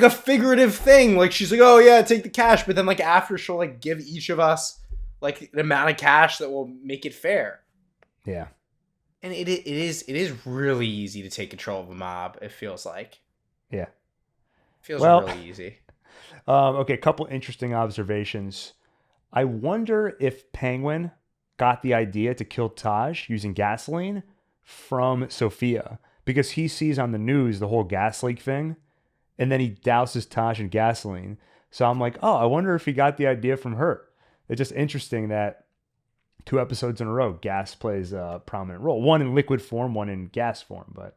a figurative thing. Like she's like, oh yeah, take the cash. But then like after she'll like give each of us like an amount of cash that will make it fair. Yeah. And it is really easy to take control of a mob. It feels like. Yeah. It feels really easy. Okay, a couple interesting observations. I wonder if Penguin got the idea to kill Taj using gasoline from Sophia, because he sees on the news the whole gas leak thing, and then he douses Taj in gasoline. So I'm like, oh, I wonder if he got the idea from her. It's just interesting that 2 episodes in a row, gas plays a prominent role. One in liquid form, one in gas form. But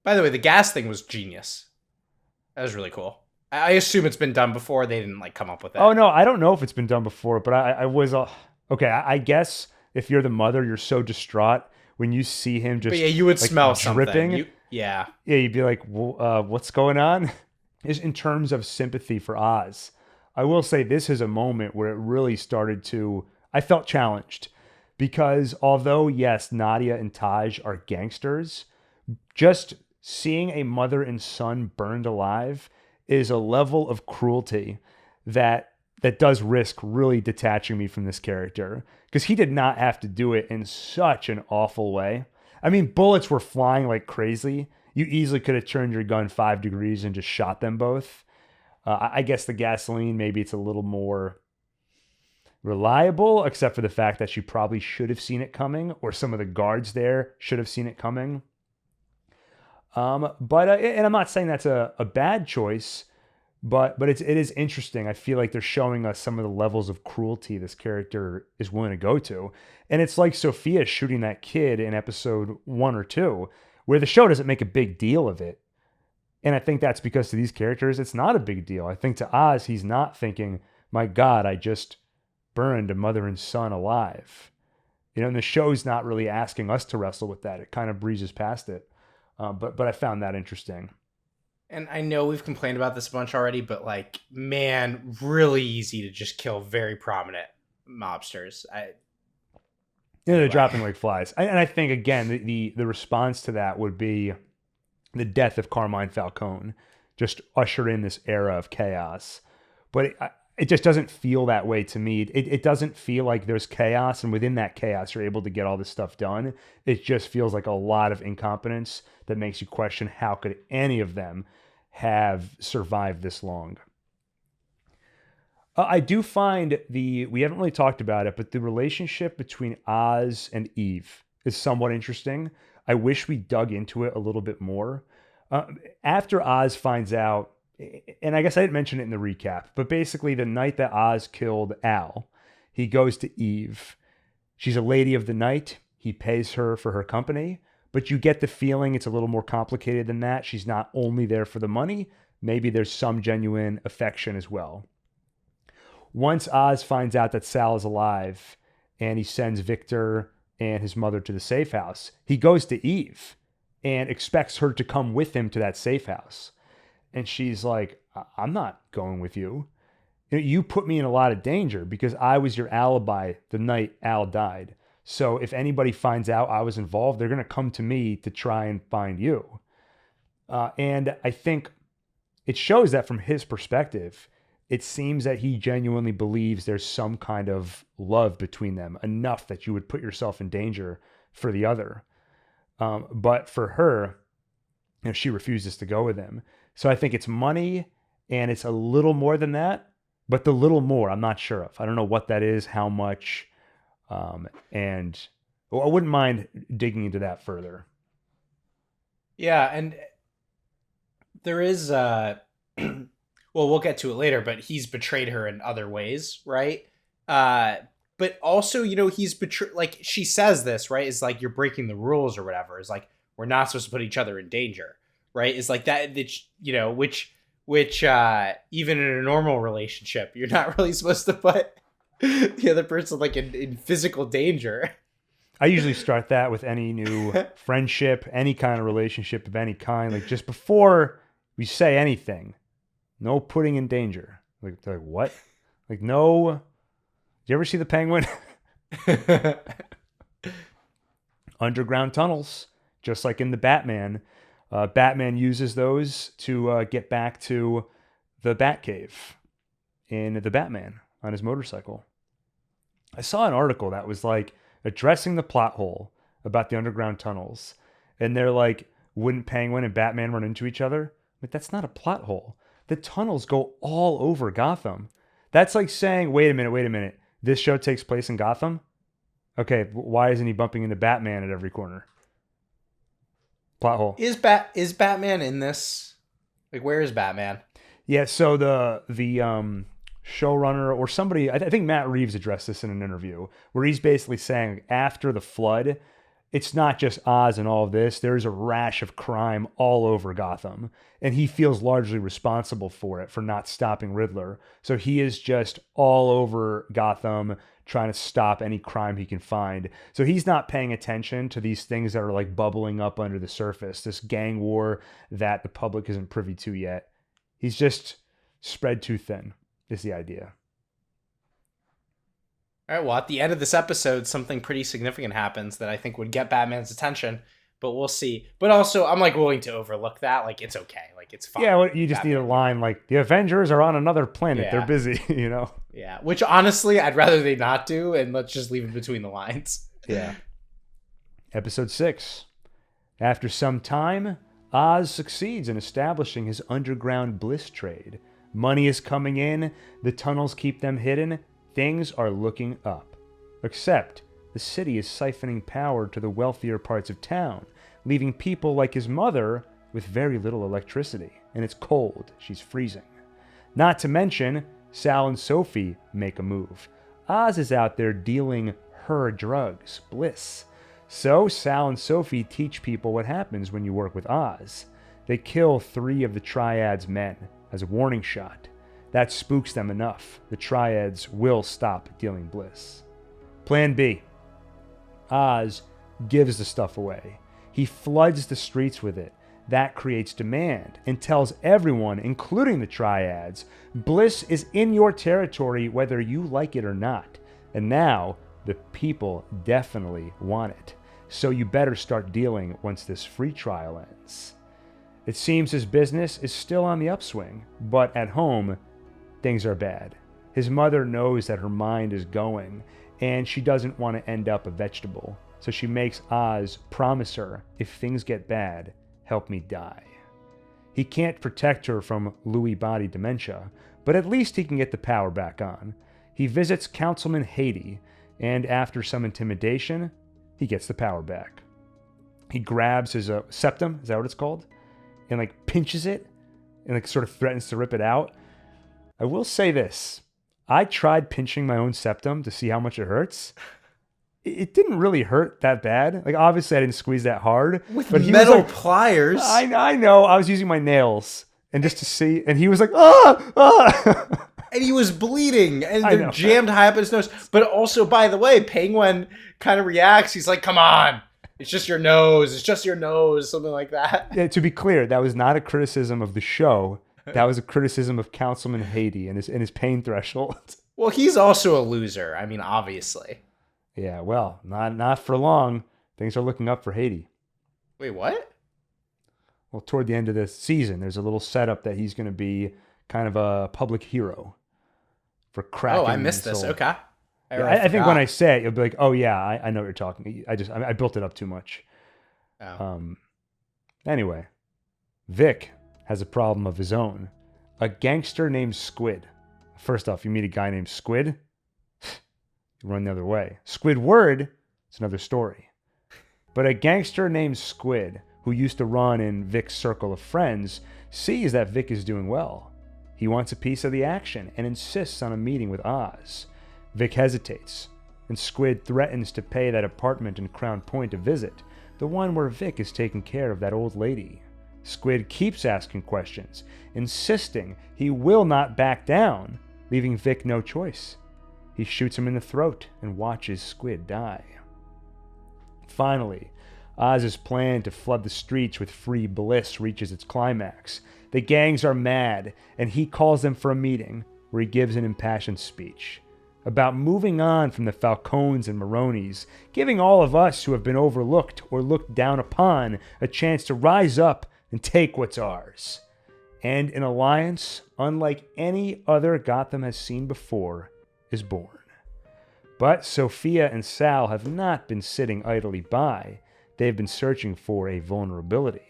by the way, the gas thing was genius. That was really cool. I assume it's been done before. They didn't like come up with that. Oh no, I don't know if it's been done before, but I was okay. I guess if you're the mother, you're so distraught when you see him just. But yeah, you would like, smell dripping. Something. Yeah, you'd be like, well, what's going on? Is in terms of sympathy for Oz. I will say this is a moment where it really started to. I felt challenged because although yes, Nadia and Taj are gangsters, just seeing a mother and son burned alive is a level of cruelty that does risk really detaching me from this character, because he did not have to do it in such an awful way. I mean, bullets were flying like crazy. You easily could have turned your gun 5 degrees and just shot them both. I guess the gasoline, maybe it's a little more reliable, except for the fact that she probably should have seen it coming, or some of the guards there should have seen it coming. And I'm not saying that's a bad choice, but it is interesting. I feel like they're showing us some of the levels of cruelty this character is willing to go to. And it's like Sophia shooting that kid in episode 1 or 2, where the show doesn't make a big deal of it. And I think that's because to these characters, it's not a big deal. I think to Oz, he's not thinking, my God, I just burned a mother and son alive. And the show's not really asking us to wrestle with that. It kind of breezes past it. But I found that interesting. And I know we've complained about this a bunch already, but like, man, really easy to just kill very prominent mobsters. They're dropping like flies. And I think, again, the response to that would be the death of Carmine Falcone, just ushered in this era of chaos. But it just doesn't feel that way to me. It doesn't feel like there's chaos, and within that chaos, you're able to get all this stuff done. It just feels like a lot of incompetence that makes you question, how could any of them have survived this long? I do find we haven't really talked about it, but the relationship between Oz and Eve is somewhat interesting. I wish we dug into it a little bit more. After Oz finds out, and I guess I didn't mention it in the recap, but basically the night that Oz killed Al, he goes to Eve. She's a lady of the night. He pays her for her company, but you get the feeling it's a little more complicated than that. She's not only there for the money. Maybe there's some genuine affection as well. Once Oz finds out that Sal is alive and he sends Victor and his mother to the safe house, he goes to Eve and expects her to come with him to that safe house. And she's like, I'm not going with you. You put me in a lot of danger because I was your alibi the night Al died. So if anybody finds out I was involved, they're going to come to me to try and find you. And I think it shows that from his perspective, it seems that he genuinely believes there's some kind of love between them, enough that you would put yourself in danger for the other. But for her, she refuses to go with him. So I think it's money, and it's a little more than that, but the little more I'm not sure of. I don't know what that is, how much, and I wouldn't mind digging into that further. Yeah, and there is, well, we'll get to it later, but he's betrayed her in other ways, right? But also, he's betrayed, like, she says this, right? It's like, you're breaking the rules or whatever. It's like, we're not supposed to put each other in danger, right? It's like that, which even in a normal relationship, you're not really supposed to put the other person like in physical danger. I usually start that with any new friendship, any kind of relationship of any kind. Like, just before we say anything, no putting in danger. Like what? Like, no. Did you ever see The Penguin? Underground tunnels, just like in the Batman. Batman uses those to get back to the Batcave in the Batman on his motorcycle. I saw an article that was like addressing the plot hole about the underground tunnels. And they're like, wouldn't Penguin and Batman run into each other? Like, that's not a plot hole. The tunnels go all over Gotham. That's like saying, wait a minute. This show takes place in Gotham? Okay, why isn't he bumping into Batman at every corner? Plot hole. Is Batman in this? Like, where is Batman? Yeah, so the showrunner or somebody, I think Matt Reeves addressed this in an interview, where he's basically saying after the flood, it's not just Oz and all of this. There's a rash of crime all over Gotham, and he feels largely responsible for it, for not stopping Riddler. So he is just all over Gotham trying to stop any crime he can find. So he's not paying attention to these things that are like bubbling up under the surface, this gang war that the public isn't privy to yet. He's just spread too thin, is the idea. All right, well, at the end of this episode, something pretty significant happens that I think would get Batman's attention, but we'll see. But also, I'm like willing to overlook that. Like, it's okay. Like, it's fine. Yeah, well, you just need a line like, the Avengers are on another planet. Yeah. They're busy, you know? Yeah, which honestly, I'd rather they not do, and let's just leave it between the lines. Yeah. Episode 6. After some time, Oz succeeds in establishing his underground Bliss trade. Money is coming in, the tunnels keep them hidden, things are looking up. Except, the city is siphoning power to the wealthier parts of town, leaving people like his mother with very little electricity. And it's cold, she's freezing. Not to mention, Sal and Sophie make a move. Oz is out there dealing her drugs, Bliss. So Sal and Sophie teach people what happens when you work with Oz. They kill 3 of the Triad's men as a warning shot. That spooks them enough. The Triads will stop dealing Bliss. Plan B. Oz gives the stuff away. He floods the streets with it. That creates demand and tells everyone, including the Triads, Bliss is in your territory whether you like it or not. And now, the people definitely want it. So you better start dealing once this free trial ends. It seems his business is still on the upswing, but at home, things are bad. His mother knows that her mind is going, and she doesn't want to end up a vegetable. So she makes Oz promise her, if things get bad, help me die. He can't protect her from Lewy body dementia, but at least he can get the power back on. He visits Councilman Haiti, and after some intimidation, he gets the power back. He grabs his septum, is that what it's called? And like pinches it, and like sort of threatens to rip it out. I will say this. I tried pinching my own septum to see how much it hurts. It didn't really hurt that bad. Like, obviously I didn't squeeze that hard. With metal like, pliers. I know. I was using my nails. And just to see, and he was like, ah! And he was bleeding, and they're jammed high up his nose. But also, by the way, Penguin kind of reacts. He's like, come on. It's just your nose. It's just your nose. Something like that. Yeah, to be clear, that was not a criticism of the show. That was a criticism of Councilman Haiti and his pain threshold. Well, he's also a loser. I mean, obviously. Yeah, well, not for long. Things are looking up for Haiti. Wait, what? Well, toward the end of this season, there's a little setup that he's going to be kind of a public hero for cracking. Oh, I missed this. soul. Okay. I think when I say it, you'll be like, "Oh yeah, I know what you're talking." I built it up too much. Oh. Anyway, Vic has a problem of his own. A gangster named Squid. First off, you meet a guy named Squid, you run the other way. Squidward, it's another story. But a gangster named Squid, who used to run in Vic's circle of friends, sees that Vic is doing well. He wants a piece of the action and insists on a meeting with Oz. Vic hesitates, and Squid threatens to pay that apartment in Crown Point a visit, the one where Vic is taking care of that old lady. Squid keeps asking questions, insisting he will not back down, leaving Vic no choice. He shoots him in the throat and watches Squid die. Finally, Oz's plan to flood the streets with free Bliss reaches its climax. The gangs are mad, and he calls them for a meeting where he gives an impassioned speech. about moving on from the Falcones and Maronis, giving all of us who have been overlooked or looked down upon a chance to rise up and take what's ours. And an alliance, unlike any other Gotham has seen before, is born. But Sophia and Sal have not been sitting idly by. They've been searching for a vulnerability.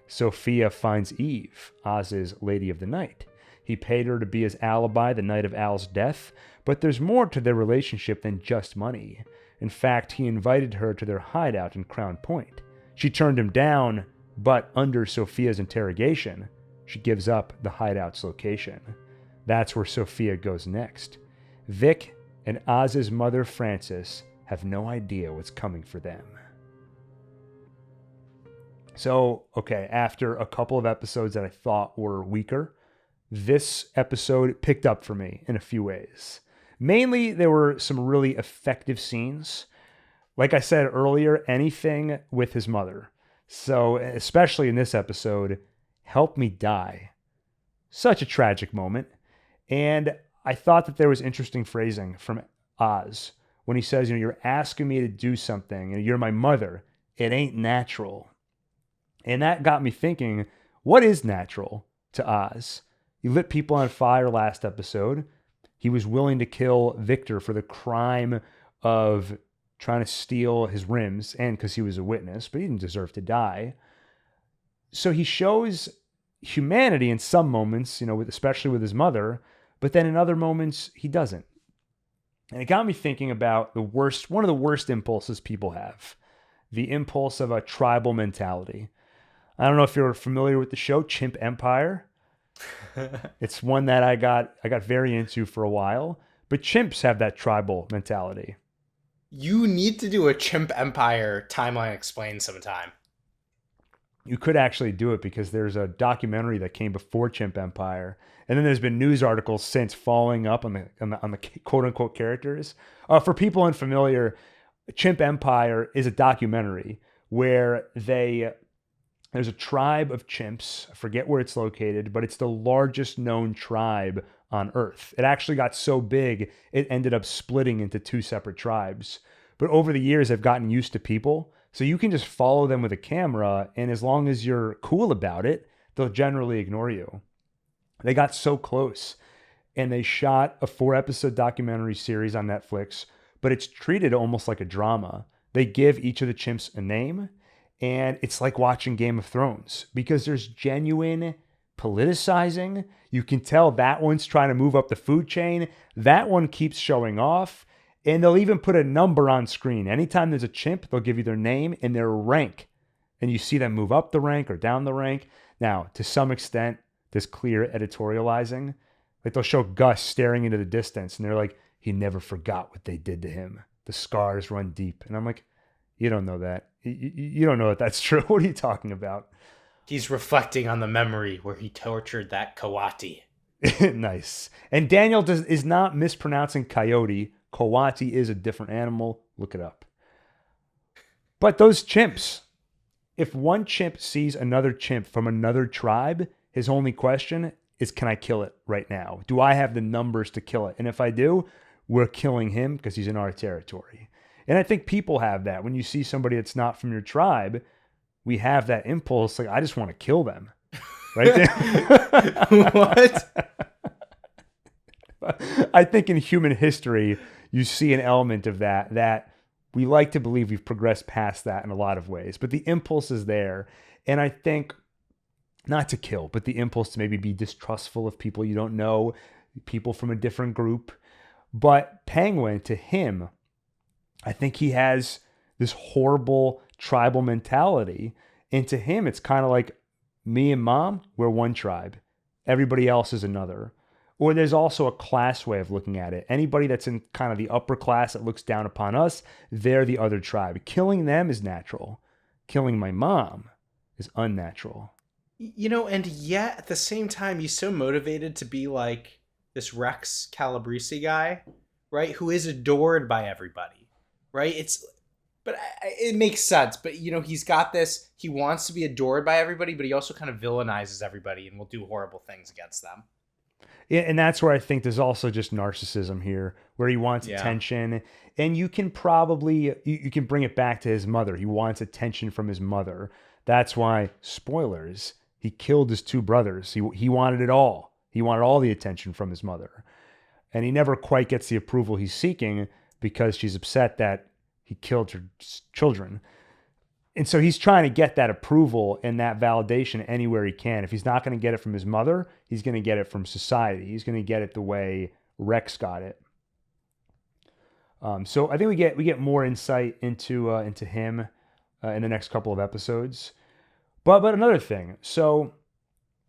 Sophia finds Eve, Oz's Lady of the Night. He paid her to be his alibi the night of Al's death, but there's more to their relationship than just money. In fact, he invited her to their hideout in Crown Point. She turned him down, but under Sophia's interrogation, she gives up the hideout's location. That's where Sophia goes next. Vic and Oz's mother, Frances, have no idea what's coming for them. So, okay, after a couple of episodes that I thought were weaker, this episode picked up for me in a few ways. Mainly, there were some really effective scenes. Like I said earlier, anything with his mother. So, especially in this episode, Help Me Die. Such a tragic moment. And I thought that there was interesting phrasing from Oz when he says, you're asking me to do something, you're my mother. It ain't natural. And that got me thinking, what is natural to Oz? He lit people on fire last episode. He was willing to kill Victor for the crime of trying to steal his rims, and because he was a witness, but he didn't deserve to die. So he shows humanity in some moments, especially with his mother, but then in other moments, he doesn't. And it got me thinking about one of the worst impulses people have, the impulse of a tribal mentality. I don't know if you're familiar with the show Chimp Empire. It's one that I got very into for a while, but chimps have that tribal mentality. You need to do a Chimp Empire timeline explain sometime. You could actually do it because there's a documentary that came before Chimp Empire, and then there's been news articles since following up on the quote unquote characters. For people unfamiliar, Chimp Empire is a documentary where there's a tribe of chimps. I forget where it's located, but it's the largest known tribe on Earth. It actually got so big, it ended up splitting into two separate tribes. But over the years, they've gotten used to people. So you can just follow them with a camera, and as long as you're cool about it, they'll generally ignore you. They got so close, and they shot a 4-episode documentary series on Netflix, but it's treated almost like a drama. They give each of the chimps a name, and it's like watching Game of Thrones because there's genuine politicizing. You can tell that one's trying to move up the food chain. That one keeps showing off. And they'll even put a number on screen. Anytime there's a chimp, they'll give you their name and their rank. And you see them move up the rank or down the rank. Now, to some extent, there's clear editorializing. Like they'll show Gus staring into the distance and they're like, he never forgot what they did to him. The scars run deep. And I'm like, you don't know that. You don't know that that's true. What are you talking about? He's reflecting on the memory where he tortured that coati. Nice. And Daniel is not mispronouncing coyote. Coati is a different animal. Look it up. But those chimps, if one chimp sees another chimp from another tribe, his only question is, can I kill it right now? Do I have the numbers to kill it? And if I do, we're killing him because he's in our territory. And I think people have that. When you see somebody that's not from your tribe, we have that impulse, like, I just want to kill them. Right there. What? I think in human history, you see an element of that we like to believe we've progressed past that in a lot of ways. But the impulse is there. And I think, not to kill, but the impulse to maybe be distrustful of people you don't know, people from a different group. But Penguin, to him, I think he has this horrible tribal mentality. And to him, it's kind of like, me and mom, we're one tribe. Everybody else is another. Or there's also a class way of looking at it. Anybody that's in kind of the upper class that looks down upon us, they're the other tribe. Killing them is natural. Killing my mom is unnatural. And yet at the same time, he's so motivated to be like this Rex Calabrese guy, right? Who is adored by everybody, right? It makes sense. But, he's got this, he wants to be adored by everybody, but he also kind of villainizes everybody and will do horrible things against them. And that's where I think there's also just narcissism here, where he wants attention. And you can probably, you can bring it back to his mother. He wants attention from his mother. That's why, spoilers, he killed his two brothers. He wanted it all. He wanted all the attention from his mother. And he never quite gets the approval he's seeking because she's upset that he killed her children. And so he's trying to get that approval and that validation anywhere he can. If he's not going to get it from his mother, he's going to get it from society. He's going to get it the way Rex got it. So I think we get more insight into him in the next couple of episodes. But another thing. So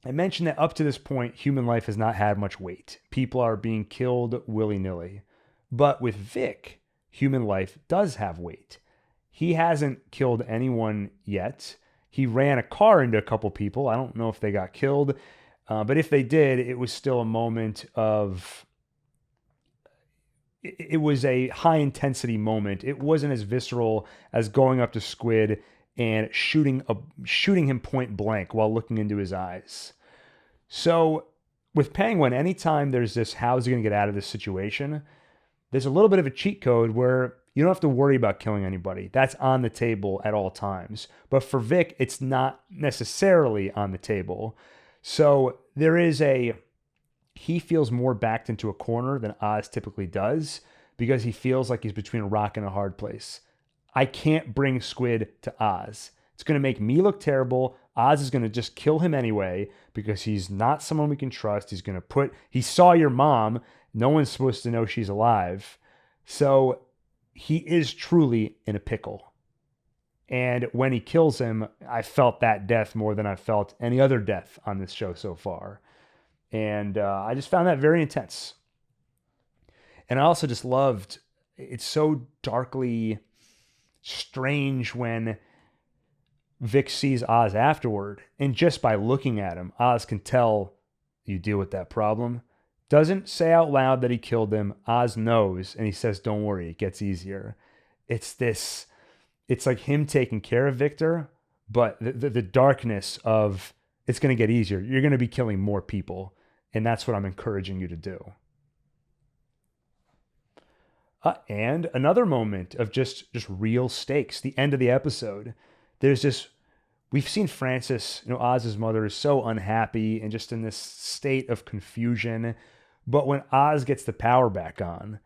I mentioned that up to this point, human life has not had much weight. People are being killed willy-nilly. But with Vic, human life does have weight. He hasn't killed anyone yet. He ran a car into a couple people. I don't know if they got killed. But if they did, it was still a moment of... It was a high-intensity moment. It wasn't as visceral as going up to Squid and shooting him point blank while looking into his eyes. So with Penguin, anytime there's this, how's he going to get out of this situation, there's a little bit of a cheat code where you don't have to worry about killing anybody. That's on the table at all times. But for Vic, it's not necessarily on the table. So there is he feels more backed into a corner than Oz typically does because he feels like he's between a rock and a hard place. I can't bring Squid to Oz. It's going to make me look terrible. Oz is going to just kill him anyway because he's not someone we can trust. He saw your mom. No one's supposed to know she's alive. So he is truly in a pickle. And when he kills him, I felt that death more than I felt any other death on this show so far. And I just found that very intense. And I also just loved, it's so darkly strange when Vic sees Oz afterward. And just by looking at him, Oz can tell you deal with that problem. Doesn't say out loud that he killed him. Oz knows, and he says, don't worry, it gets easier. It's like him taking care of Victor, but the darkness of it's going to get easier. You're going to be killing more people, and that's what I'm encouraging you to do. And another moment of just real stakes, the end of the episode. There's this, we've seen Frances, Oz's mother, is so unhappy and just in this state of confusion. But when Oz gets the power back on,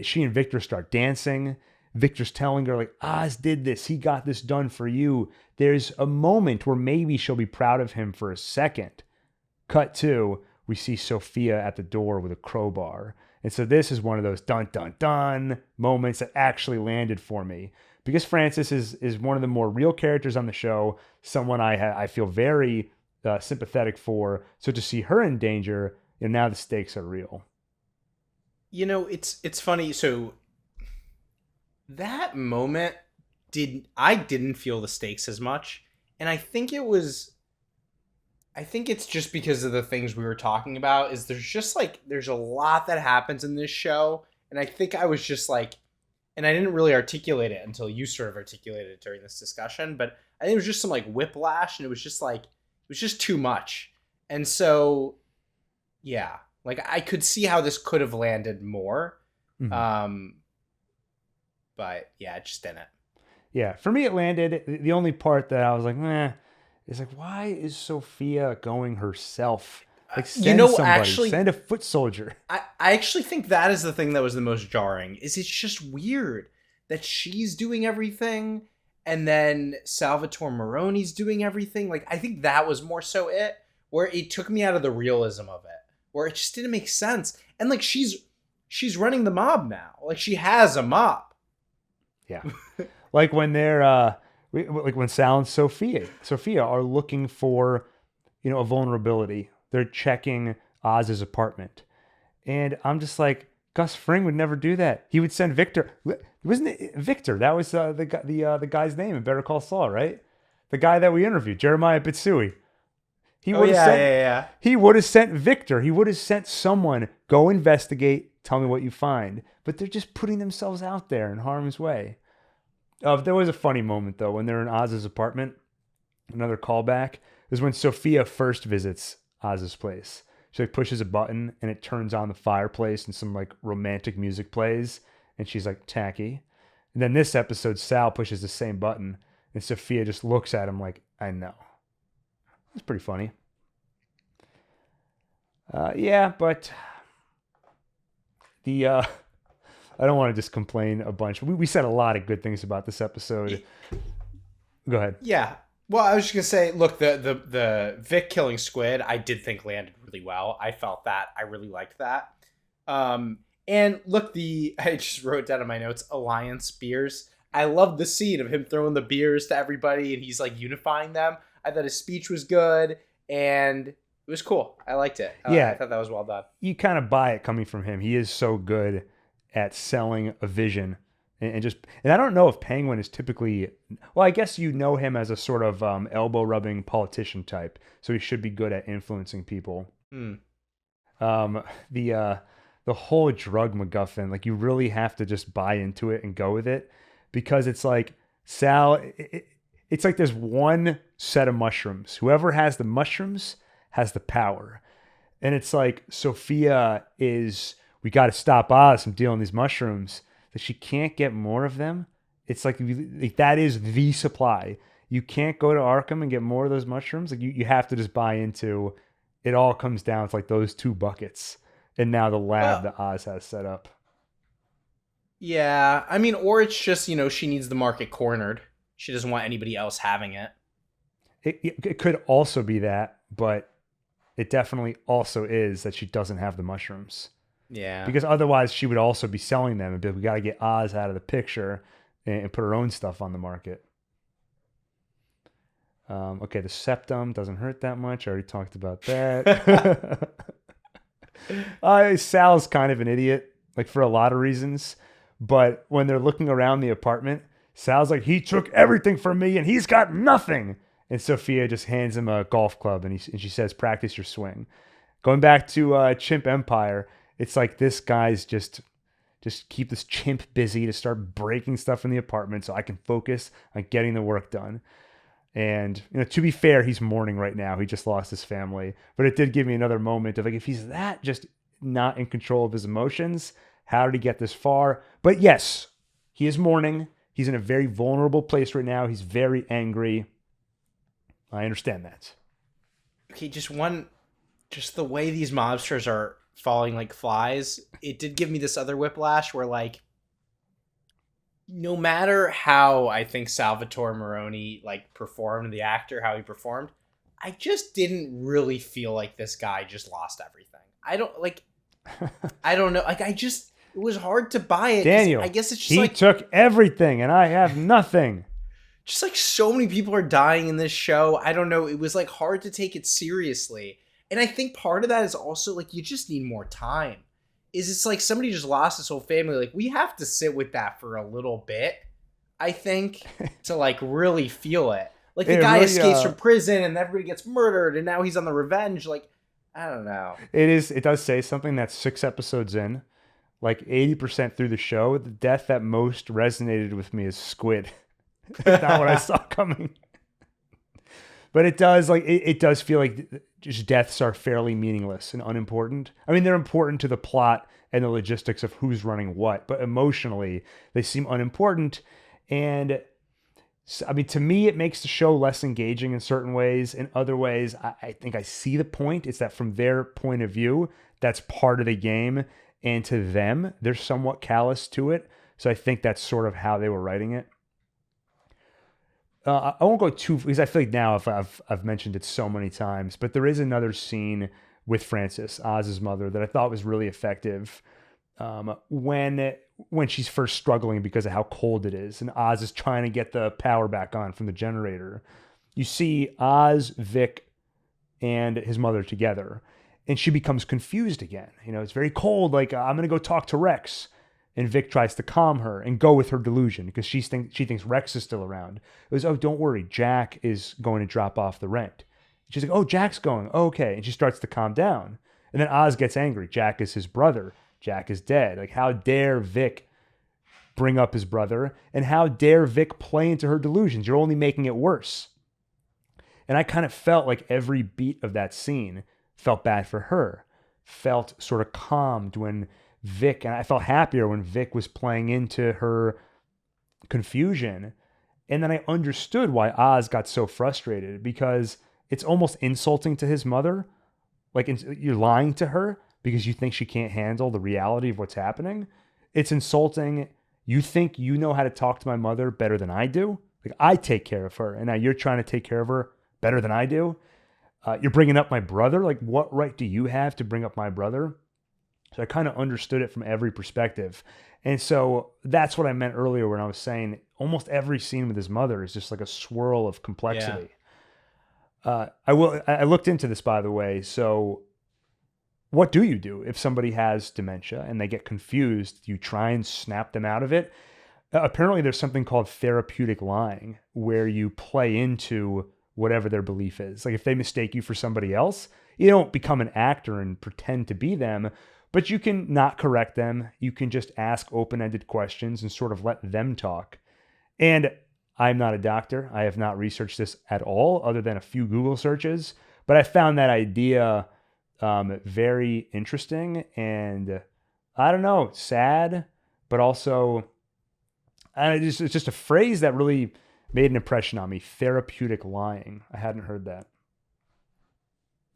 she and Victor start dancing. Victor's telling her, like, Oz did this. He got this done for you. There's a moment where maybe she'll be proud of him for a second. Cut to, we see Sophia at the door with a crowbar. And so this is one of those dun, dun, dun moments that actually landed for me. Because Frances is one of the more real characters on the show, someone I feel very sympathetic for. So to see her in danger, now the stakes are real. It's funny. So that moment I didn't feel the stakes as much. And I think it's just because of the things we were talking about is there's a lot that happens in this show. And I think I was just like, and I didn't really articulate it until you sort of articulated it during this discussion, but I think it was just some like whiplash and it was just too much. And so, yeah, like I could see how this could have landed more. Mm-hmm. But yeah, it just didn't. Yeah. For me, it landed. The only part that I was like, is like, why is Sophia going herself? Like, send somebody, actually, send a foot soldier. I actually think that is the thing that was the most jarring. Is it's just weird that she's doing everything, and then Salvatore Moroni's doing everything. Like, I think that was more so it, where it took me out of the realism of it, where it just didn't make sense. And like, she's running the mob now. Like, she has a mob. Yeah, like when they're like when Sal and Sophia are looking for a vulnerability. They're checking Oz's apartment. And I'm just like, Gus Fring would never do that. He would send Victor. Wasn't it Victor? That was the guy's name in Better Call Saul, right? The guy that we interviewed, Jeremiah Bitsui. He would have sent Victor. He would have sent someone, go investigate, tell me what you find. But they're just putting themselves out there in harm's way. There was a funny moment, though, when they're in Oz's apartment. Another callback is when Sophia first visits Oz's place. She like pushes a button and it turns on the fireplace and some like romantic music plays. And she's like, tacky. And then this episode, Sal pushes the same button and Sophia just looks at him like, I know. It's pretty funny. Yeah, but the I don't want to just complain a bunch. We said a lot of good things about this episode. Go ahead. Yeah. Well, I was just gonna say, look, the Vic killing Squid, I did think landed really well. I felt that. I really liked that. And look, I just wrote down in my notes, Alliance beers. I love the scene of him throwing the beers to everybody and he's like unifying them. I thought his speech was good and it was cool. I liked it. Yeah, I thought that was well done. You kind of buy it coming from him. He is so good at selling a vision. And I don't know if Penguin is typically, well, I guess you know him as a sort of elbow rubbing politician type, so he should be good at influencing people. The whole drug MacGuffin, like you really have to just buy into it and go with it, because it's like Sal, it's like there's one set of mushrooms. Whoever has the mushrooms has the power, and it's like Sophia is, we got to stop Oz from dealing these mushrooms. That she can't get more of them. It's like that is the supply. You can't go to Arkham and get more of those mushrooms. Like you have to just buy into it. All comes down to like those two buckets, and now the lab that Oz has set up. Yeah, I mean, or it's just, she needs the market cornered. She doesn't want anybody else having it. It could also be that, but it definitely also is that she doesn't have the mushrooms. Yeah. Because otherwise she would also be selling them and be like, we got to get Oz out of the picture and put her own stuff on the market. Okay, the septum doesn't hurt that much. I already talked about that. Sal's kind of an idiot, like for a lot of reasons. But when they're looking around the apartment, Sal's like, he took everything from me and he's got nothing. And Sophia just hands him a golf club and she says, practice your swing. Going back to Chimp Empire, it's like this guy's just keep this chimp busy to start breaking stuff in the apartment so I can focus on getting the work done. And, to be fair, he's mourning right now. He just lost his family. But it did give me another moment of like, if he's that just not in control of his emotions, how did he get this far? But yes, he is mourning. He's in a very vulnerable place right now. He's very angry. I understand that. Okay, just the way these mobsters are falling like flies, it did give me this other whiplash where, like, no matter how I think Salvatore Moroni performed, the actor, how he performed, I just didn't really feel like this guy just lost everything. I don't know. It was hard to buy it. Daniel, I guess it's just he took everything and I have nothing. Just like so many people are dying in this show. I don't know. It was like hard to take it seriously. And I think part of that is also like, you just need more time. It's like somebody just lost his whole family. Like, we have to sit with that for a little bit, I think, to like really feel it. Like the guy really, escapes from prison and everybody gets murdered and now he's on the revenge. Like, I don't know. It does say something that's 6 episodes in, like 80% through the show. The death that most resonated with me is Squid. Not what I saw coming. But it does feel like just deaths are fairly meaningless and unimportant. I mean, they're important to the plot and the logistics of who's running what, but emotionally they seem unimportant. And I mean, to me, it makes the show less engaging in certain ways. In other ways, I think I see the point. It's that from their point of view, that's part of the game. And to them, they're somewhat callous to it. So I think that's sort of how they were writing it. I won't go too, because I feel like now I've mentioned it so many times, but there is another scene with Frances, Oz's mother, that I thought was really effective. When she's first struggling because of how cold it is, and Oz is trying to get the power back on from the generator. You see Oz, Vic, and his mother together, and she becomes confused again. It's very cold. Like, I'm going to go talk to Rex. And Vic tries to calm her and go with her delusion because she thinks Rex is still around. It was, oh, don't worry, Jack is going to drop off the rent. She's like, oh, Jack's going. Oh, okay. And she starts to calm down. And then Oz gets angry. Jack is his brother. Jack is dead. Like, how dare Vic bring up his brother? And how dare Vic play into her delusions? You're only making it worse. And I kind of felt like every beat of that scene Felt bad for her. Felt sort of calmed when Vic, and I felt happier when Vic was playing into her confusion. And then I understood why Oz got so frustrated, because it's almost insulting to his mother. Like, you're lying to her because you think she can't handle the reality of what's happening. It's insulting. You think you know how to talk to my mother better than I do? Like, I take care of her, and now you're trying to take care of her better than I do? You're bringing up my brother? Like, what right do you have to bring up my brother? So I kind of understood it from every perspective. And so that's what I meant earlier when I was saying almost every scene with his mother is just like a swirl of complexity. Yeah. I looked into this, by the way. So what do you do if somebody has dementia and they get confused? Do you try and snap them out of it? Apparently there's something called therapeutic lying, where you play into whatever their belief is. Like, if they mistake you for somebody else, you don't become an actor and pretend to be them, but you can not correct them. You can just ask open-ended questions and sort of let them talk. And I'm not a doctor. I have not researched this at all, other than a few Google searches, but I found that idea very interesting and, I don't know, sad, but also, it's just a phrase that really made an impression on me. Therapeutic lying. I hadn't heard that.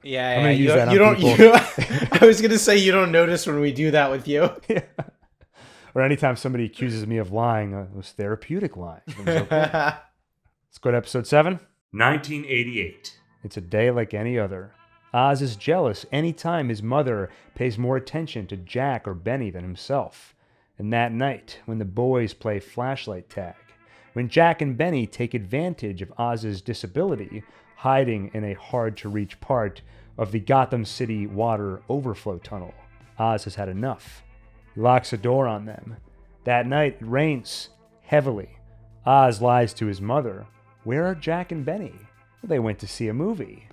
Yeah, I'm gonna use that you on don't. people. I was gonna say you don't notice when we do that with you. Yeah. Or anytime somebody accuses me of lying, it was therapeutic lying. It was okay. Let's go to episode 7. 1988. It's a day like any other. Oz is jealous anytime his mother pays more attention to Jack or Benny than himself. And that night, when the boys play flashlight tag, when Jack and Benny take advantage of Oz's disability, hiding in a hard-to-reach part of the Gotham City water overflow tunnel, Oz has had enough. He locks the door on them. That night, it rains heavily. Oz lies to his mother. Where are Jack and Benny? Well, they went to see a movie.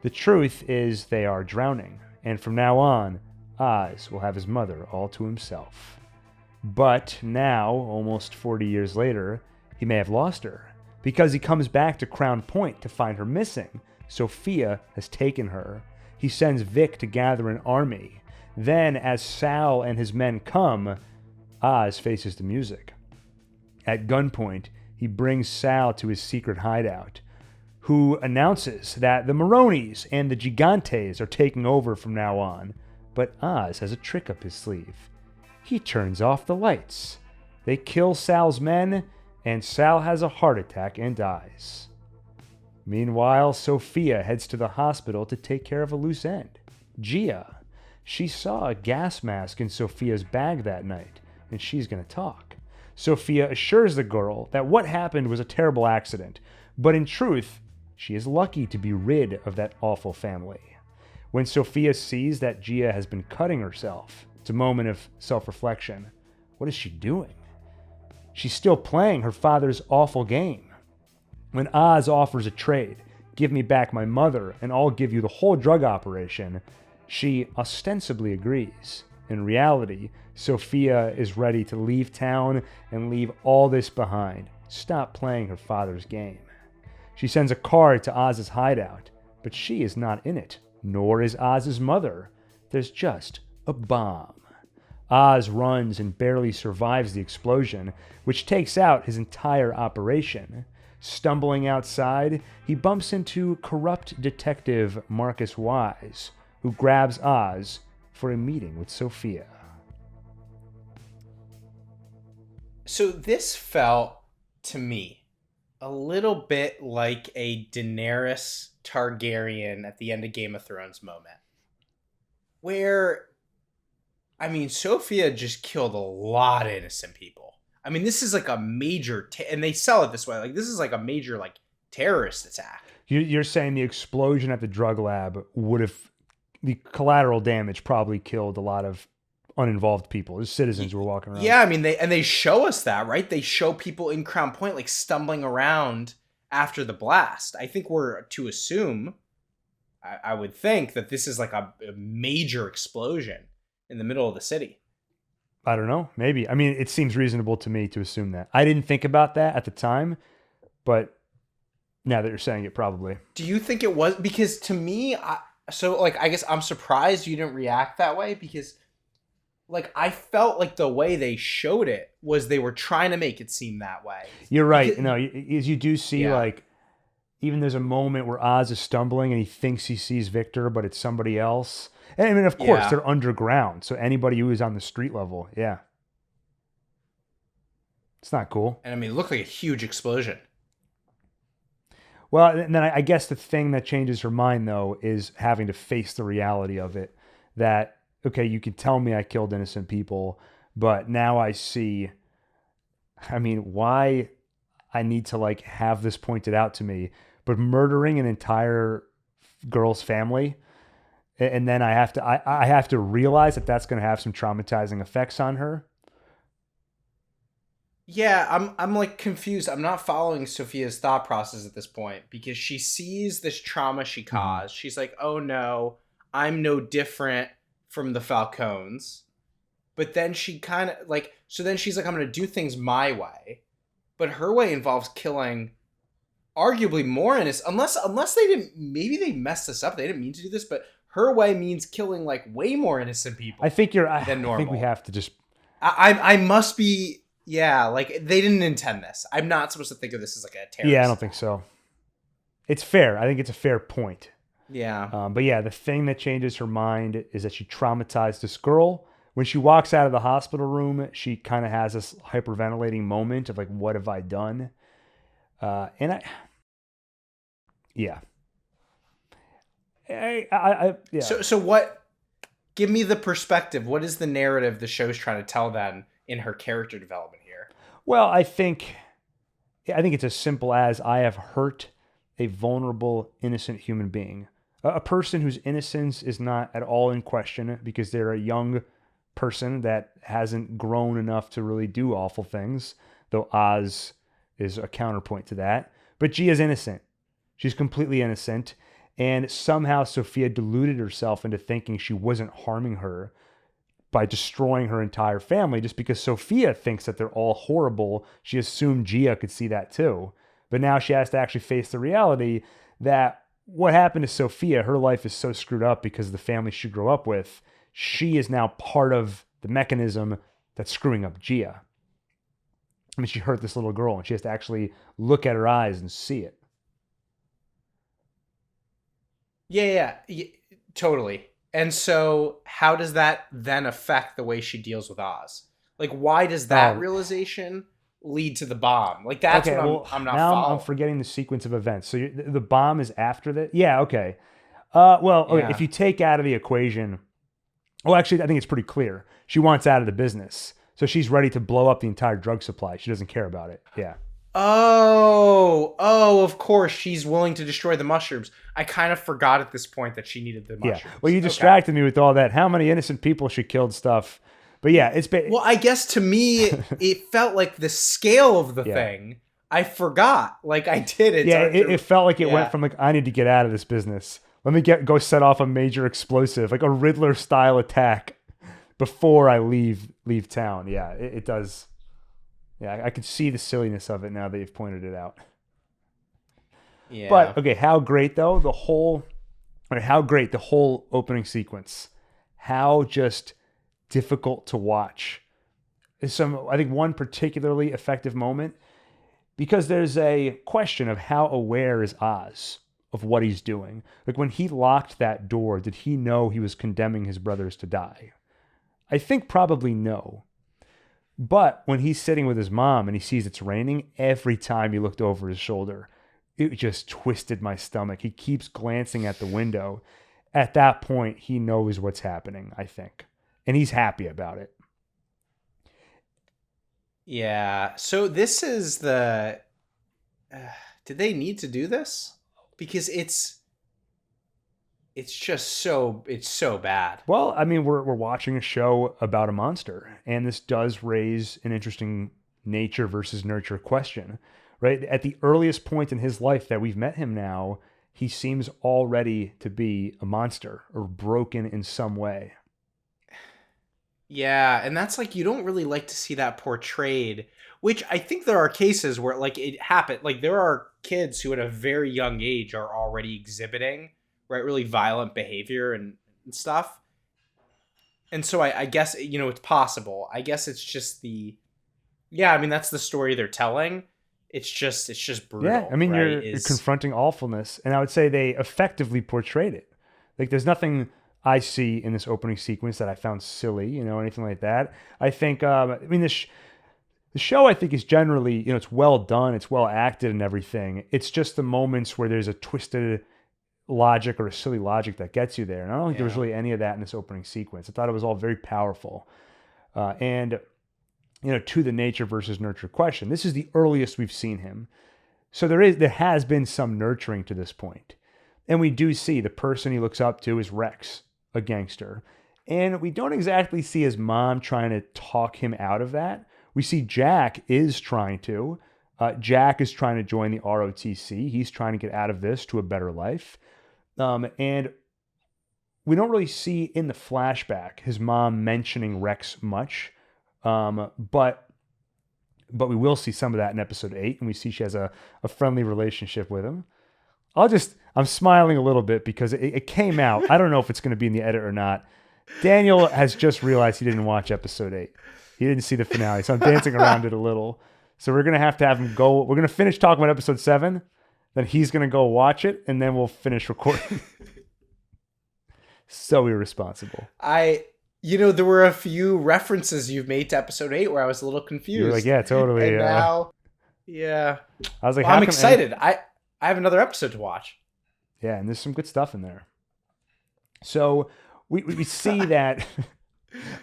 The truth is they are drowning, and from now on, Oz will have his mother all to himself. But now, almost 40 years later, he may have lost her, because he comes back to Crown Point to find her missing. Sophia has taken her. He sends Vic to gather an army. Then, as Sal and his men come, Oz faces the music. At gunpoint, he brings Sal to his secret hideout, who announces that the Maronis and the Gigantes are taking over from now on. But Oz has a trick up his sleeve. He turns off the lights. They kill Sal's men, and Sal has a heart attack and dies. Meanwhile, Sophia heads to the hospital to take care of a loose end. Gia. She saw a gas mask in Sophia's bag that night, and she's going to talk. Sophia assures the girl that what happened was a terrible accident, but in truth, she is lucky to be rid of that awful family. When Sophia sees that Gia has been cutting herself, it's a moment of self-reflection. What is she doing? She's still playing her father's awful game. When Oz offers a trade, give me back my mother and I'll give you the whole drug operation, she ostensibly agrees. In reality, Sophia is ready to leave town and leave all this behind. Stop playing her father's game. She sends a card to Oz's hideout, but she is not in it, nor is Oz's mother. There's just a bomb. Oz runs and barely survives the explosion, which takes out his entire operation. Stumbling outside, he bumps into corrupt detective Marcus Wise, who grabs Oz for a meeting with Sophia. So this felt, to me, a little bit like a Daenerys Targaryen at the end of Game of Thrones moment. Where, I mean, Sophia just killed a lot of innocent people. I mean, this is like a major, and they sell it this way, like this is like a major like terrorist attack. You're saying the explosion at the drug lab would have, the collateral damage probably killed a lot of uninvolved people, as citizens were walking around. Yeah, I mean, they show us that, right? They show people in Crown Point like stumbling around after the blast. I think we're to assume, I would think that this is like a major explosion in the middle of the city. I don't know. Maybe. I mean, it seems reasonable to me to assume that. I didn't think about that at the time, but now that you're saying it, probably. Do you think it was? Because to me, So like I guess I'm surprised you didn't react that way because like I felt like the way they showed it was they were trying to make it seem that way. You're right. Because, No, as you do see, yeah. like, even there's a moment where Oz is stumbling and he thinks he sees Victor, but it's somebody else. And I mean, of course, Yeah. they're underground, so anybody who is on the street level, yeah, it's not cool. And I mean, it looked like a huge explosion. Well, and then I guess the thing that changes her mind, though, is having to face the reality of it. That, okay, you can tell me I killed innocent people, but now I see, I mean, why I need to like have this pointed out to me, but murdering an entire girl's family, and then I have to realize that that's going to have some traumatizing effects on her. Yeah, I'm like confused. I'm not following Sophia's thought process at this point because she sees this trauma she caused. She's like, "Oh no, I'm no different from the Falcones." But then she kind of like so then she's like, "I'm going to do things my way." But her way involves killing arguably more innocent unless they didn't maybe they messed this up. They didn't mean to do this, but her way means killing like way more innocent people I think you're. I than normal. think we have to just. I must be yeah, like they didn't intend this. I'm not supposed to think of this as like a terrorist. Yeah, I don't think so. It's fair. I think it's a fair point. Yeah. But yeah, the thing that changes her mind is that she traumatized this girl. When she walks out of the hospital room, she kind of has this hyperventilating moment of like, "What have I done?" Yeah, yeah. So what? Give me the perspective. What is the narrative the show's trying to tell then in her character development here? Well, I think it's as simple as I have hurt a vulnerable, innocent human being, a person whose innocence is not at all in question because they're a young person that hasn't grown enough to really do awful things. Though Oz is a counterpoint to that, but Gia's innocent. She's completely innocent. And somehow Sophia deluded herself into thinking she wasn't harming her by destroying her entire family just because Sophia thinks that they're all horrible. She assumed Gia could see that too. But now she has to actually face the reality that what happened to Sophia, her life is so screwed up because of the family she grew up with. She is now part of the mechanism that's screwing up Gia. I mean, she hurt this little girl and she has to actually look at her eyes and see it. Yeah, totally. And so, how does that then affect the way she deals with Oz? Like, why does that realization lead to the bomb? Like, that's okay, what I'm not now following. I'm forgetting the sequence of events. So the bomb is after that? Yeah, okay. Okay, Yeah. if you take out of the equation, well, actually, I think it's pretty clear. She wants out of the business. So she's ready to blow up the entire drug supply. She doesn't care about it. Yeah. Oh, of course, she's willing to destroy the mushrooms. I kind of forgot at this point that she needed the mushrooms. Yeah. Well, you distracted me with all that. How many innocent people she killed stuff. But yeah, well, I guess to me, it felt like the scale of the thing. I forgot. Like I did it. Yeah, it felt like it went from like, I need to get out of this business. Let me go set off a major explosive, like a Riddler style attack before I leave town. Yeah, it does. Yeah, I can see the silliness of it now that you've pointed it out. Yeah. But okay, how great though how great the whole opening sequence. How just difficult to watch. Is I think one particularly effective moment because there's a question of how aware is Oz of what he's doing. Like when he locked that door, did he know he was condemning his brothers to die? I think probably no. But when he's sitting with his mom and he sees it's raining, every time he looked over his shoulder, it just twisted my stomach. He keeps glancing at the window. At that point, he knows what's happening, I think. And he's happy about it. Yeah. So this is the... did they need to do this? Because it's just it's so bad. Well, I mean, we're watching a show about a monster, and this does raise an interesting nature versus nurture question, right? At the earliest point in his life that we've met him now, he seems already to be a monster or broken in some way. Yeah, and that's like you don't really like to see that portrayed, which I think there are cases where like it happened. Like there are kids who at a very young age are already exhibiting right? Really violent behavior and stuff. And so I guess, it's possible. I guess it's just that's the story they're telling. It's just brutal. Yeah, I mean, right? you're confronting awfulness, and I would say they effectively portrayed it. Like, there's nothing I see in this opening sequence that I found silly, anything like that. I think, the show, I think, is generally, it's well done, it's well acted and everything. It's just the moments where there's a twisted logic or a silly logic that gets you there. And I don't think there was really any of that in this opening sequence. I thought it was all very powerful. And to the nature versus nurture question, this is the earliest we've seen him. So there has been some nurturing to this point. And we do see the person he looks up to is Rex, a gangster. And we don't exactly see his mom trying to talk him out of that. We see Jack is trying to. Jack is trying to join the ROTC. He's trying to get out of this to a better life. And we don't really see in the flashback his mom mentioning Rex much. But we will see some of that in episode 8, and we see she has a friendly relationship with him. I'm smiling a little bit because it came out. I don't know if it's going to be in the edit or not. Daniel has just realized he didn't watch episode 8. He didn't see the finale, so I'm dancing around it a little. So we're going to have him go. We're going to finish talking about episode 7, then he's going to go watch it, and then we'll finish recording. So irresponsible. There were a few references you've made to episode 8 where I was a little confused. You're like, yeah, totally. And now, yeah. I was like, I'm excited. I have another episode to watch. Yeah, and there's some good stuff in there. So we see that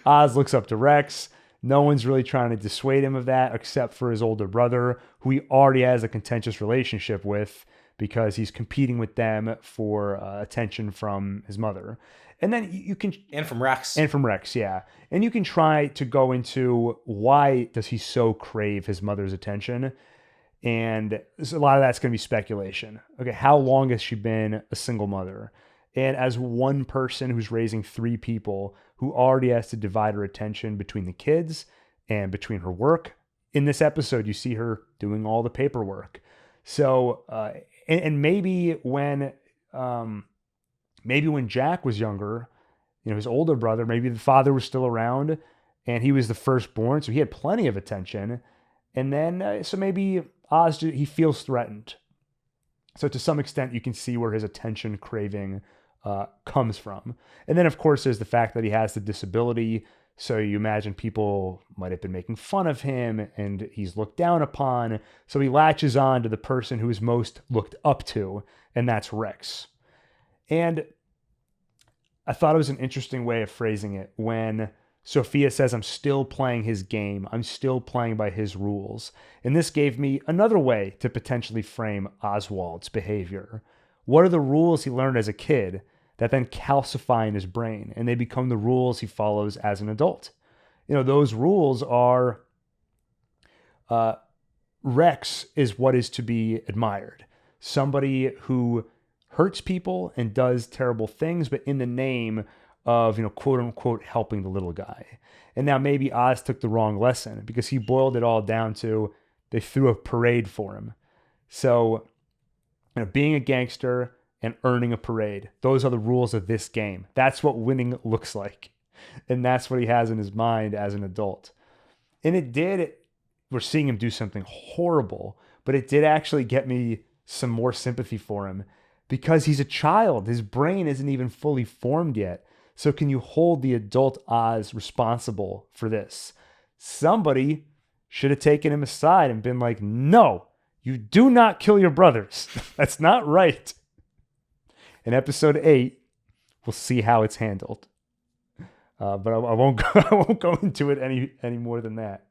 Oz looks up to Rex. No one's really trying to dissuade him of that except for his older brother, who he already has a contentious relationship with because he's competing with them for attention from his mother. And then you can... And from Rex. And from Rex, yeah. And you can try to go into why does he so crave his mother's attention? And a lot of that's going to be speculation. Okay, how long has she been a single mother? And as one person who's raising 3 people who already has to divide her attention between the kids and between her work, in this episode, you see her doing all the paperwork. So, and maybe when Jack was younger, his older brother, maybe the father was still around and he was the firstborn, so he had plenty of attention. And then, so maybe Oz, he feels threatened. So to some extent, you can see where his attention craving comes from. And then, of course, there's the fact that he has the disability. So you imagine people might have been making fun of him and he's looked down upon. So he latches on to the person who is most looked up to, and that's Rex. And I thought it was an interesting way of phrasing it when Sophia says, I'm still playing his game. I'm still playing by his rules. And this gave me another way to potentially frame Oswald's behavior. What are the rules he learned as a kid that then calcify in his brain and they become the rules he follows as an adult? Those rules are Rex is what is to be admired. Somebody who hurts people and does terrible things, but in the name of, quote unquote, helping the little guy. And now maybe Oz took the wrong lesson because he boiled it all down to they threw a parade for him. So, being a gangster and earning a parade, those are the rules of this game. That's what winning looks like. And that's what he has in his mind as an adult. And we're seeing him do something horrible, but it did actually get me some more sympathy for him because he's a child. His brain isn't even fully formed yet. So can you hold the adult Oz responsible for this? Somebody should have taken him aside and been like, no, you do not kill your brothers. That's not right. In episode 8, we'll see how it's handled. But I won't go into it any more than that.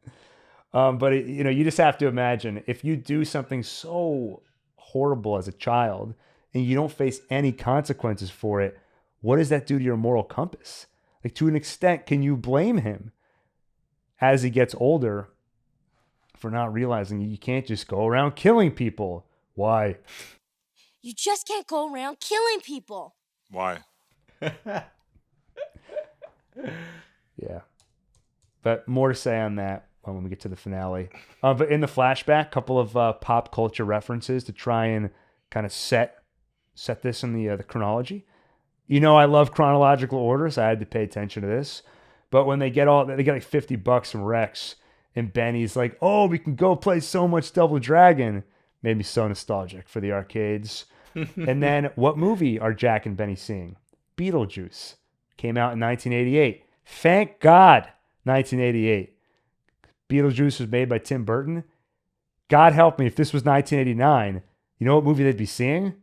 But you just have to imagine if you do something so horrible as a child and you don't face any consequences for it, what does that do to your moral compass? Like, to an extent, can you blame him as he gets older for not realizing you can't just go around killing people? Why? You just can't go around killing people. Why? Yeah. But more to say on that when we get to the finale. But in the flashback, a couple of pop culture references to try and kind of set set this in the chronology. You know, I love chronological order, so I had to pay attention to this. But when they get like $50 from Rex, and Benny's like, "Oh, we can go play so much Double Dragon," made me so nostalgic for the arcades. And then, what movie are Jack and Benny seeing? Beetlejuice. Came out in 1988. Thank God, 1988. Beetlejuice was made by Tim Burton. God help me if this was 1989. You know what movie they'd be seeing?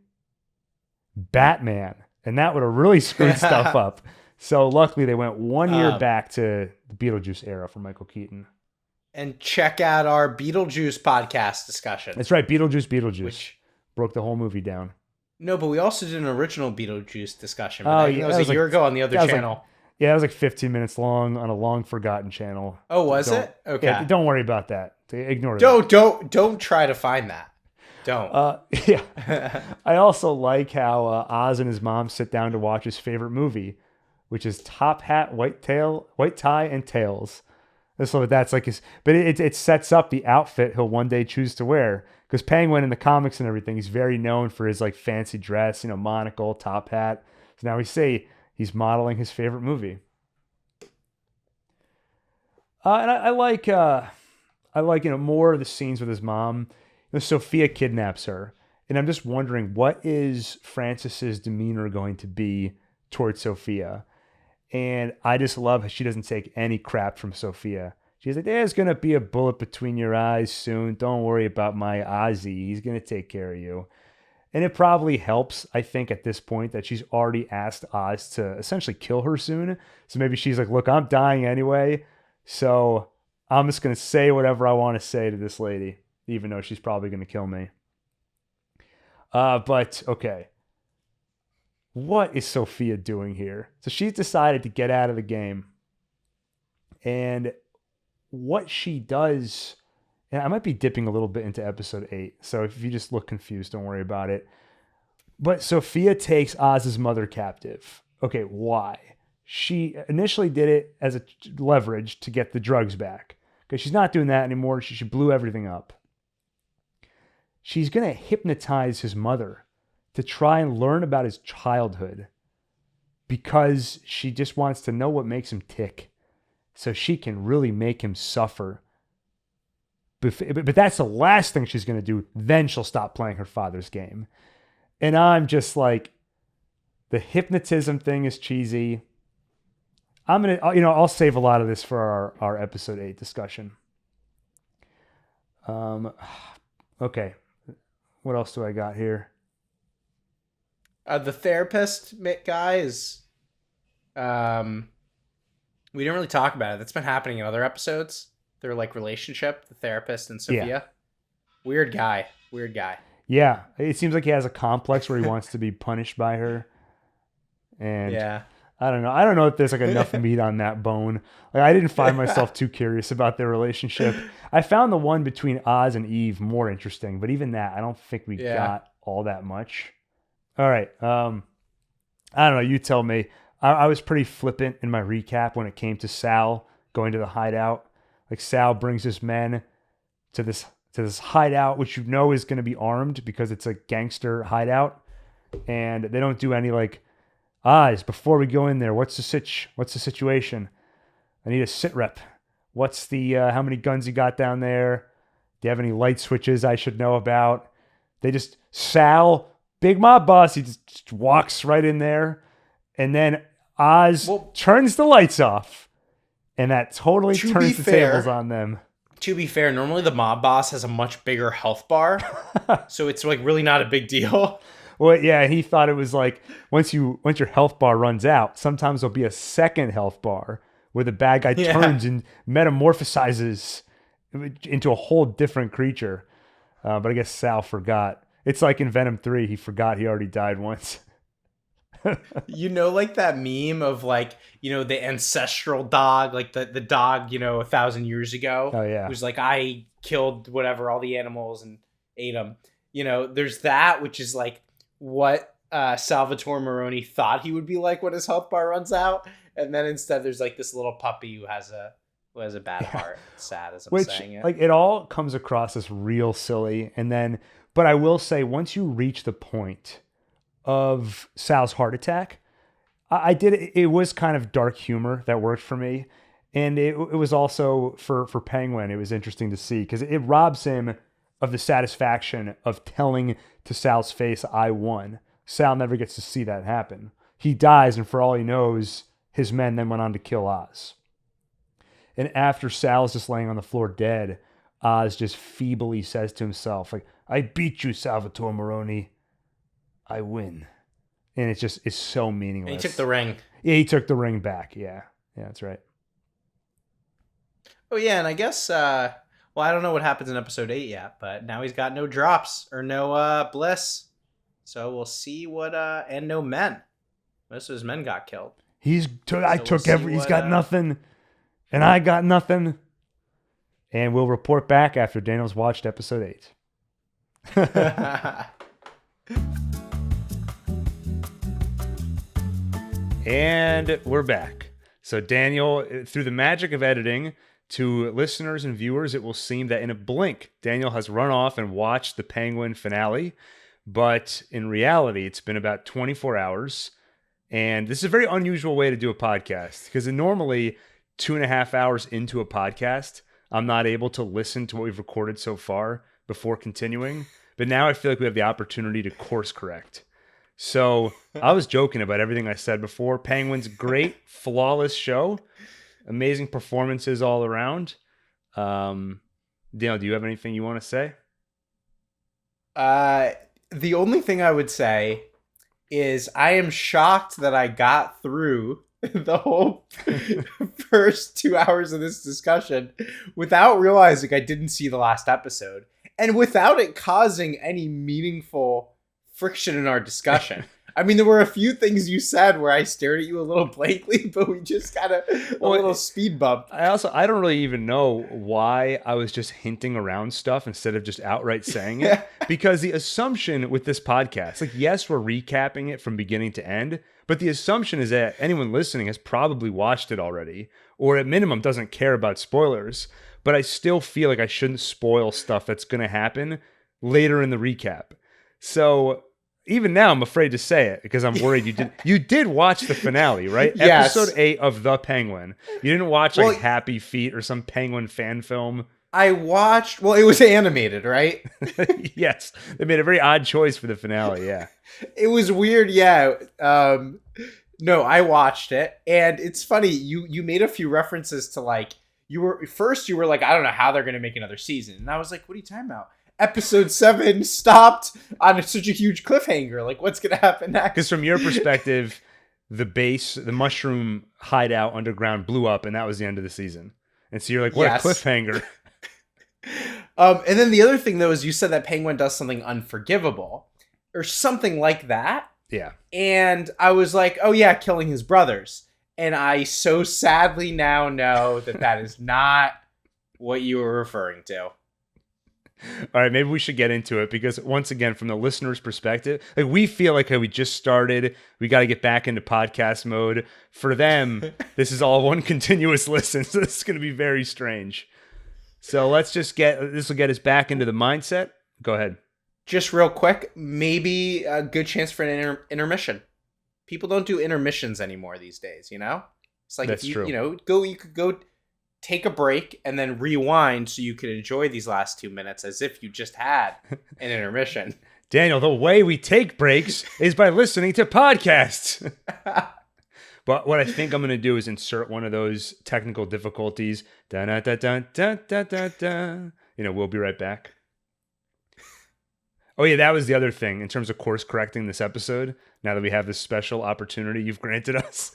Batman. And that would have really screwed stuff up. So luckily they went 1 year back to the Beetlejuice era for Michael Keaton. And check out our Beetlejuice podcast discussion. That's right, Beetlejuice. Which broke the whole movie down. No, but we also did an original Beetlejuice discussion. Oh, yeah, that was a year ago on the other channel. Yeah, it was like 15 minutes long on a long forgotten channel. Oh, was it? Okay. Yeah, don't worry about that. Ignore that. Don't try to find that. Don't. Yeah. I also like how Oz and his mom sit down to watch his favorite movie, which is Top Hat, White Tie, and Tails. That's what that's like. But it sets up the outfit he'll one day choose to wear. Because Penguin in the comics and everything, he's very known for his like fancy dress, monocle, top hat. So now we see he's modeling his favorite movie. And I like more of the scenes with his mom. Sophia kidnaps her, and I'm just wondering, what is Francis's demeanor going to be towards Sophia? And I just love how she doesn't take any crap from Sophia. She's like, "There's going to be a bullet between your eyes soon. Don't worry about my Ozzy. He's going to take care of you." And it probably helps, I think, at this point that she's already asked Oz to essentially kill her soon. So maybe she's like, "Look, I'm dying anyway, so I'm just going to say whatever I want to say to this lady, even though she's probably going to kill me." But, okay. What is Sophia doing here? So she's decided to get out of the game. And what she does, and I might be dipping a little bit into episode 8, so if you just look confused, don't worry about it. But Sophia takes Oz's mother captive. Okay, why? She initially did it as a leverage to get the drugs back, because she's not doing that anymore. She blew everything up. She's going to hypnotize his mother to try and learn about his childhood, because she just wants to know what makes him tick, so she can really make him suffer. But that's the last thing she's going to do. Then she'll stop playing her father's game. And I'm just like, the hypnotism thing is cheesy. I'll save a lot of this for our episode 8 discussion. Okay. What else do I got here? The therapist guy is, we didn't really talk about it. That's been happening in other episodes. Their like relationship, the therapist and Sophia. Yeah. Weird guy. Yeah, it seems like he has a complex where he wants to be punished by her. And yeah, I don't know if there's like enough meat on that bone. Like, I didn't find myself too curious about their relationship. I found the one between Oz and Eve more interesting, but even that, I don't think we got all that much. All right. I don't know. You tell me. I was pretty flippant in my recap when it came to Sal going to the hideout. Like, Sal brings his men to this hideout, which is going to be armed because it's a gangster hideout, and they don't do any like, Oz, before we go in there, what's the situation? I need a sit rep. What's the how many guns you got down there? Do you have any light switches I should know about? Sal, big mob boss, he just walks right in there, and then Oz turns the lights off, and that totally turns the tables on them. To be fair, normally the mob boss has a much bigger health bar, so it's like really not a big deal. Well, yeah, he thought it was like once your health bar runs out, sometimes there'll be a second health bar where the bad guy turns and metamorphosizes into a whole different creature. But I guess Sal forgot. It's like in Venom 3, he forgot he already died once. Like that meme of like, the ancestral dog, like the dog, 1,000 years ago. Oh, yeah. Who's like, I killed whatever, all the animals and ate them. There's that, which is like what Salvatore Moroni thought he would be like when his health bar runs out. And then instead there's like this little puppy who has a bad heart. It's sad as I'm saying it. Like, it all comes across as real silly. But I will say, once you reach the point of Sal's heart attack. I did it was kind of dark humor that worked for me. And it was also for Penguin, it was interesting to see because it robs him of the satisfaction of telling to Sal's face, I won. Sal never gets to see that happen. He dies, and for all he knows, his men then went on to kill Oz. And after Sal's just laying on the floor dead, Oz just feebly says to himself, like, I beat you, Salvatore Moroni. I win. And it's so meaningless. And he took the ring. Yeah, he took the ring back. Yeah, that's right. Oh, yeah, and I guess, well, I don't know what happens in episode 8 yet, but now he's got no drops or no Bliss. So we'll see what, and no men. Most of his men got killed. He's got nothing, and I got nothing. And we'll report back after Daniel's watched episode 8. And we're back. So Daniel, through the magic of editing, to listeners and viewers, it will seem that in a blink, Daniel has run off and watched the Penguin finale. But in reality, it's been about 24 hours. And this is a very unusual way to do a podcast because normally 2.5 hours into a podcast, I'm not able to listen to what we've recorded so far before continuing. But now I feel like we have the opportunity to course correct. So I was joking about everything I said before. Penguin's great, flawless show. Amazing performances all around. Daniel, do you have anything you want to say? The only thing I would say is I am shocked that I got through the whole first 2 hours of this discussion without realizing I didn't see the last episode and without it causing any meaningful friction in our discussion. I mean, there were a few things you said where I stared at you a little blankly, but we just got a little speed bump. I don't really even know why I was just hinting around stuff instead of just outright saying it. Because the assumption with this podcast, like, yes, we're recapping it from beginning to end, but the assumption is that anyone listening has probably watched it already, or at minimum doesn't care about spoilers. But I still feel like I shouldn't spoil stuff that's going to happen later in the recap. So even now, I'm afraid to say it because I'm worried you did watch the finale, right? Yes. Episode 8 of The Penguin. You didn't watch like Happy Feet or some Penguin fan film. I watched, well, it was animated, right? Yes. They made a very odd choice for the finale, yeah. It was weird, yeah. No, I watched it. And it's funny, you made a few references to like, you were like, I don't know how they're going to make another season. And I was like, what are you talking about? Episode 7 stopped on such a huge cliffhanger. Like, what's going to happen next? Because from your perspective, the mushroom hideout underground blew up, and that was the end of the season. And so you're like, what a cliffhanger. And then the other thing, though, is you said that Penguin does something unforgivable or something like that. Yeah. And I was like, oh, yeah, killing his brothers. And I so sadly now know that is not what you were referring to. All right, maybe we should get into it because once again, from the listener's perspective, like we feel like we just started, we got to get back into podcast mode. For them, this is all one continuous listen, so this is going to be very strange. So this will get us back into the mindset. Go ahead. Just real quick, maybe a good chance for an intermission. People don't do intermissions anymore these days, you know? It's like That's true. You could go take a break and then rewind so you could enjoy these last 2 minutes as if you just had an intermission. Daniel, the way we take breaks is by listening to podcasts. But what I think I'm going to do is insert one of those technical difficulties. Da da da da da da da da. We'll be right back. Oh yeah, that was the other thing in terms of course correcting this episode. Now that we have this special opportunity you've granted us.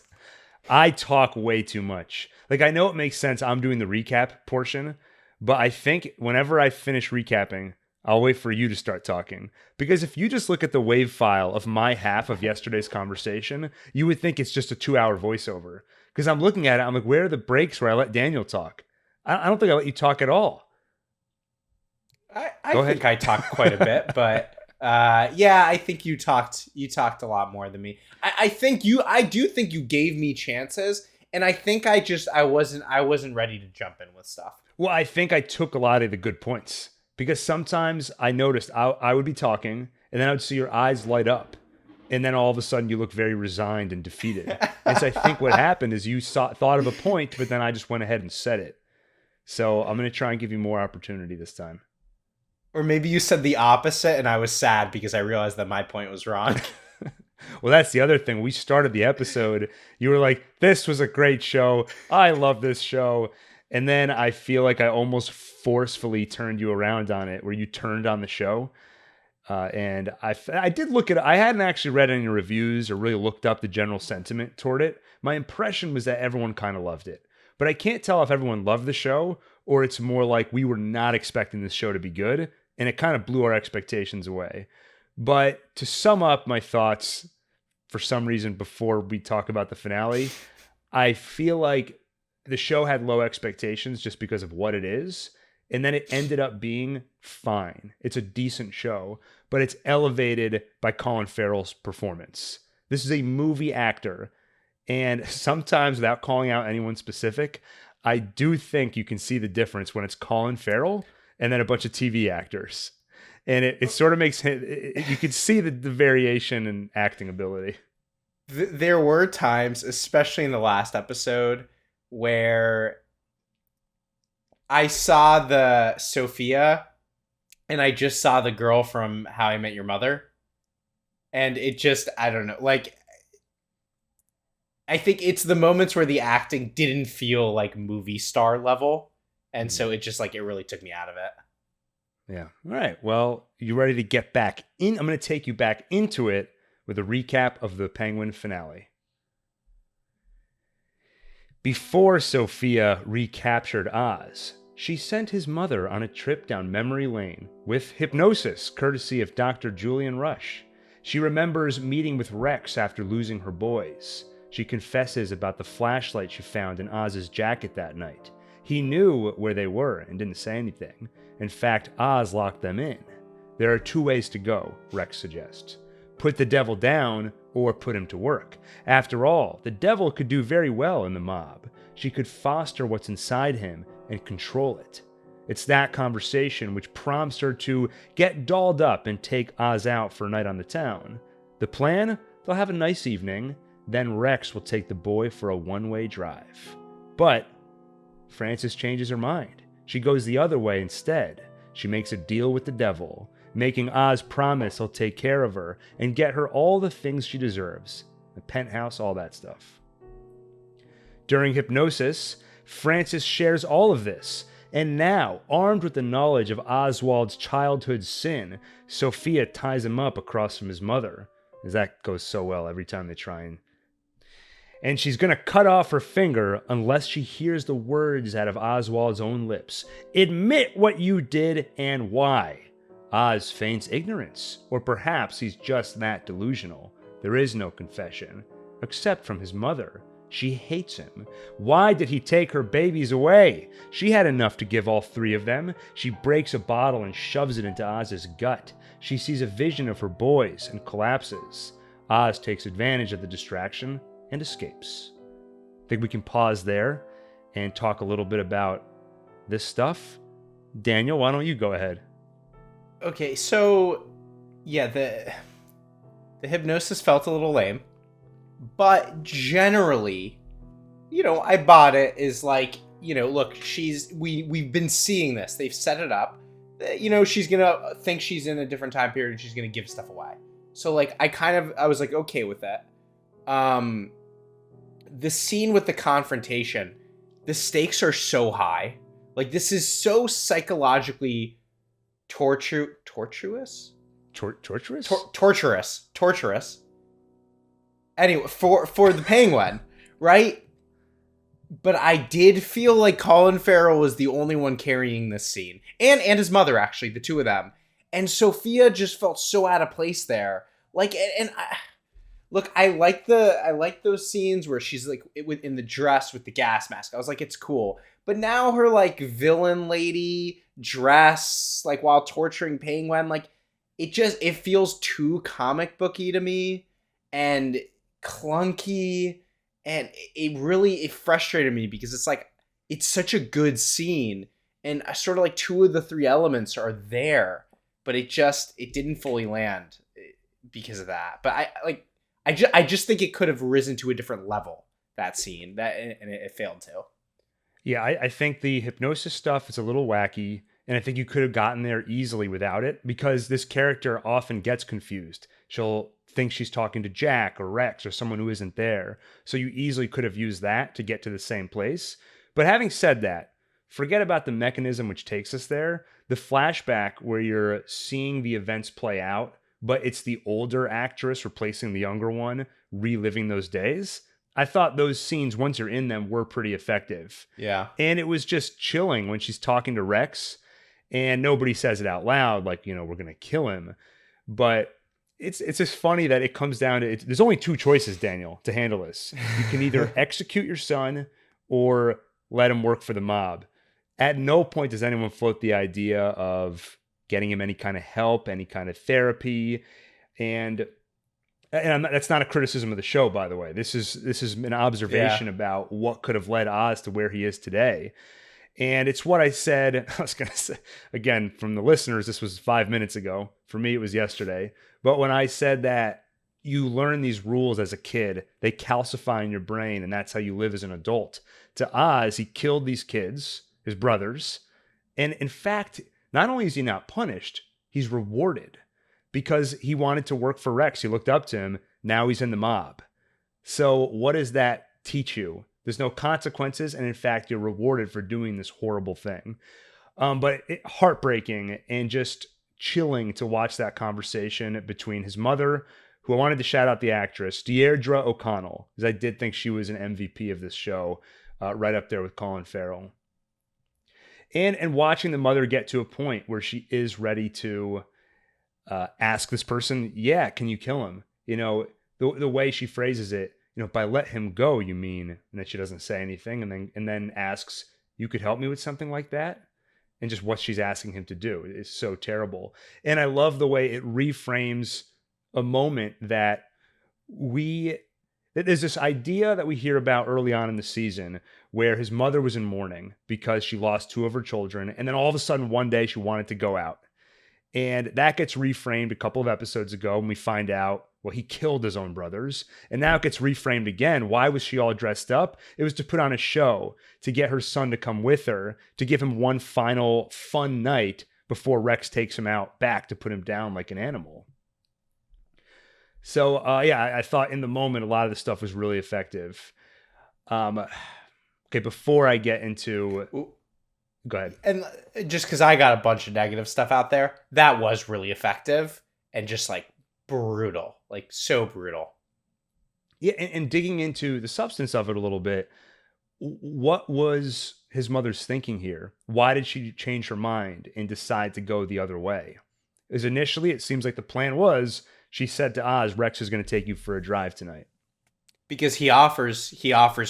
I talk way too much. Like, I know it makes sense I'm doing the recap portion, but I think whenever I finish recapping, I'll wait for you to start talking. Because if you just look at the wave file of my half of yesterday's conversation, you would think it's just a 2-hour voiceover. Because I'm looking at it, I'm like, where are the breaks where I let Daniel talk? I don't think I let you talk at all. I think I talked quite a bit, but yeah, I think you talked a lot more than me. I do think you gave me chances, and I think I wasn't ready to jump in with stuff. Well, I think I took a lot of the good points because sometimes I noticed I would be talking and then I would see your eyes light up and then all of a sudden you look very resigned and defeated. And so I think what happened is you thought of a point, but then I just went ahead and said it. So I'm going to try and give you more opportunity this time. Or maybe you said the opposite and I was sad because I realized that my point was wrong. Well, that's the other thing. We started the episode. You were like, this was a great show. I love this show. And then I feel like I almost forcefully turned you around on it, where you turned on the show. And I did look at it. I hadn't actually read any reviews or really looked up the general sentiment toward it. My impression was that everyone kind of loved it. But I can't tell if everyone loved the show or it's more like we were not expecting this show to be good. And it kind of blew our expectations away. But to sum up my thoughts, for some reason, before we talk about the finale, I feel like the show had low expectations just because of what it is. And then it ended up being fine. It's a decent show, but it's elevated by Colin Farrell's performance. This is a movie actor. And sometimes, without calling out anyone specific, I do think you can see the difference when it's Colin Farrell and then a bunch of TV actors. And it sort of makes him, you can see the variation in acting ability. There were times, especially in the last episode, where I saw the Sophia and I just saw the girl from How I Met Your Mother. And it just, I don't know, like, I think it's the moments where the acting didn't feel like movie star level. And so it just, like, it really took me out of it. Yeah. All right. Well, you ready to get back in? I'm going to take you back into it with a recap of the Penguin finale. Before Sophia recaptured Oz, she sent his mother on a trip down memory lane with hypnosis, courtesy of Dr. Julian Rush. She remembers meeting with Rex after losing her boys. She confesses about the flashlight she found in Oz's jacket that night. He knew where they were and didn't say anything. In fact, Oz locked them in. There are two ways to go, Rex suggests. Put the devil down or put him to work. After all, the devil could do very well in the mob. She could foster what's inside him and control it. It's that conversation which prompts her to get dolled up and take Oz out for a night on the town. The plan? They'll have a nice evening, then Rex will take the boy for a one-way drive. But Frances changes her mind. She goes the other way instead. She makes a deal with the devil, making Oz promise he'll take care of her and get her all the things she deserves. A penthouse, all that stuff. During hypnosis, Frances shares all of this, and now, armed with the knowledge of Oswald's childhood sin, Sophia ties him up across from his mother, as that goes so well every time they try and she's going to cut off her finger unless she hears the words out of Oswald's own lips. Admit what you did and why. Oz feigns ignorance, or perhaps he's just that delusional. There is no confession, except from his mother. She hates him. Why did he take her babies away? She had enough to give all three of them. She breaks a bottle and shoves it into Oz's gut. She sees a vision of her boys and collapses. Oz takes advantage of the distraction and escapes. I think we can pause there and talk a little bit about this stuff. Daniel, why don't you go ahead? Okay, so yeah, the hypnosis felt a little lame, but generally, you know, I bought it. Is like, you know, look, we've been seeing this. They've set it up. You know, she's gonna think she's in a different time period and she's gonna give stuff away. So like, I was like okay with that. The scene with the confrontation, the stakes are so high. Like, this is so psychologically torturous. Torturous? Torturous. Anyway, for the Penguin, right? But I did feel like Colin Farrell was the only one carrying this scene, and his mother, actually, the two of them. And Sophia just felt so out of place there. Like, and look, I like those scenes where she's like in the dress with the gas mask. I was like, it's cool. But now her like villain lady dress, like while torturing Penguin, like it feels too comic booky to me and clunky, and it frustrated me because it's like it's such a good scene and sort of like two of the three elements are there, but it didn't fully land. because of that. But I just think it could have risen to a different level, that scene, and it failed to. Yeah, I think the hypnosis stuff is a little wacky, and I think you could have gotten there easily without it because this character often gets confused. She'll think she's talking to Jack or Rex or someone who isn't there. So you easily could have used that to get to the same place. But having said that, forget about the mechanism which takes us there. The flashback where you're seeing the events play out, but it's the older actress replacing the younger one, reliving those days. I thought those scenes, once you're in them, were pretty effective. Yeah. And it was just chilling when she's talking to Rex and nobody says it out loud, like, we're going to kill him. But it's just funny that it comes down to, there's only two choices, Daniel, to handle this. You can either execute your son or let him work for the mob. At no point does anyone float the idea of getting him any kind of help, any kind of therapy. And that's not a criticism of the show, by the way. This is an observation about what could have led Oz to where he is today. And it's what I said, I was going to say, again, from the listeners, this was 5 minutes ago. For me, it was yesterday. But when I said that you learn these rules as a kid, they calcify in your brain, and that's how you live as an adult. To Oz, he killed these kids, his brothers. And in fact, not only is he not punished, he's rewarded. Because he wanted to work for Rex. He looked up to him. Now he's in the mob. So what does that teach you? There's no consequences. And in fact, you're rewarded for doing this horrible thing. But heartbreaking and just chilling to watch that conversation between his mother, who I wanted to shout out the actress, Deirdre O'Connell, because I did think she was an MVP of this show, right up there with Colin Farrell. And watching the mother get to a point where she is ready to ask this person, can you kill him? The way she phrases it, by let him go, you mean, and that she doesn't say anything, and then asks, you could help me with something like that? And just what she's asking him to do is so terrible. And I love the way it reframes a moment that there's this idea that we hear about early on in the season where his mother was in mourning because she lost two of her children. And then all of a sudden, one day she wanted to go out. And that gets reframed a couple of episodes ago when we find out, well, he killed his own brothers. And now it gets reframed again. Why was she all dressed up? It was to put on a show, to get her son to come with her, to give him one final fun night before Rex takes him out back to put him down like an animal. So, I thought in the moment, a lot of the stuff was really effective. Okay, before I get into... Go ahead. And just because I got a bunch of negative stuff out there, that was really effective and just like brutal, like so brutal. Yeah, and digging into the substance of it a little bit, what was his mother's thinking here? Why did she change her mind and decide to go the other way? Because initially, it seems like the plan was, she said to Oz, Rex is going to take you for a drive tonight. Because he offers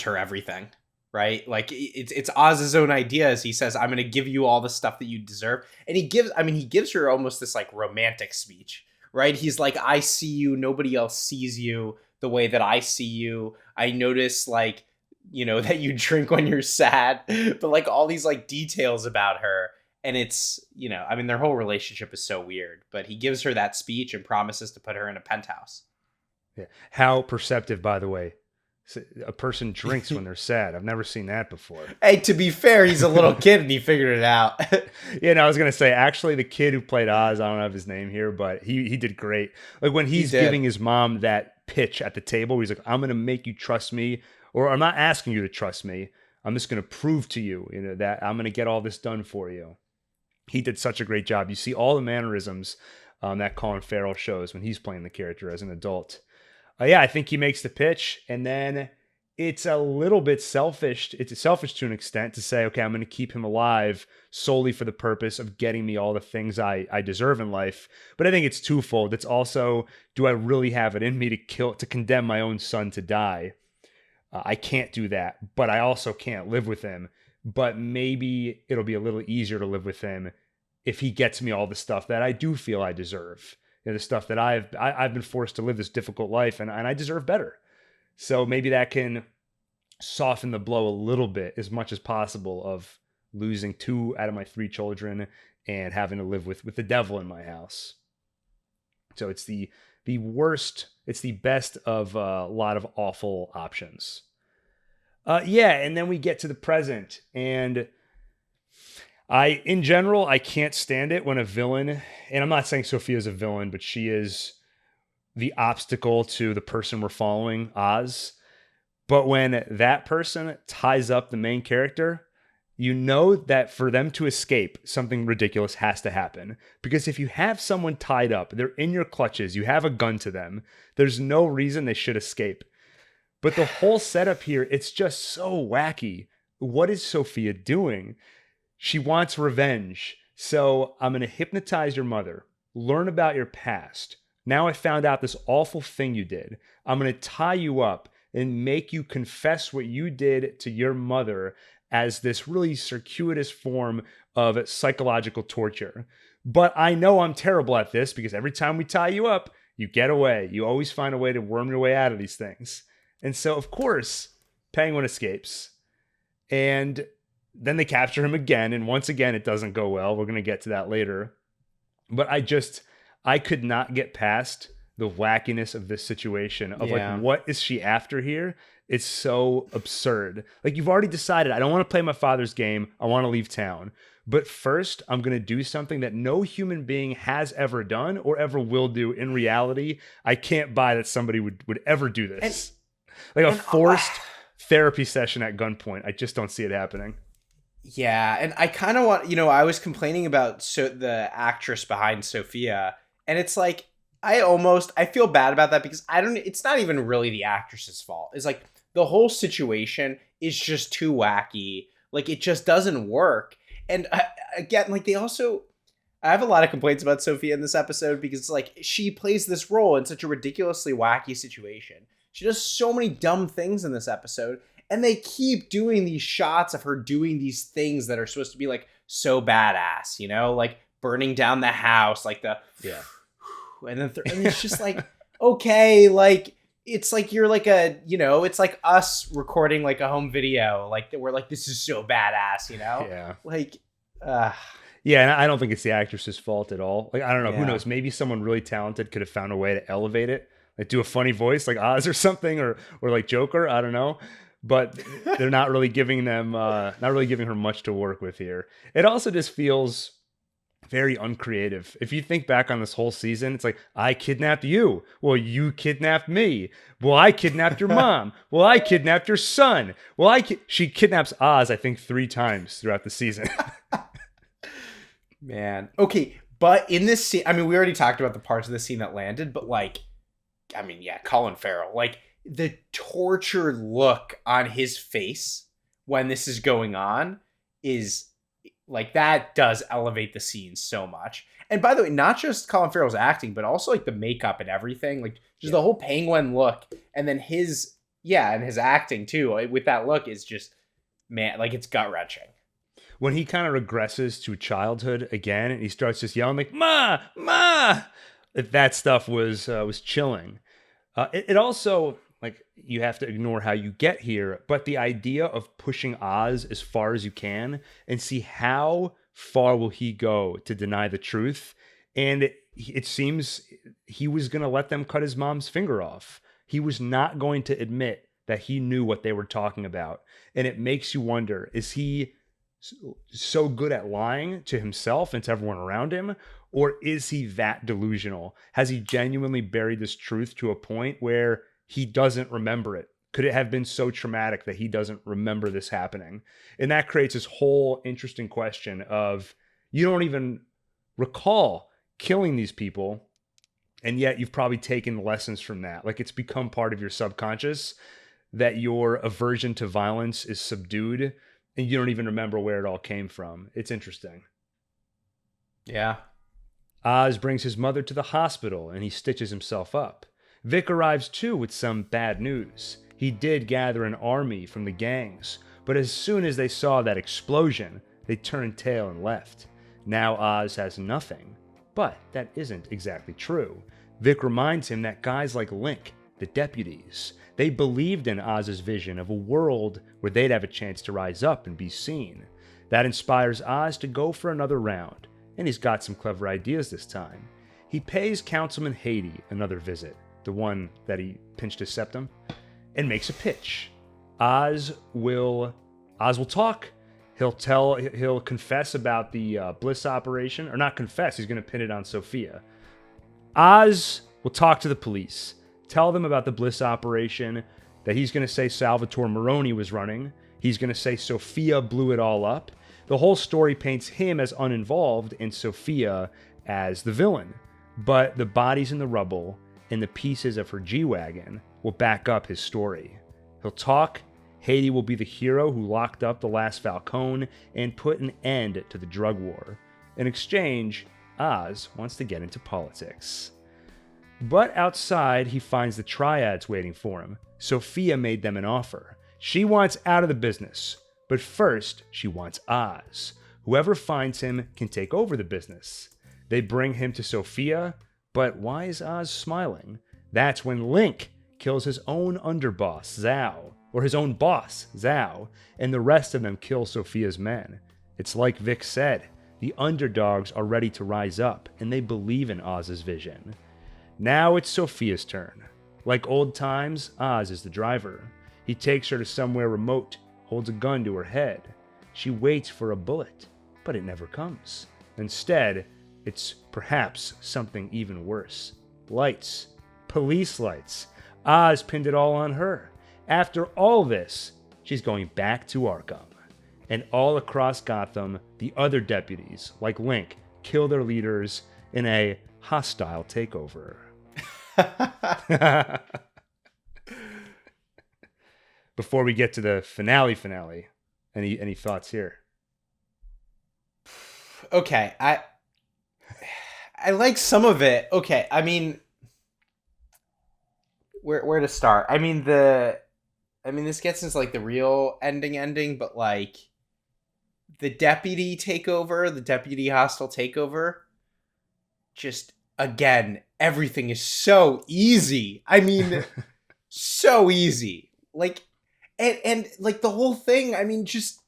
her everything. Right? Like it's Oz's own idea as he says, I'm going to give you all the stuff that you deserve. And he gives her almost this like romantic speech, right? He's like, I see you. Nobody else sees you the way that I see you. I notice that you drink when you're sad, but like all these like details about her. And it's, their whole relationship is so weird, but he gives her that speech and promises to put her in a penthouse. Yeah. How perceptive, by the way. A person drinks when they're sad. I've never seen that before. Hey, to be fair, he's a little kid and he figured it out. I was going to say, actually, the kid who played Oz, I don't have his name here, but he did great. Like when he's giving his mom that pitch at the table, he's like, I'm going to make you trust me, or I'm not asking you to trust me. I'm just going to prove to you, that I'm going to get all this done for you. He did such a great job. You see all the mannerisms that Colin Farrell shows when he's playing the character as an adult. I think he makes the pitch, and then it's a little bit selfish. It's selfish to an extent to say, okay, I'm going to keep him alive solely for the purpose of getting me all the things I deserve in life. But I think it's twofold. It's also, do I really have it in me to condemn my own son to die? I can't do that, but I also can't live with him. But maybe it'll be a little easier to live with him if he gets me all the stuff that I do feel I deserve. The stuff that I've been forced to live this difficult life, and I deserve better. So maybe that can soften the blow a little bit as much as possible of losing 2 out of my 3 children and having to live with the devil in my house. So it's the the worst. It's the best of a lot of awful options. Yeah, and then we get to the present, and in general, I can't stand it when a villain, and I'm not saying Sophia's a villain, but she is the obstacle to the person we're following, Oz. But when that person ties up the main character, you know that for them to escape, something ridiculous has to happen. Because if you have someone tied up, they're in your clutches, you have a gun to them, there's no reason they should escape. But the whole setup here, it's just so wacky. What is Sophia doing? She wants revenge. So I'm going to hypnotize your mother, learn about your past. Now I found out this awful thing you did. I'm going to tie you up and make you confess what you did to your mother as this really circuitous form of psychological torture. But I know I'm terrible at this because every time we tie you up, you get away. You always find a way to worm your way out of these things. And so, of course, Penguin escapes. And then they capture him again. And once again, it doesn't go well. We're going to get to that later. But I could not get past the wackiness of this situation of like, what is she after here? It's so absurd. Like, you've already decided, I don't want to play my father's game. I want to leave town. But first, I'm going to do something that no human being has ever done or ever will do in reality. I can't buy that somebody would ever do this. Like a forced therapy session at gunpoint. I just don't see it happening. Yeah, and I kind of want, I was complaining about the actress behind Sophia, and it's like, I feel bad about that because it's not even really the actress's fault. It's like the whole situation is just too wacky. Like, it just doesn't work. And again, like, I have a lot of complaints about Sophia in this episode because, like, she plays this role in such a ridiculously wacky situation. She does so many dumb things in this episode, and they keep doing these shots of her doing these things that are supposed to be, like, so badass, like burning down the house, like the... Yeah. And then and it's just like, okay, like, it's like you're like it's like us recording like a home video, like we're like, this is so badass, Yeah. Like, yeah, and I don't think it's the actress's fault at all. Like, I don't know, who Yeah. knows? Maybe someone really talented could have found a way to elevate it, like do a funny voice like Oz or something, or like Joker. I don't know, but they're not really giving her much to work with here. It also just feels very uncreative. If you think back on this whole season, it's like, I kidnapped you. Well, you kidnapped me. Well, I kidnapped your mom. Well, I kidnapped your son. Well, she kidnaps Oz, I think, 3 times throughout the season. Man. Okay, but in this scene, I mean, we already talked about the parts of the scene that landed, but like, I mean, yeah, Colin Farrell, like the tortured look on his face when this is going on is like, that does elevate the scene so much. And by the way, not just Colin Farrell's acting, but also like the makeup and everything, like just the whole Penguin look, and then his acting too with that look is just, man, like, it's gut wrenching. When he kind of regresses to childhood again, and he starts just yelling like "Ma, Ma," that stuff was chilling. It also, like, you have to ignore how you get here, but the idea of pushing Oz as far as you can and see how far will he go to deny the truth. And it seems he was going to let them cut his mom's finger off. He was not going to admit that he knew what they were talking about. And it makes you wonder, is he so good at lying to himself and to everyone around him? Or is he that delusional? Has he genuinely buried this truth to a point where he doesn't remember it? Could it have been so traumatic that he doesn't remember this happening? And that creates this whole interesting question of, you don't even recall killing these people, and yet you've probably taken lessons from that. Like, it's become part of your subconscious that your aversion to violence is subdued, and you don't even remember where it all came from. It's interesting. Yeah. Oz brings his mother to the hospital, and he stitches himself up. Vic arrives too with some bad news. He did gather an army from the gangs, but as soon as they saw that explosion, they turned tail and left. Now Oz has nothing. But that isn't exactly true. Vic reminds him that guys like Link, the deputies, they believed in Oz's vision of a world where they'd have a chance to rise up and be seen. That inspires Oz to go for another round, and he's got some clever ideas this time. He pays Councilman Haiti another visit, the one that he pinched his septum, and makes a pitch. Oz will talk. He'll confess about the Bliss operation, or not confess, he's going to pin it on Sophia. Oz will talk to the police, tell them about the Bliss operation, that he's going to say Salvatore Moroni was running. He's going to say Sophia blew it all up. The whole story paints him as uninvolved and Sophia as the villain. But the bodies in the rubble and the pieces of her G-Wagon will back up his story. He'll talk. Haiti will be the hero who locked up the last Falcone and put an end to the drug war. In exchange, Oz wants to get into politics. But outside, he finds the triads waiting for him. Sophia made them an offer. She wants out of the business, but first, she wants Oz. Whoever finds him can take over the business. They bring him to Sophia, but why is Oz smiling? That's when Link kills his own underboss, Zhao, or his own boss, Zhao, and the rest of them kill Sophia's men. It's like Vic said, the underdogs are ready to rise up, and they believe in Oz's vision. Now it's Sophia's turn. Like old times, Oz is the driver. He takes her to somewhere remote, holds a gun to her head. She waits for a bullet, but it never comes. Instead, it's perhaps something even worse. Lights. Police lights. Oz pinned it all on her. After all this, she's going back to Arkham. And all across Gotham, the other deputies, like Link, kill their leaders in a hostile takeover. Before we get to the finale, any thoughts here? Okay, I like some of it. Okay, I mean, where to start? I mean this gets into like the real ending, but like the deputy takeover, the deputy hostile takeover, just again, everything is so easy. I mean, so easy. Like, and like the whole thing, I mean, just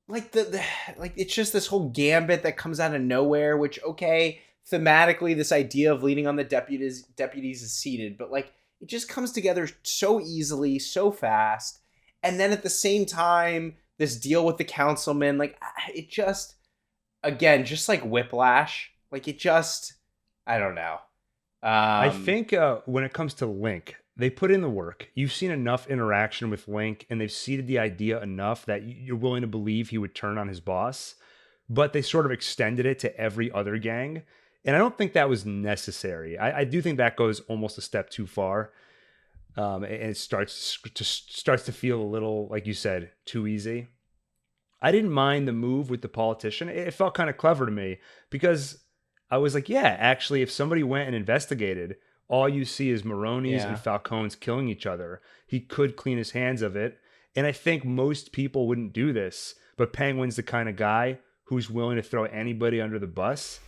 like the like it's just this whole gambit that comes out of nowhere, which, okay, thematically this idea of leaning on the deputies is seated, but like it just comes together so easily, so fast. And then at the same time, this deal with the councilman, like it just, again, just like whiplash, like it just, I don't know. I think when it comes to Link, they put in the work. You've seen enough interaction with Link, and they've seeded the idea enough that you're willing to believe he would turn on his boss. But they sort of extended it to every other gang, and I don't think that was necessary. I do think that goes almost a step too far, and it starts to feel a little, like you said, too easy. I didn't mind the move with the politician. It felt kind of clever to me because I was like, yeah, actually, if somebody went and investigated, all you see is Moroni's and Falcone's killing each other. He could clean his hands of it. And I think most people wouldn't do this, but Penguin's the kind of guy who's willing to throw anybody under the bus.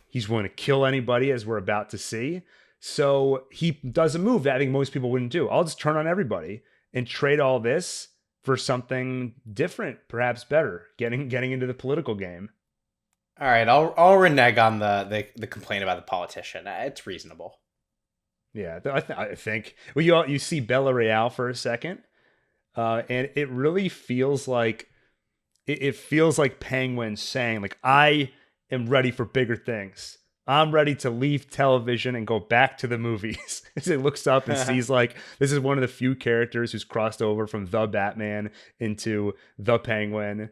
He's willing to kill anybody, as we're about to see. So he does a move that I think most people wouldn't do. I'll just turn on everybody and trade all this for something different, perhaps better, getting into the political game. All right, I'll renege on the complaint about the politician. It's reasonable. Yeah, I think. Well, you see Bella Real for a second, and it really feels like it feels like Penguin saying, like, I am ready for bigger things. I'm ready to leave television and go back to the movies. As he looks up and sees, like, this is one of the few characters who's crossed over from the Batman into the Penguin.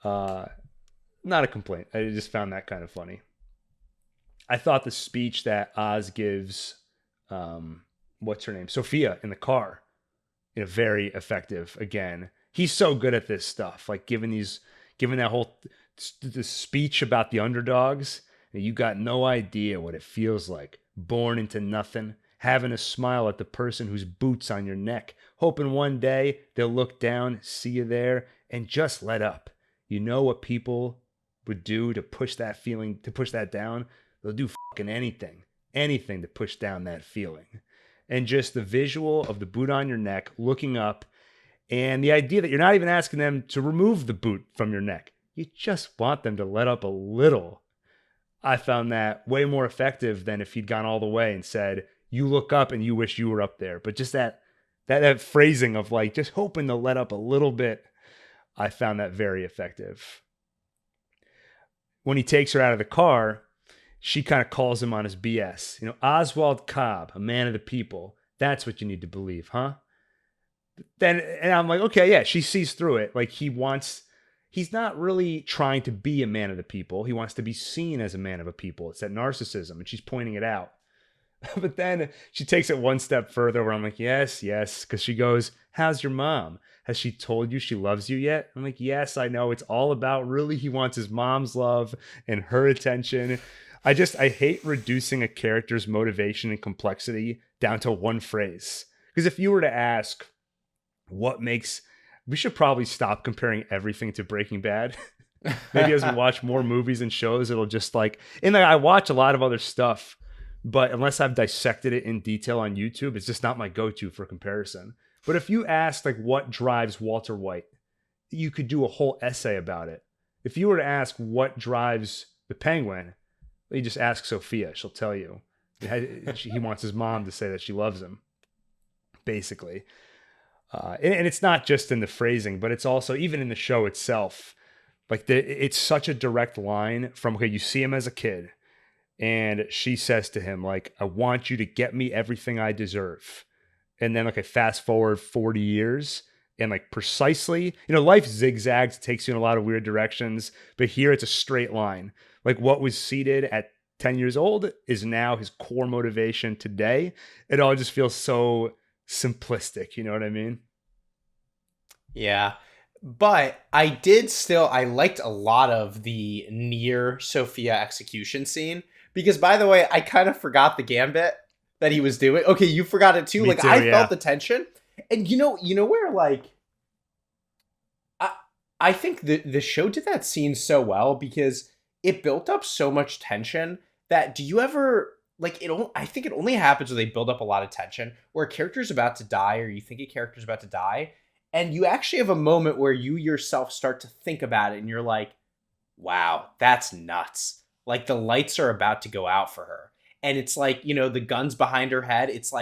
Not a complaint. I just found that kind of funny. I thought the speech that Oz gives, what's her name? Sophia, in the car, very effective. Again, he's so good at this stuff. Like giving that whole the speech about the underdogs. You got no idea what it feels like. Born into nothing, having a smile at the person whose boot's on your neck, hoping one day they'll look down, see you there, and just let up. You know what people would do to push that feeling, to push that down? They'll do fucking anything to push down that feeling. And just the visual of the boot on your neck, looking up, and the idea that you're not even asking them to remove the boot from your neck. You just want them to let up a little. I found that way more effective than if he'd gone all the way and said, "You look up and you wish you were up there." But just that phrasing of like just hoping to let up a little bit, I found that very effective. When he takes her out of the car, she kind of calls him on his BS. Oswald Cobb, a man of the people. That's what you need to believe, huh? And I'm like, okay, yeah, she sees through it. Like he's not really trying to be a man of the people. He wants to be seen as a man of a people. It's that narcissism, and she's pointing it out. But then she takes it one step further where I'm like, yes, because she goes, "How's your mom? Has she told you she loves you yet?" I'm like, yes, I know. It's all about really he wants his mom's love and her attention. I hate reducing a character's motivation and complexity down to one phrase. Because if you were to ask we should probably stop comparing everything to Breaking Bad. Maybe as we watch more movies and shows, it'll just I watch a lot of other stuff, but unless I've dissected it in detail on YouTube, it's just not my go-to for comparison. But if you asked what drives Walter White, you could do a whole essay about it. If you were to ask what drives the Penguin, you just ask Sophia. She'll tell you. He wants his mom to say that she loves him, basically. And it's not just in the phrasing, but it's also even in the show itself. It's such a direct line from, okay, you see him as a kid, and she says to him, "I want you to get me everything I deserve." And then, I fast forward 40 years, and precisely, life zigzags, takes you in a lot of weird directions, but here it's a straight line. What was seeded at 10 years old is now his core motivation today. It all just feels so simplistic, you know what I mean? Yeah. But I liked a lot of the near Sophia execution scene, because, by the way, I kind of forgot the gambit that he was doing. Okay, you forgot it too. Me too, I yeah. felt the tension. And you know where I think the show did that scene so well because it built up so much tension that do you ever I think it only happens when they build up a lot of tension where a character's about to die or you think a character's about to die, and you actually have a moment where you yourself start to think about it and you're like, wow, that's nuts. The lights are about to go out for her. And it's the gun's behind her head. It's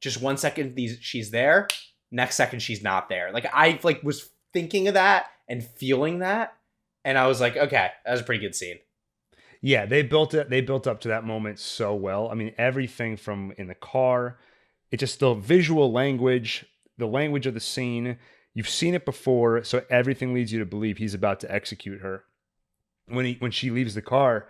just 1 second she's there, next second she's not there. I was thinking of that and feeling that, and I was like, okay, that was a pretty good scene. Yeah, they built up to that moment so well. I mean, everything from in the car, it's just the visual language, the language of the scene. You've seen it before, so everything leads you to believe he's about to execute her. When she leaves the car,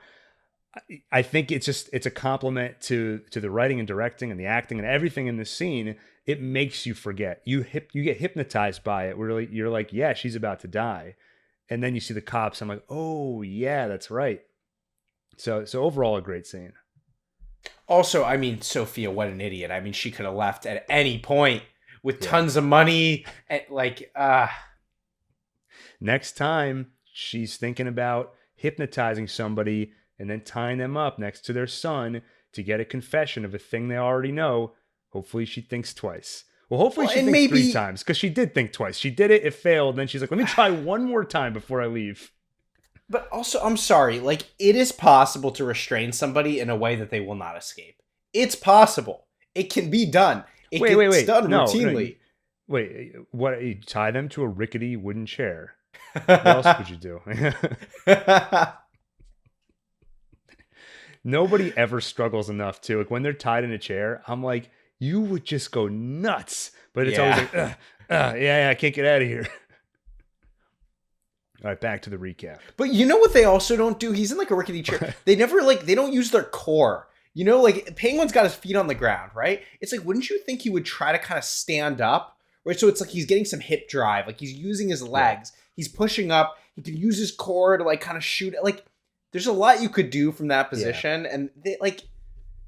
I think it's a compliment to the writing and directing and the acting and everything in the scene. It makes you forget. You get hypnotized by it. Really, you're like, yeah, she's about to die, and then you see the cops. I'm like, oh yeah, that's right. So overall, a great scene. Also, I mean, Sophia, what an idiot. I mean, she could have left at any point with tons of money. And Next time, she's thinking about hypnotizing somebody and then tying them up next to their son to get a confession of a thing they already know. Hopefully she thinks twice. Well, hopefully she thinks 3 times, because she did think twice. She did it, it failed, and then she's like, let me try one more time before I leave. But also, I'm sorry, it is possible to restrain somebody in a way that they will not escape. It's possible. It can be done. It gets done routinely. Wait, what? You tie them to a rickety wooden chair. What else would you do? Nobody ever struggles enough to, when they're tied in a chair, I'm like, you would just go nuts. But it's always like, I can't get out of here. All right, back to the recap. But you know what they also don't do? He's in a rickety chair. They never they don't use their core. Penguin's got his feet on the ground, right? It's wouldn't you think he would try to kind of stand up? Right? So it's he's getting some hip drive. He's using his legs. Yeah. He's pushing up. He can use his core to kind of shoot. There's a lot you could do from that position. Yeah. And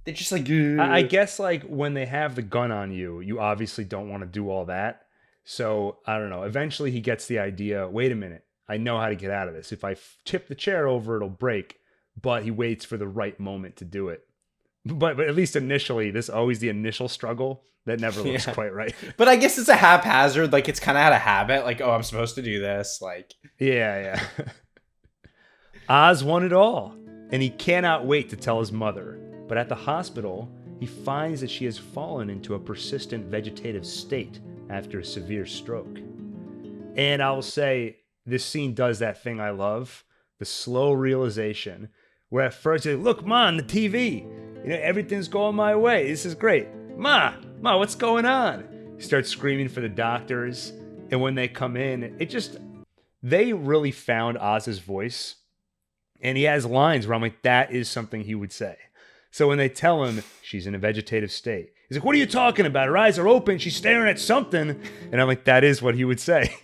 they're just I guess when they have the gun on you, you obviously don't want to do all that. So I don't know. Eventually he gets the idea, wait a minute. I know how to get out of this. If I tip the chair over, it'll break. But he waits for the right moment to do it. But at least initially, there's always the initial struggle that never looks quite right. But I guess it's a haphazard. It's kind of out of habit. Oh, I'm supposed to do this. Yeah. Oz won it all. and he cannot wait to tell his mother. But at the hospital, he finds that she has fallen into a persistent vegetative state after a severe stroke. And I will say, this scene does that thing I love, the slow realization, where at first you're like, look, Ma, on the TV, everything's going my way. This is great. Ma, what's going on? He starts screaming for the doctors, and when they come in, they really found Oz's voice, and he has lines where I'm like, that is something he would say. So when they tell him she's in a vegetative state, he's like, what are you talking about? Her eyes are open, she's staring at something. And I'm like, that is what he would say.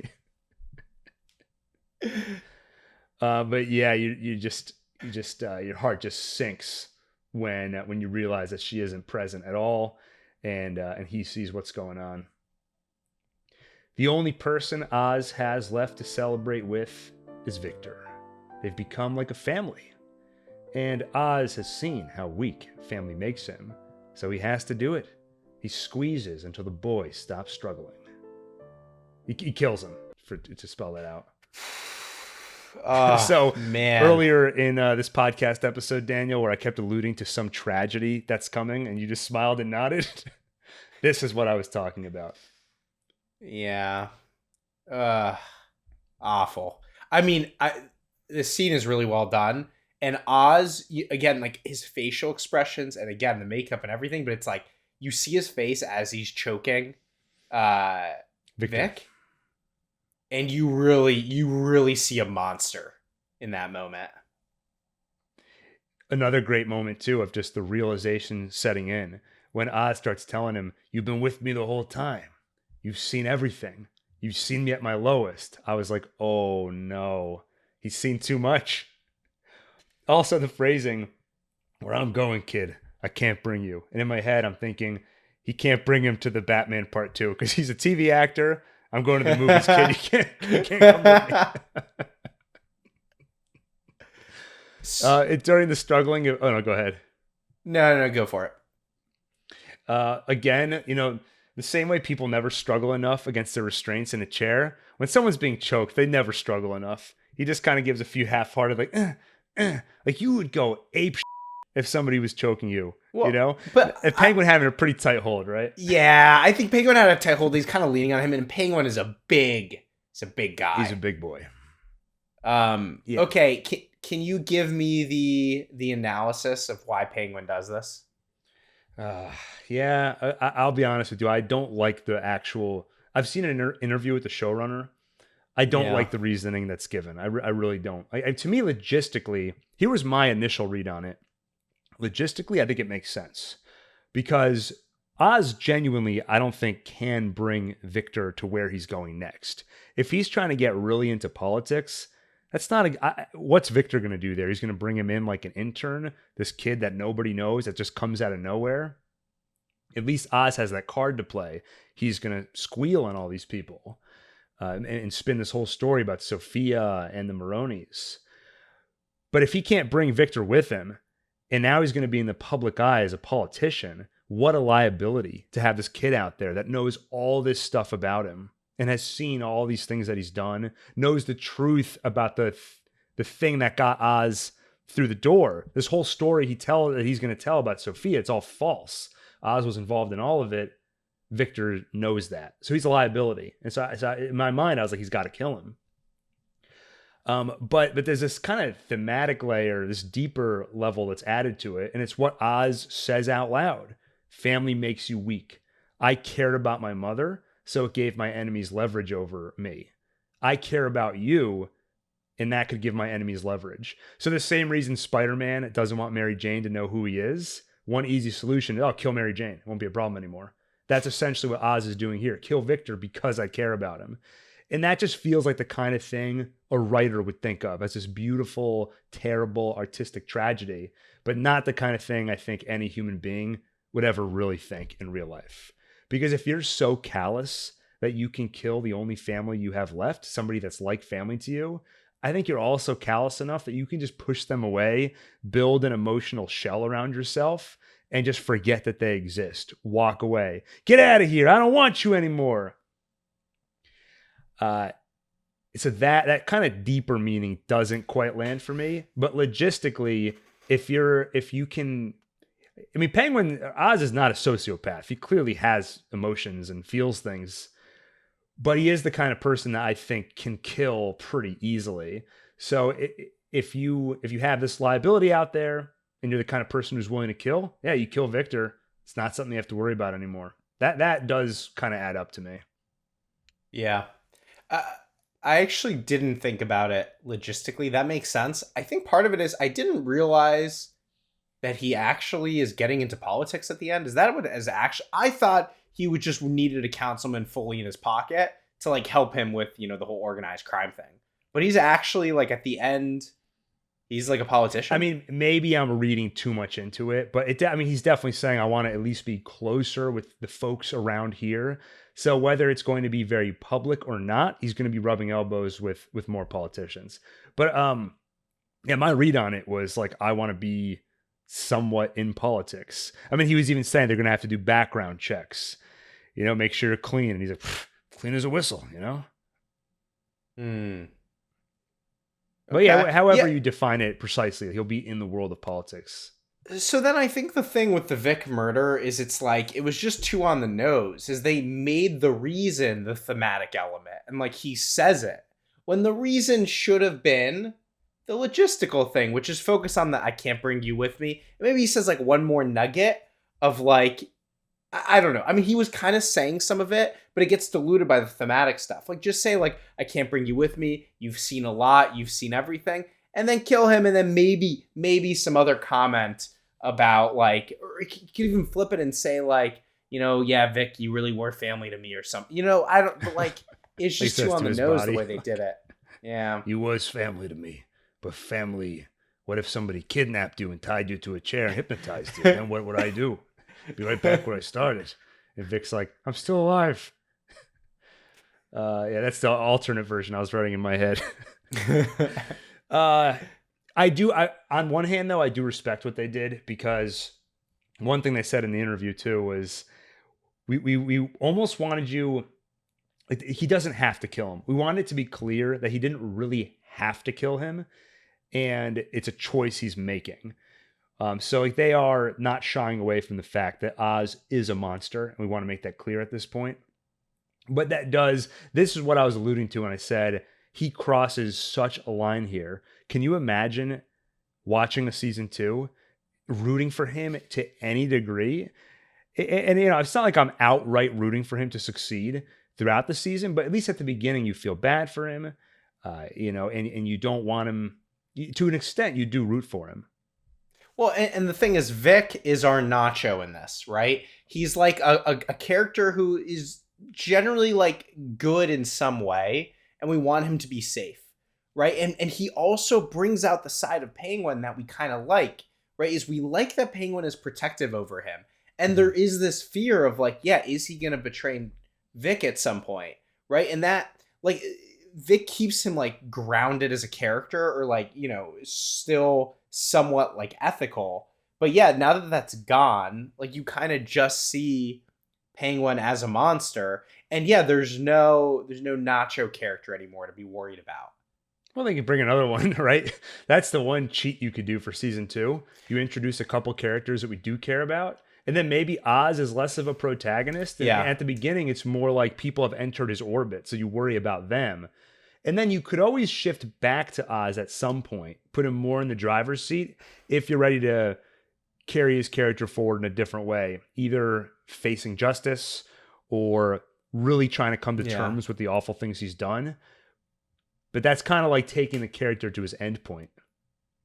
But yeah, you just your heart just sinks when you realize that she isn't present at all, and he sees what's going on. The only person Oz has left to celebrate with is Victor. They've become like a family, and Oz has seen how weak family makes him, so he has to do it. He squeezes until the boy stops struggling. He kills him to spell that out. Oh, so man. Earlier in this podcast episode, Daniel, where I kept alluding to some tragedy that's coming and you just smiled and nodded, this is what I was talking about. Yeah. Awful. I mean, this scene is really well done, and Oz, again, like his facial expressions and again the makeup and everything, but it's like you see his face as he's choking Vic. And you really see a monster in that moment. Another great moment, too, of just the realization setting in. When Oz starts telling him, you've been with me the whole time. You've seen everything. You've seen me at my lowest. I was like, oh, no. He's seen too much. Also, the phrasing, where I'm going, kid, I can't bring you. And in my head, I'm thinking, he can't bring him to the Batman Part 2 because he's a TV actor. I'm going to the movies, kid. You can't come with me. During the struggling of, oh no, go ahead. No, go for it. Again, the same way people never struggle enough against their restraints in a chair. When someone's being choked, they never struggle enough. He just kind of gives a few half-hearted, like you would go ape if somebody was choking you, But Penguin having a pretty tight hold, right? Yeah, I think Penguin had a tight hold. He's kind of leaning on him, and Penguin is a big guy. He's a big boy. Yeah. Okay, can you give me the analysis of why Penguin does this? Yeah, I'll be honest with you. I don't like the actual... I've seen an interview with the showrunner. I don't like the reasoning that's given. I really don't. To me, logistically, here was my initial read on it. Logistically, I think it makes sense because Oz genuinely, I don't think, can bring Victor to where he's going next. If he's trying to get really into politics, that's not what's Victor going to do there? He's going to bring him in like an intern, this kid that nobody knows that just comes out of nowhere. At least Oz has that card to play. He's going to squeal on all these people and spin this whole story about Sophia and the Maronis. But if he can't bring Victor with him, and now he's going to be in the public eye as a politician, what a liability to have this kid out there that knows all this stuff about him and has seen all these things that he's done, knows the truth about the thing that got Oz through the door. This whole story that he's going to tell about Sophia, it's all false. Oz was involved in all of it. Victor knows that. So he's a liability. And so in my mind, I was like, he's got to kill him. But there's this kind of thematic layer, this deeper level that's added to it, and it's what Oz says out loud. Family makes you weak. I cared about my mother, so it gave my enemies leverage over me. I care about you, and that could give my enemies leverage. So the same reason Spider-Man doesn't want Mary Jane to know who he is, one easy solution, kill Mary Jane. It won't be a problem anymore. That's essentially what Oz is doing here. Kill Victor because I care about him. And that just feels like the kind of thing a writer would think of as this beautiful, terrible, artistic tragedy, but not the kind of thing I think any human being would ever really think in real life. Because if you're so callous that you can kill the only family you have left, somebody that's like family to you, I think you're also callous enough that you can just push them away, build an emotional shell around yourself, and just forget that they exist. Walk away. Get out of here. I don't want you anymore. So that kind of deeper meaning doesn't quite land for me, but logistically, if you can, I mean, Penguin Oz is not a sociopath. He clearly has emotions and feels things, but he is the kind of person that I think can kill pretty easily. So if you have this liability out there and you're the kind of person who's willing to kill, yeah, you kill Victor. It's not something you have to worry about anymore. That does kind of add up to me. Yeah. I actually didn't think about it logistically. That makes sense. I think part of it is I didn't realize that he actually is getting into politics at the end. Is that what it is actually? I thought he would just needed a councilman fully in his pocket to like help him with, you know, the whole organized crime thing. But he's actually like at the end, he's like a politician. I mean, maybe I'm reading too much into it, but he's definitely saying I want to at least be closer with the folks around here. So whether it's going to be very public or not, he's going to be rubbing elbows with more politicians. But yeah, my read on it was like I want to be somewhat in politics. I mean, he was even saying they're going to have to do background checks, you know, make sure you're clean. And he's like, clean as a whistle, you know? But yeah, however you define it precisely, he'll be in the world of politics. So then I think the thing with the Vic murder is it's like, it was just too on the nose, is they made the reason the thematic element. And like he says it, when the reason should have been the logistical thing, which is focus on the I can't bring you with me. And maybe he says like one more nugget of like, I don't know. I mean, he was kind of saying some of it, but it gets diluted by the thematic stuff. Like just say like, I can't bring you with me. You've seen a lot. You've seen everything. And then kill him. And then maybe some other comment about like, or you could even flip it and say like, you know, yeah, Vic, you really were family to me or something. You know, I don't, but like, it's just too on the nose the way they did it. Yeah. You was family to me. But family, what if somebody kidnapped you and tied you to a chair and hypnotized you? Then what would I do? Be right back where I started. And Vic's like, I'm still alive. Yeah, that's the alternate version I was writing in my head. On one hand, though, I do respect what they did, because one thing they said in the interview, too, was we almost wanted you, like, he doesn't have to kill him. We wanted it to be clear that he didn't really have to kill him, and it's a choice he's making. So like they are not shying away from the fact that Oz is a monster, and we want to make that clear at this point. But this is what I was alluding to when I said he crosses such a line here. Can you imagine watching a season 2, rooting for him to any degree? And you know, it's not like I'm outright rooting for him to succeed throughout the season, but at least at the beginning, you feel bad for him, you know, and you don't want him, to an extent, you do root for him. Well, and the thing is, Vic is our Nacho in this, right? He's like a character who is generally like good in some way, and we want him to be safe, right? And he also brings out the side of Penguin that we kind of like, right? Is we like that Penguin is protective over him. And there is this fear of like, yeah, is he going to betray Vic at some point, right? And that, like, Vic keeps him like grounded as a character, or like, you know, still somewhat like ethical. But yeah, now that that's gone, like you kind of just see Penguin as a monster. And yeah, there's no Nacho character anymore to be worried about. Well, they could bring another one, right? That's the one cheat you could do for season 2. You introduce a couple characters that we do care about, and then maybe Oz is less of a protagonist. And at the beginning, it's more like people have entered his orbit, so you worry about them. And then you could always shift back to Oz at some point, put him more in the driver's seat if you're ready to carry his character forward in a different way, either facing justice or really trying to come to terms with the awful things he's done. But that's kind of like taking the character to his end point.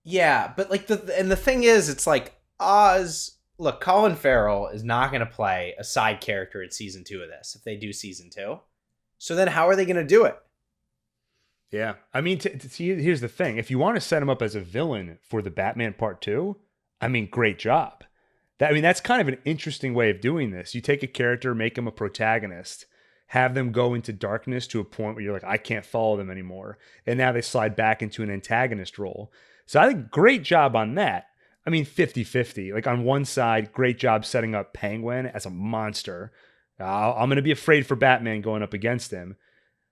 Yeah, but like the thing is, it's like Oz. Look, Colin Farrell is not going to play a side character in season 2 of this if they do season 2. So then, how are they going to do it? Yeah, I mean, here's the thing: if you want to set him up as a villain for the Batman Part 2, I mean, great job. That's kind of an interesting way of doing this. You take a character, make him a protagonist, have them go into darkness to a point where you're like, I can't follow them anymore. And now they slide back into an antagonist role. So I think great job on that. I mean, 50-50. Like on one side, great job setting up Penguin as a monster. I'm going to be afraid for Batman going up against him.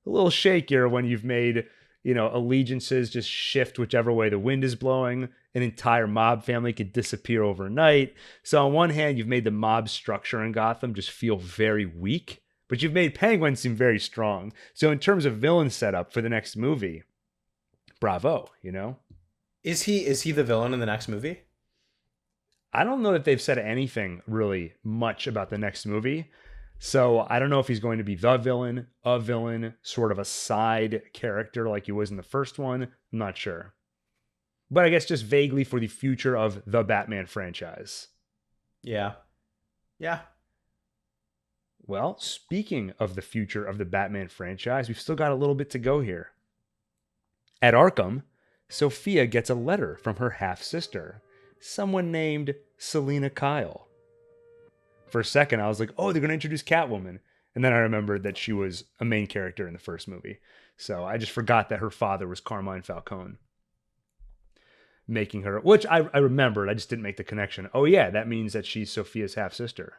A little shakier when you've made, allegiances just shift whichever way the wind is blowing. An entire mob family could disappear overnight. So on one hand, you've made the mob structure in Gotham just feel very weak, but you've made Penguin seem very strong. So in terms of villain setup for the next movie, bravo, Is he the villain in the next movie? I don't know that they've said anything really much about the next movie. So I don't know if he's going to be the villain, a villain, sort of a side character like he was in the first one. I'm not sure. But I guess just vaguely for the future of the Batman franchise. Yeah. Yeah. Well, speaking of the future of the Batman franchise, we've still got a little bit to go here. At Arkham, Sophia gets a letter from her half-sister, someone named Selina Kyle. For a second, I was like, oh, they're going to introduce Catwoman. And then I remembered that she was a main character in the first movie. So I just forgot that her father was Carmine Falcone. Making her, which I remembered, I just didn't make the connection. Oh yeah, that means that she's Sophia's half-sister.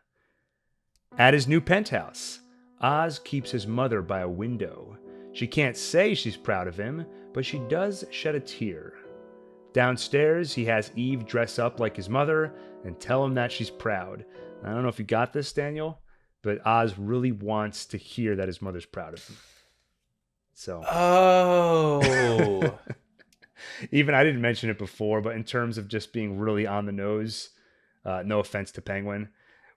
At his new penthouse, Oz keeps his mother by a window. She can't say she's proud of him, but she does shed a tear. Downstairs, he has Eve dress up like his mother and tell him that she's proud. I don't know if you got this, Daniel, but Oz really wants to hear that his mother's proud of him. So. Oh. Even I didn't mention it before, but in terms of just being really on the nose, no offense to Penguin,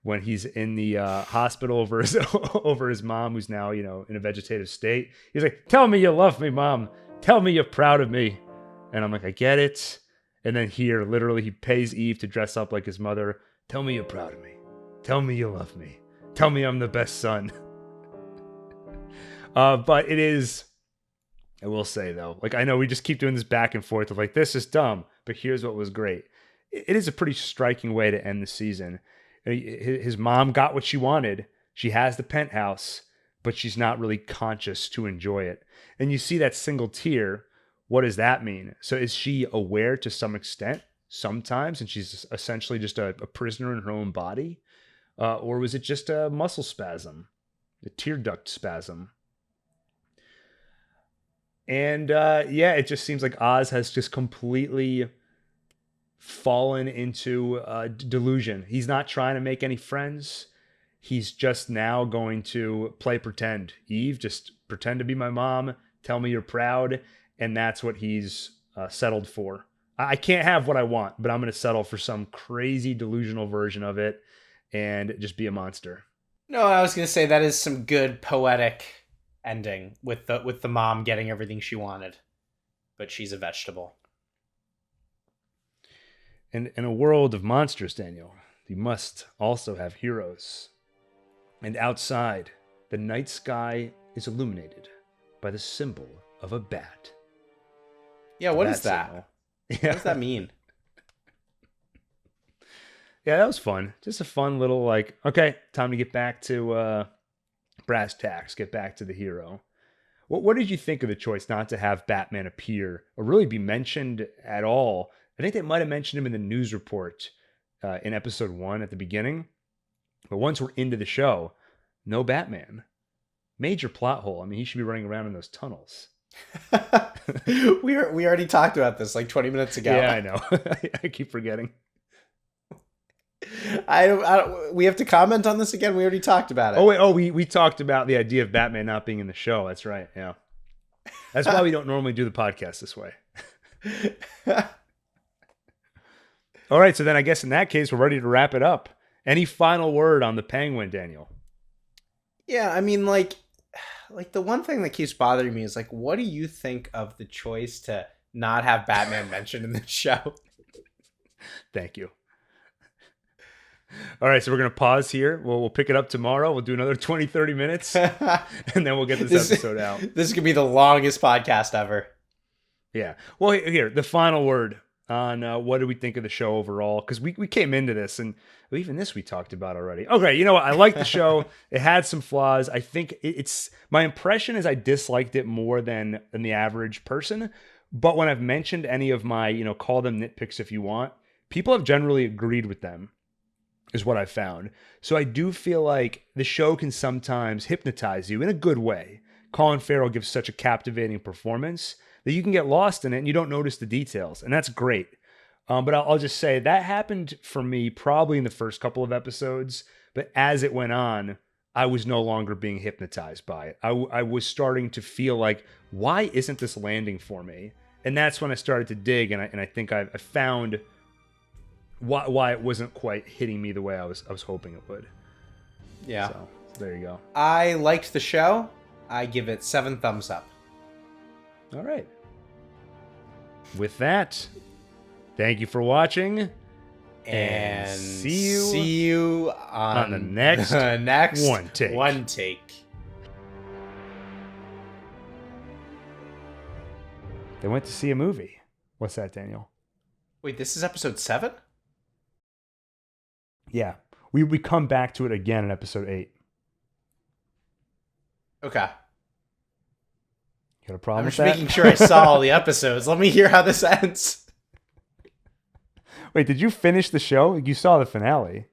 when he's in the hospital over his mom, who's now, in a vegetative state, he's like, "Tell me you love me, Mom. Tell me you're proud of me." And I'm like, I get it. And then here, literally, he pays Eve to dress up like his mother. "Tell me you're proud of me. Tell me you love me. Tell me I'm the best son." But it is, I will say though, I know we just keep doing this back and forth of this is dumb, but here's what was great. It is a pretty striking way to end the season. His mom got what she wanted. She has the penthouse, but she's not really conscious to enjoy it. And you see that single tear. What does that mean? So is she aware to some extent sometimes, and she's essentially just a prisoner in her own body? Or was it just a muscle spasm, a tear duct spasm? And it just seems like Oz has just completely fallen into delusion. He's not trying to make any friends. He's just now going to play pretend. Eve, just pretend to be my mom. Tell me you're proud. And that's what he's settled for. I can't have what I want, but I'm going to settle for some crazy delusional version of it and just be a monster. No, I was going to say that is some good poetic ending with the mom getting everything she wanted, but she's a vegetable. And in a world of monsters, Daniel, you must also have heroes. And outside, the night sky is illuminated by the symbol of a bat. Yeah, what is that? Yeah. What does that mean? Yeah, that was fun. Just a fun little okay, time to get back to brass tacks, get back to the hero. What did you think of the choice not to have Batman appear or really be mentioned at all? I think they might have mentioned him in the news report in episode 1 at the beginning. But once we're into the show, no Batman. Major plot hole. I mean, he should be running around in those tunnels. we already talked about this 20 minutes ago. Yeah, I know. I keep forgetting. I don't, we have to comment on this again. We already talked about it. Oh, wait. We talked about the idea of Batman not being in the show. That's right. Yeah. That's why we don't normally do the podcast this way. All right. So then I guess in that case, we're ready to wrap it up. Any final word on the Penguin, Daniel? Yeah. I mean, the one thing that keeps bothering me is what do you think of the choice to not have Batman mentioned in the show? Thank you. All right, so we're going to pause here. We'll pick it up tomorrow. We'll do another 20, 30 minutes, and then we'll get this episode out. This could be the longest podcast ever. Yeah. Well, here, the final word on what did we think of the show overall? Because we came into this, and even this we talked about already. Okay, you know what? I liked the show. It had some flaws. I think it's my impression is I disliked it more than the average person. But when I've mentioned any of my, call them nitpicks if you want, people have generally agreed with them. Is what I've found. So I do feel like the show can sometimes hypnotize you in a good way. Colin Farrell gives such a captivating performance that you can get lost in it and you don't notice the details. And that's great. But I'll just say that happened for me probably in the first couple of episodes. But as it went on, I was no longer being hypnotized by it. I was starting to feel like, why isn't this landing for me? And that's when I started to dig, and I think I found why it wasn't quite hitting me the way I was hoping it would. Yeah. So there you go. I liked the show. I give it 7 thumbs up. All right. With that, thank you for watching. And see you on the next One Take. One Take. They went to see a movie. What's that, Daniel? Wait, this is episode 7? Yeah. We come back to it again in episode 8. Okay. You got a problem I'm with just that? making sure I saw all the episodes. Let me hear how this ends. Wait, did you finish the show? You saw the finale.